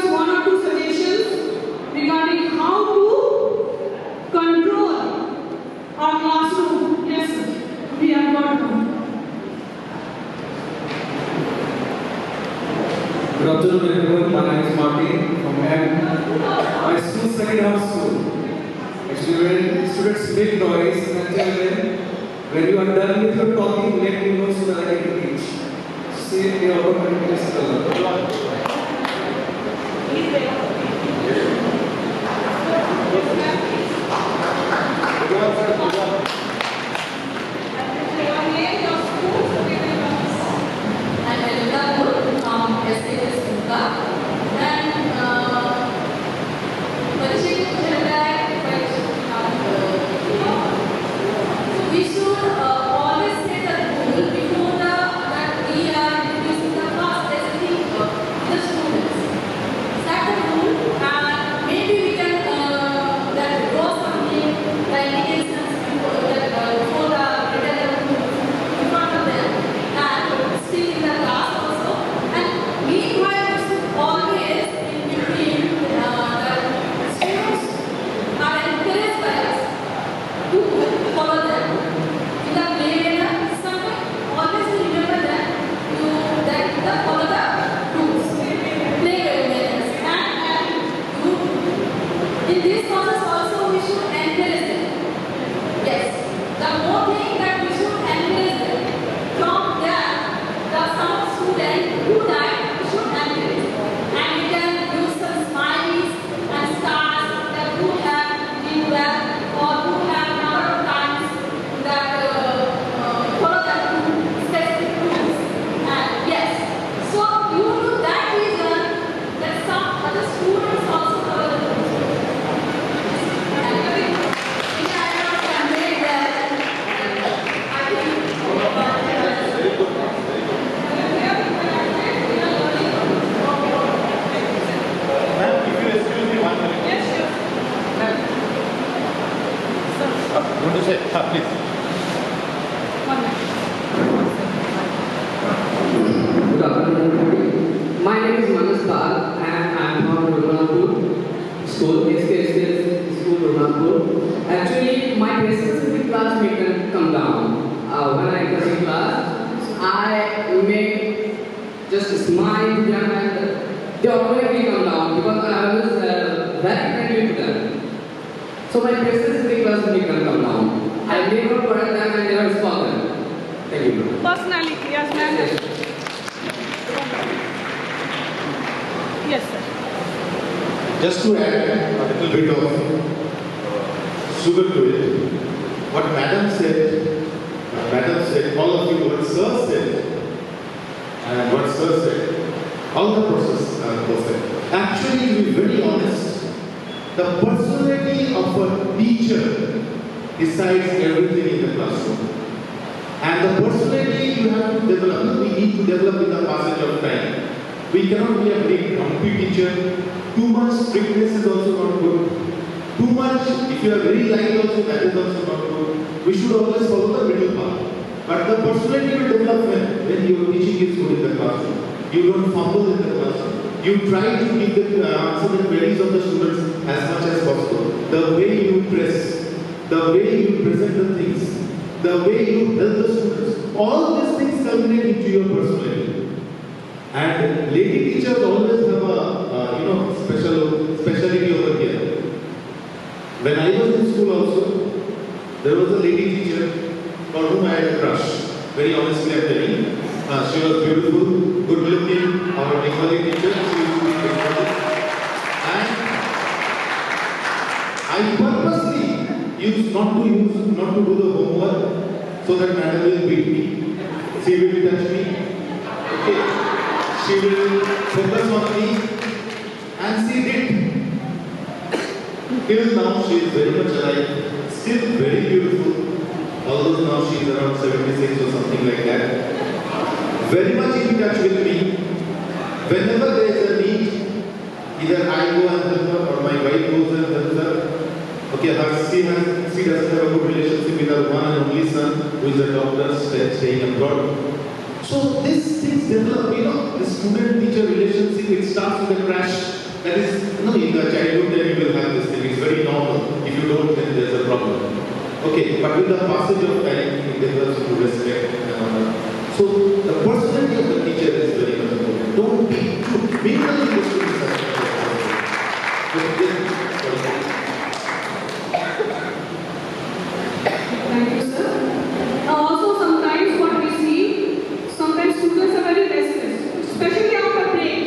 us one or two suggestions regarding how to control our classroom. Yes, sir. We have got one. Good afternoon everyone, my name is Martin from my school second house school. Actually when students make noise and tell them when you are done with your talking, let me know so that I can teach. Say they are automatically we should always set a goal before that we are introducing the class specific to the students. Set a goal and maybe we can that draw something like indications before the written in front of them and still in the class also. And meanwhile, we should always in between the students are encouraged by us to follow them. In the play manner, always remember that you follow the rules, play manners, and in this process also we should encourage them. Yes, the more thing that we should encourage them. From there, some students who died, we should encourage, and we can use some smileys and stars that who have been well or who have number of times that follow the specific rules. And yes, so due to that reason, that some other students also follow the rules. And we cannot convey that. I think Ma'am, if you excuse me 1 minute. Yes, sure. You want to say? Please. Good afternoon, everybody. My name is Manus Pal and I am from Raghunathpur School, SKSK School, Raghunathpur. Actually, my specific class made them come down. When I enter the class, I make just smile to them and they automatically come down because I was very friendly to them. So my specific class made them come down. I never put them and never spoken. Thank you. Personality, yes, ma'am. Yes, sir. Just to add a little bit of sugar to it, what Madam said, all of you, what Sir said, and what Sir said, all the process are perfect. Actually, to be very honest, the personality of a teacher decides everything in the classroom. And the personality you have to develop, we need to develop with the passage of time. We cannot be a very grumpy teacher. Too much strictness is also not good. Too much, if you are very light also, that is also not good. We should always follow the middle path. But the personality will develop when your teaching is good in the classroom. You don't fumble in the classroom. You try to give the answer the queries of the students as much as possible. The way you press, the way you present the things, the way you help the students, all these things culminate into your personality. And lady teachers always have a speciality over here. When I was in school also, there was a lady teacher for whom I had a crush. Very honestly, I'm telling you. She was beautiful, good looking, our Bengali teacher. She used to be Bengali. And I purposely used not to do the homework so that madam will beat me. She will touch me. Okay. She will focus on me. And she did. Till now she is very much alive. Still very beautiful. Although now she is around 76 or something like that. Very much in touch with me. Whenever there is a need, either I go and help her or my wife goes and helps her. Okay, she doesn't have a good relationship with her one and only son who is a doctor staying abroad. So these things develop, the student-teacher relationship, it starts with a crash. No, in the childhood then you will have this thing. It's very normal. If you don't, then there's a problem. Okay, but with the passage of time, it develops to respect and honor. So the personality of the teacher is very much important. Don't be too mingle with the students as much as possible. Thank you, sir. Also, sometimes what we see, sometimes students are very restless, especially after break.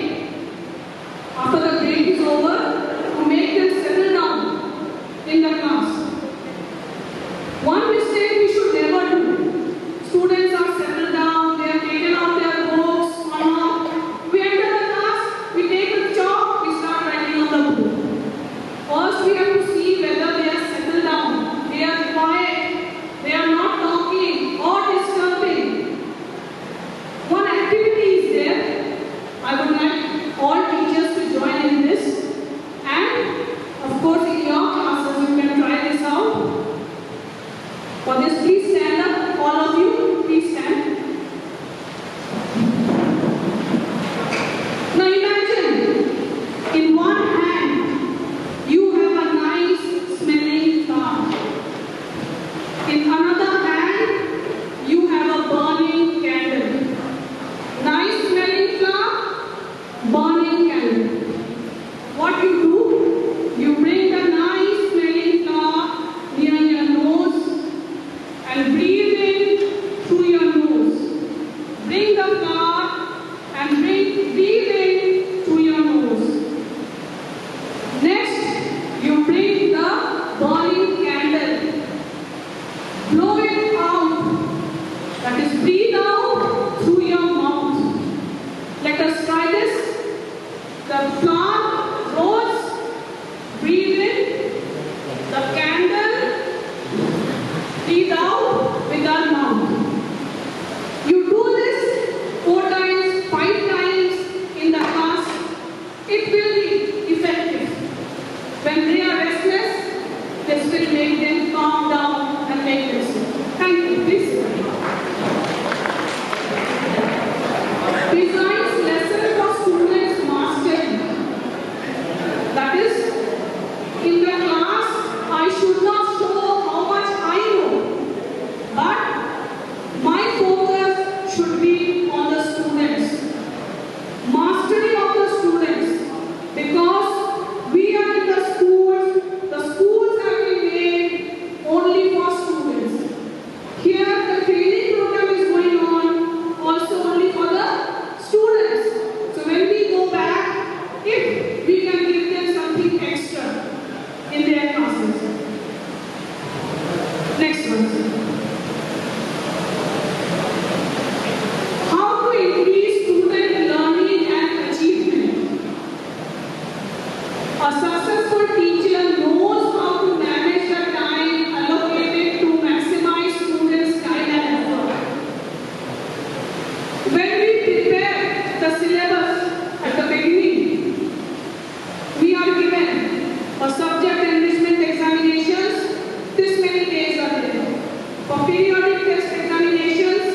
After the break is over, to make them settle down in the class. One mistake we should never do. Students are settled down, they have taken out their books, we enter the class, we take a chalk, we start writing on the book. First we have to see whether they are settled down, they are quiet, they are not talking or disturbing. One activity is there. I would like all teachers to join in this. And of course in your classes you can try this out. For this, please stand up, all of you, please stand. Now imagine, in one hand, you have a nice smelling flower. In another hand, you have a burning candle. Nice smelling flower, burning candle. What you do, you bring the nice smelling flower near your nose, and breathe in through your nose. Bring the flower and breathe in through your nose. Next, you bring the burning candle. Blow it out. That is, breathe out through your mouth. Let us try this. The flower rose. Breathe in. The candle. Breathe out with our mouth. You do this 4 times, 5 times in the class. It will be effective. When they are restless, this will make them calm down and make them sit. Thank you. Please sit. Designs lesson for students mastery. That is, in the class, I should not show how much I know, but my focus should be on the students. Mastery of the students, because we are in the schools have been made only for students. Here the training program is going on also only for the students. So when we go back, if we can give them something extra in their classes. Next one. How to increase student learning and achievement. A successful teacher knows how to manage the time allocated to maximize students' time and effort. When we prepare the syllabus at the beginning, we are given for subject enrichment examinations, this many days are there. For periodic test examinations,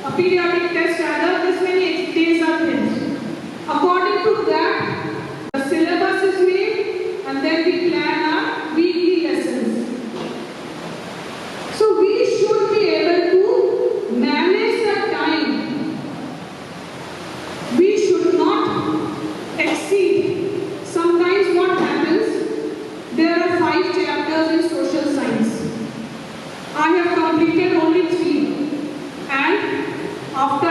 a periodic test rather, this many days are there. According to that, the syllabus is made and then we plan our weekly lessons. So we should be able to manage the time. We should not exceed. Sometimes what happens, there are 5 chapters in social science. I have completed only 3. And after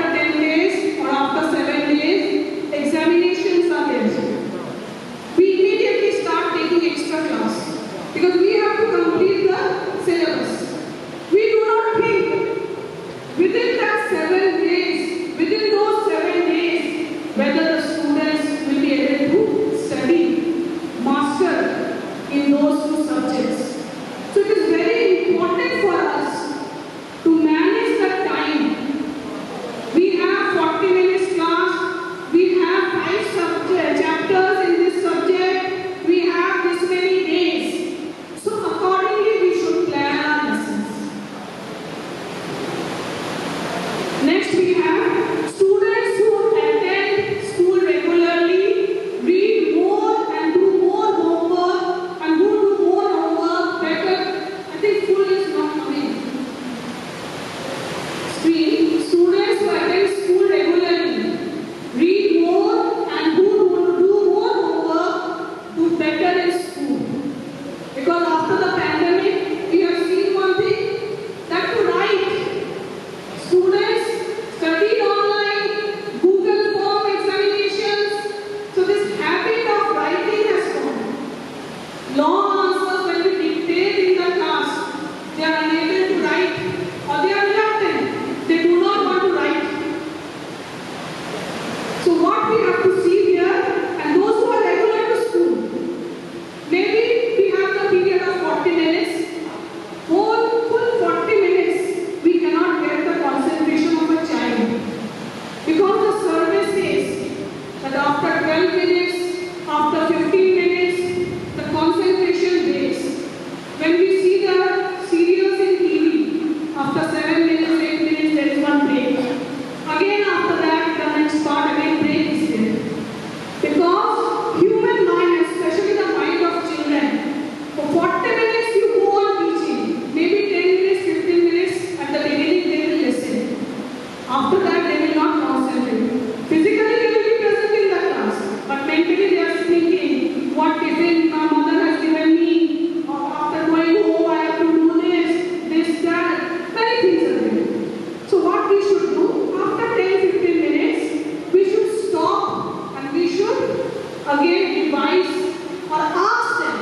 or ask them.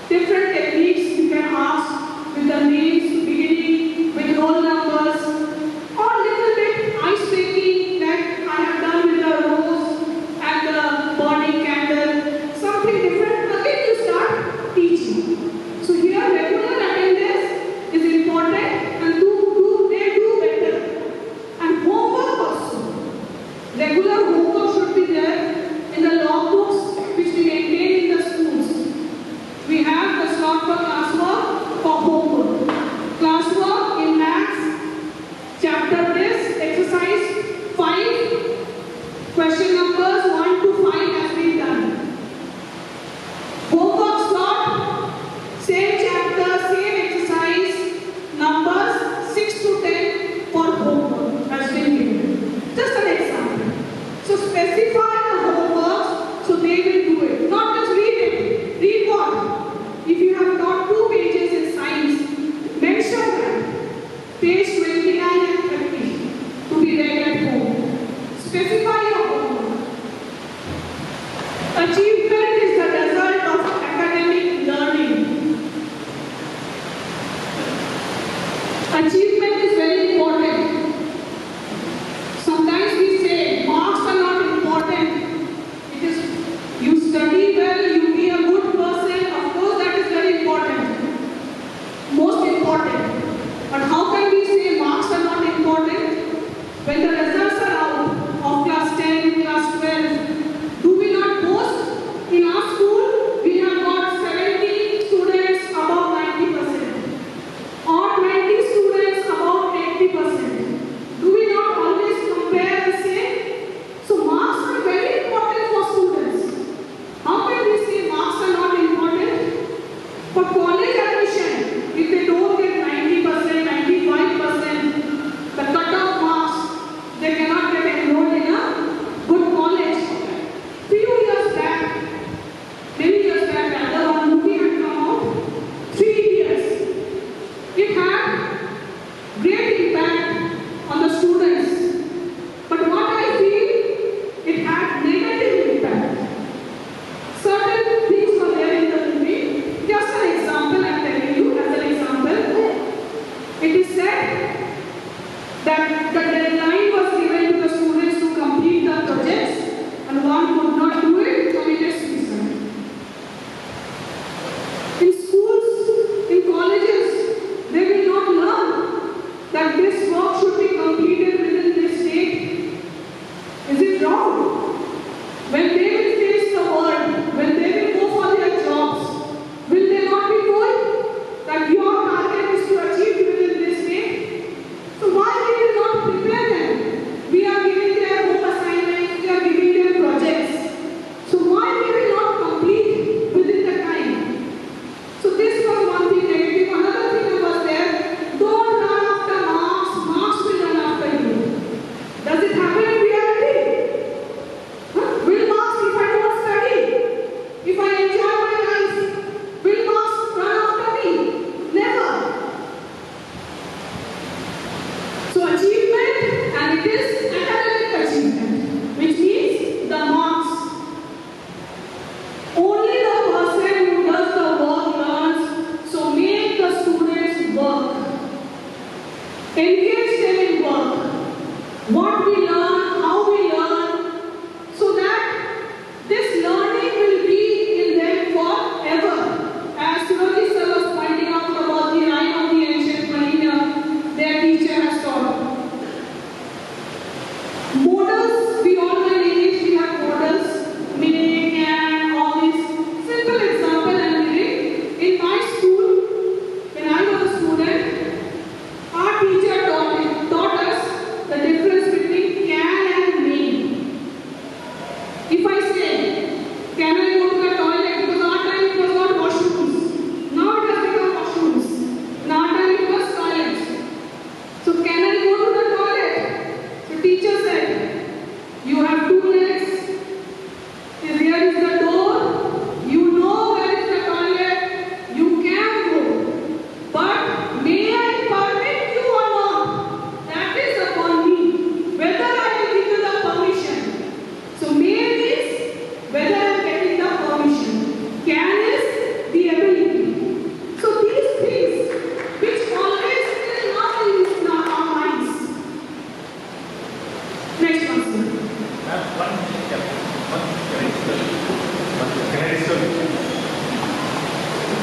Different techniques you can ask with the names beginning with roll numbers or little bit ice breaking like I have done with the rose and the burning candle. Something different. Again you start teaching. So here regular attendance is important and they do better. And homework also. Regular homework should be there in the logbooks which we maintain in the schools. We have the slot for classwork for homework.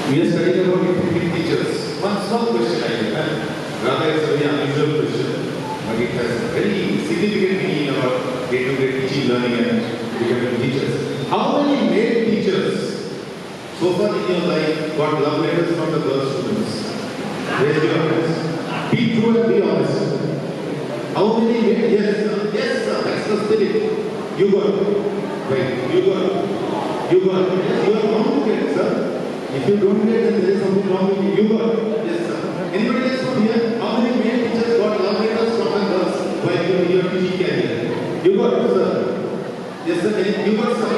We are studying about effective teachers. One small question I have. Rather, it's a very unusual question, but it has a very significant meaning about day-to-day teaching, learning, and becoming teachers. How many male teachers so far in your life got love letters from the girl students? Raise your hands. Be true and be honest. How many male? Yes, sir. That's the spirit. You got it. Right. You got it. You got it. Yes, you are wrong to get, sir. If you don't get, then there is something wrong with you. You got it. Yes, sir. Anybody else from here? How many male teachers got love letters from the girls while you were in your teaching career? You got it, sir. Yes, sir. You got it, sir.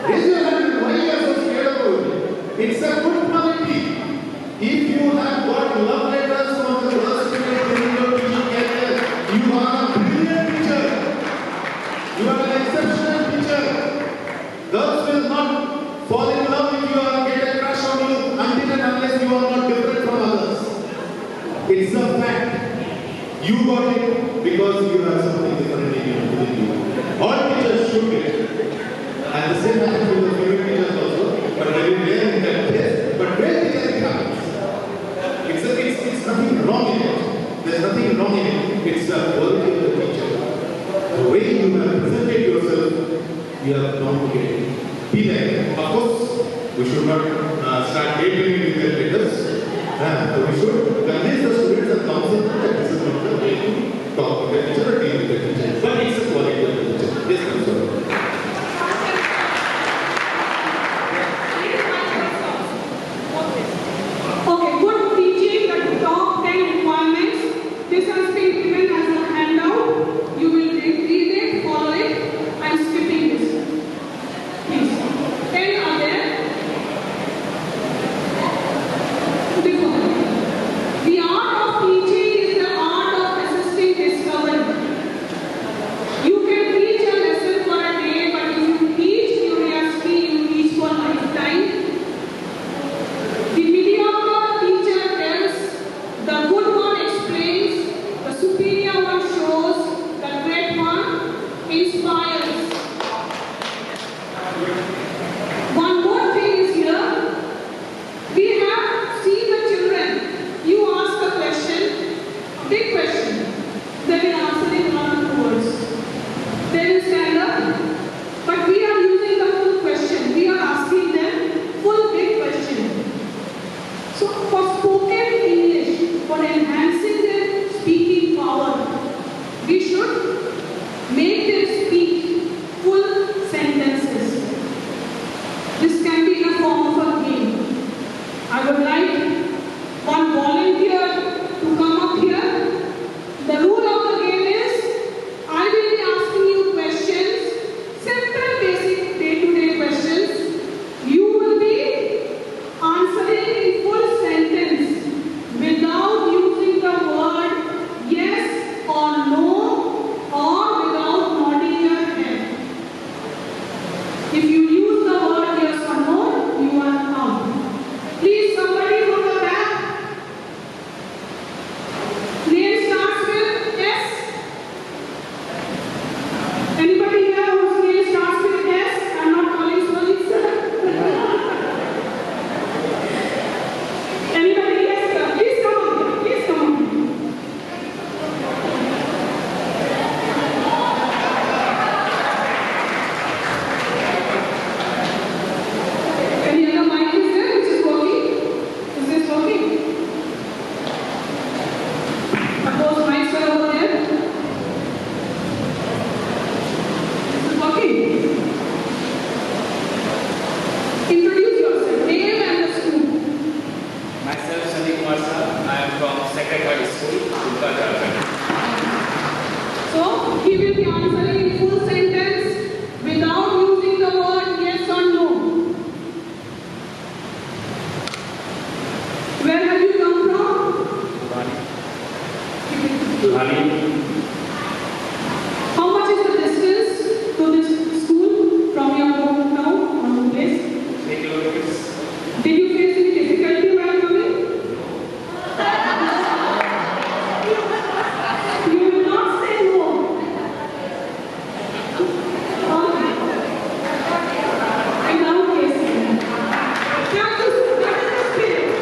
Raise your hand. Why you are so scared about it? It's a good quality. If you have got love letters from the girls in your teaching career, you are a brilliant teacher. You are an exceptional teacher. Girls will not fall in love with you or get a crush on you until and unless you are not different from others. It's a fact. You got it because you have something different within you. All teachers should get it. And the same happens with the female teachers also, but very rare in that case. But practically it happens. It's nothing wrong in it. There's nothing wrong in it. It's the quality of the teacher. The way you have presented yourself, you have not to get it. Be like, of course, we should not start daydreaming with their letters. We should convince the students and counsel them that this is not the way to talk to the teacher or deal with the teacher. But it's the quality of the teacher. Yes, I'm sorry. Okay, good teaching, the top 10 requirements. This has been given as a handout. You will read it, follow it. I'm skipping this. Please. 10 are there. The art of teaching is the art of assisting discovery. You can teach a lesson for a day, but if you teach curiosity, you teach for a lifetime. The mediocre teacher tells, the good one explains, the superior one shows, the great one inspires. One more thing is here. We have seen the children. You ask a question, big question. They will answer in 1 or 2 words. They will stand up. But we are using the full question. We are asking them full big question. So for spoken English, for enhancing their speaking power, we should make them speak full sentences. This can be in a form of a game. I would like one volunteer to come up here. The rule of the game is, I will be asking you questions, simple basic day-to-day questions. You will be answering in full sentence without using the word yes or no or without nodding your head. If you use the word yes or no, you are out. Please, somebody from the back. Name starts with S. Anybody here whose name starts with S? I'm not calling Surajit, sir. Anybody? Yes, sir. Please come on. Please come on. Any other mic is there which is working? Is this working? Those mics are over there. Is it working? Introduce yourself. Name and the school. Myself, Sunny Kumar sir. I am from Secretary School, Dumka, Jharkhand. So, he will be answering in full sentence without using the word yes or no. Where have you come from? How much is the distance to this school from your hometown or home place? 3 kilometers. Did you face any difficulty while coming? You will not say no. I love facing. That is the spirit.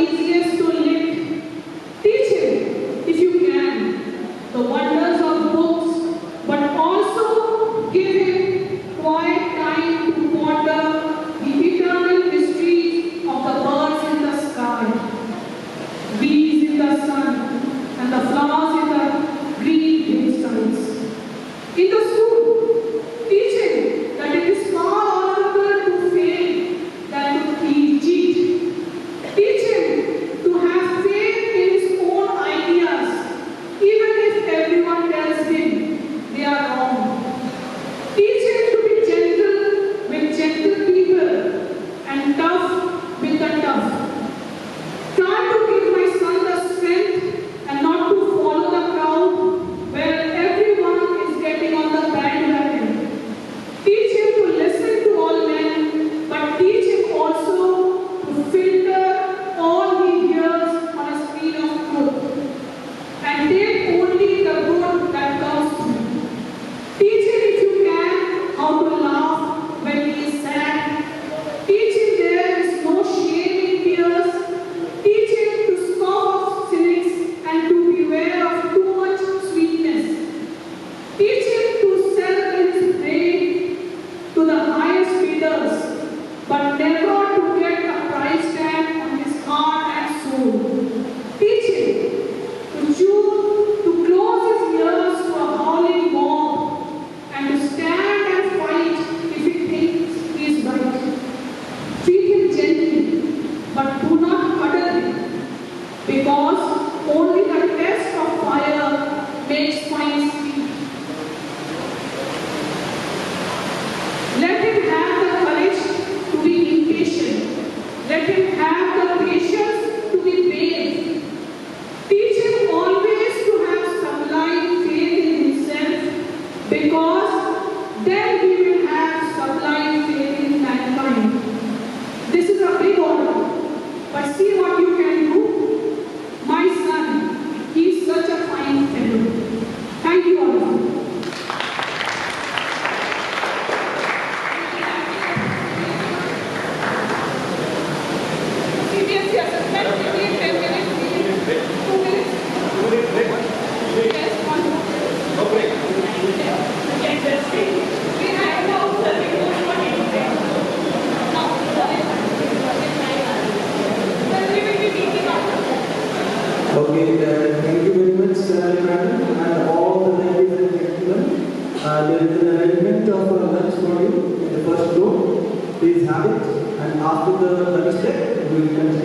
easiest to lift. Teach him, if you can, the wonders of books, but also give him quiet time to ponder the eternal mysteries of the birds in the sky, bees in the sun, and the flowers in the green hillsides. In the school, teach him that it is far honorable to fail than to cheat. Teach him to have faith in his own ideas, even if everyone tells him they are wrong. Teach him to be gentle with gentle people and tough with the tough. Try to give my son the strength and not to follow the crowd where everyone is getting on the bandwagon. Teach him to listen to all men, but teach him also to filter all he hears on a screen of truth and take only the good that comes to him. Teach him, if you can, how to laugh when he is sad. Teach him there is no shame in tears. Teach him to scoff of cynics and to beware of too much sweetness. Teach him to sell his brain to the highest bidders, but never to get a price tag on his heart and soul. Teach him to close his ears to a howling mob and to stand and fight if he thinks he is right. Treat him gently, but do not cuddle him, because only the test of fire makes fine steel. Let him have the courage to be impatient. Let him have the patience to be brave. Teach him always to have sublime faith in himself, because then he will have sublime faith in mankind. This is a big order, but see what you can do. My son, he is such a fine fellow. Thank you all of you. CBSE assessment, 10 minutes, 2 minutes. Yes, 1 more. No break. Yes, we have now the report for anything. Now, then we will be meeting after. Okay, thank you very much, madam, and all the ladies and gentlemen. There is an arrangement of lunch for you in the first row. Please have it, and after the lunch break, we will continue.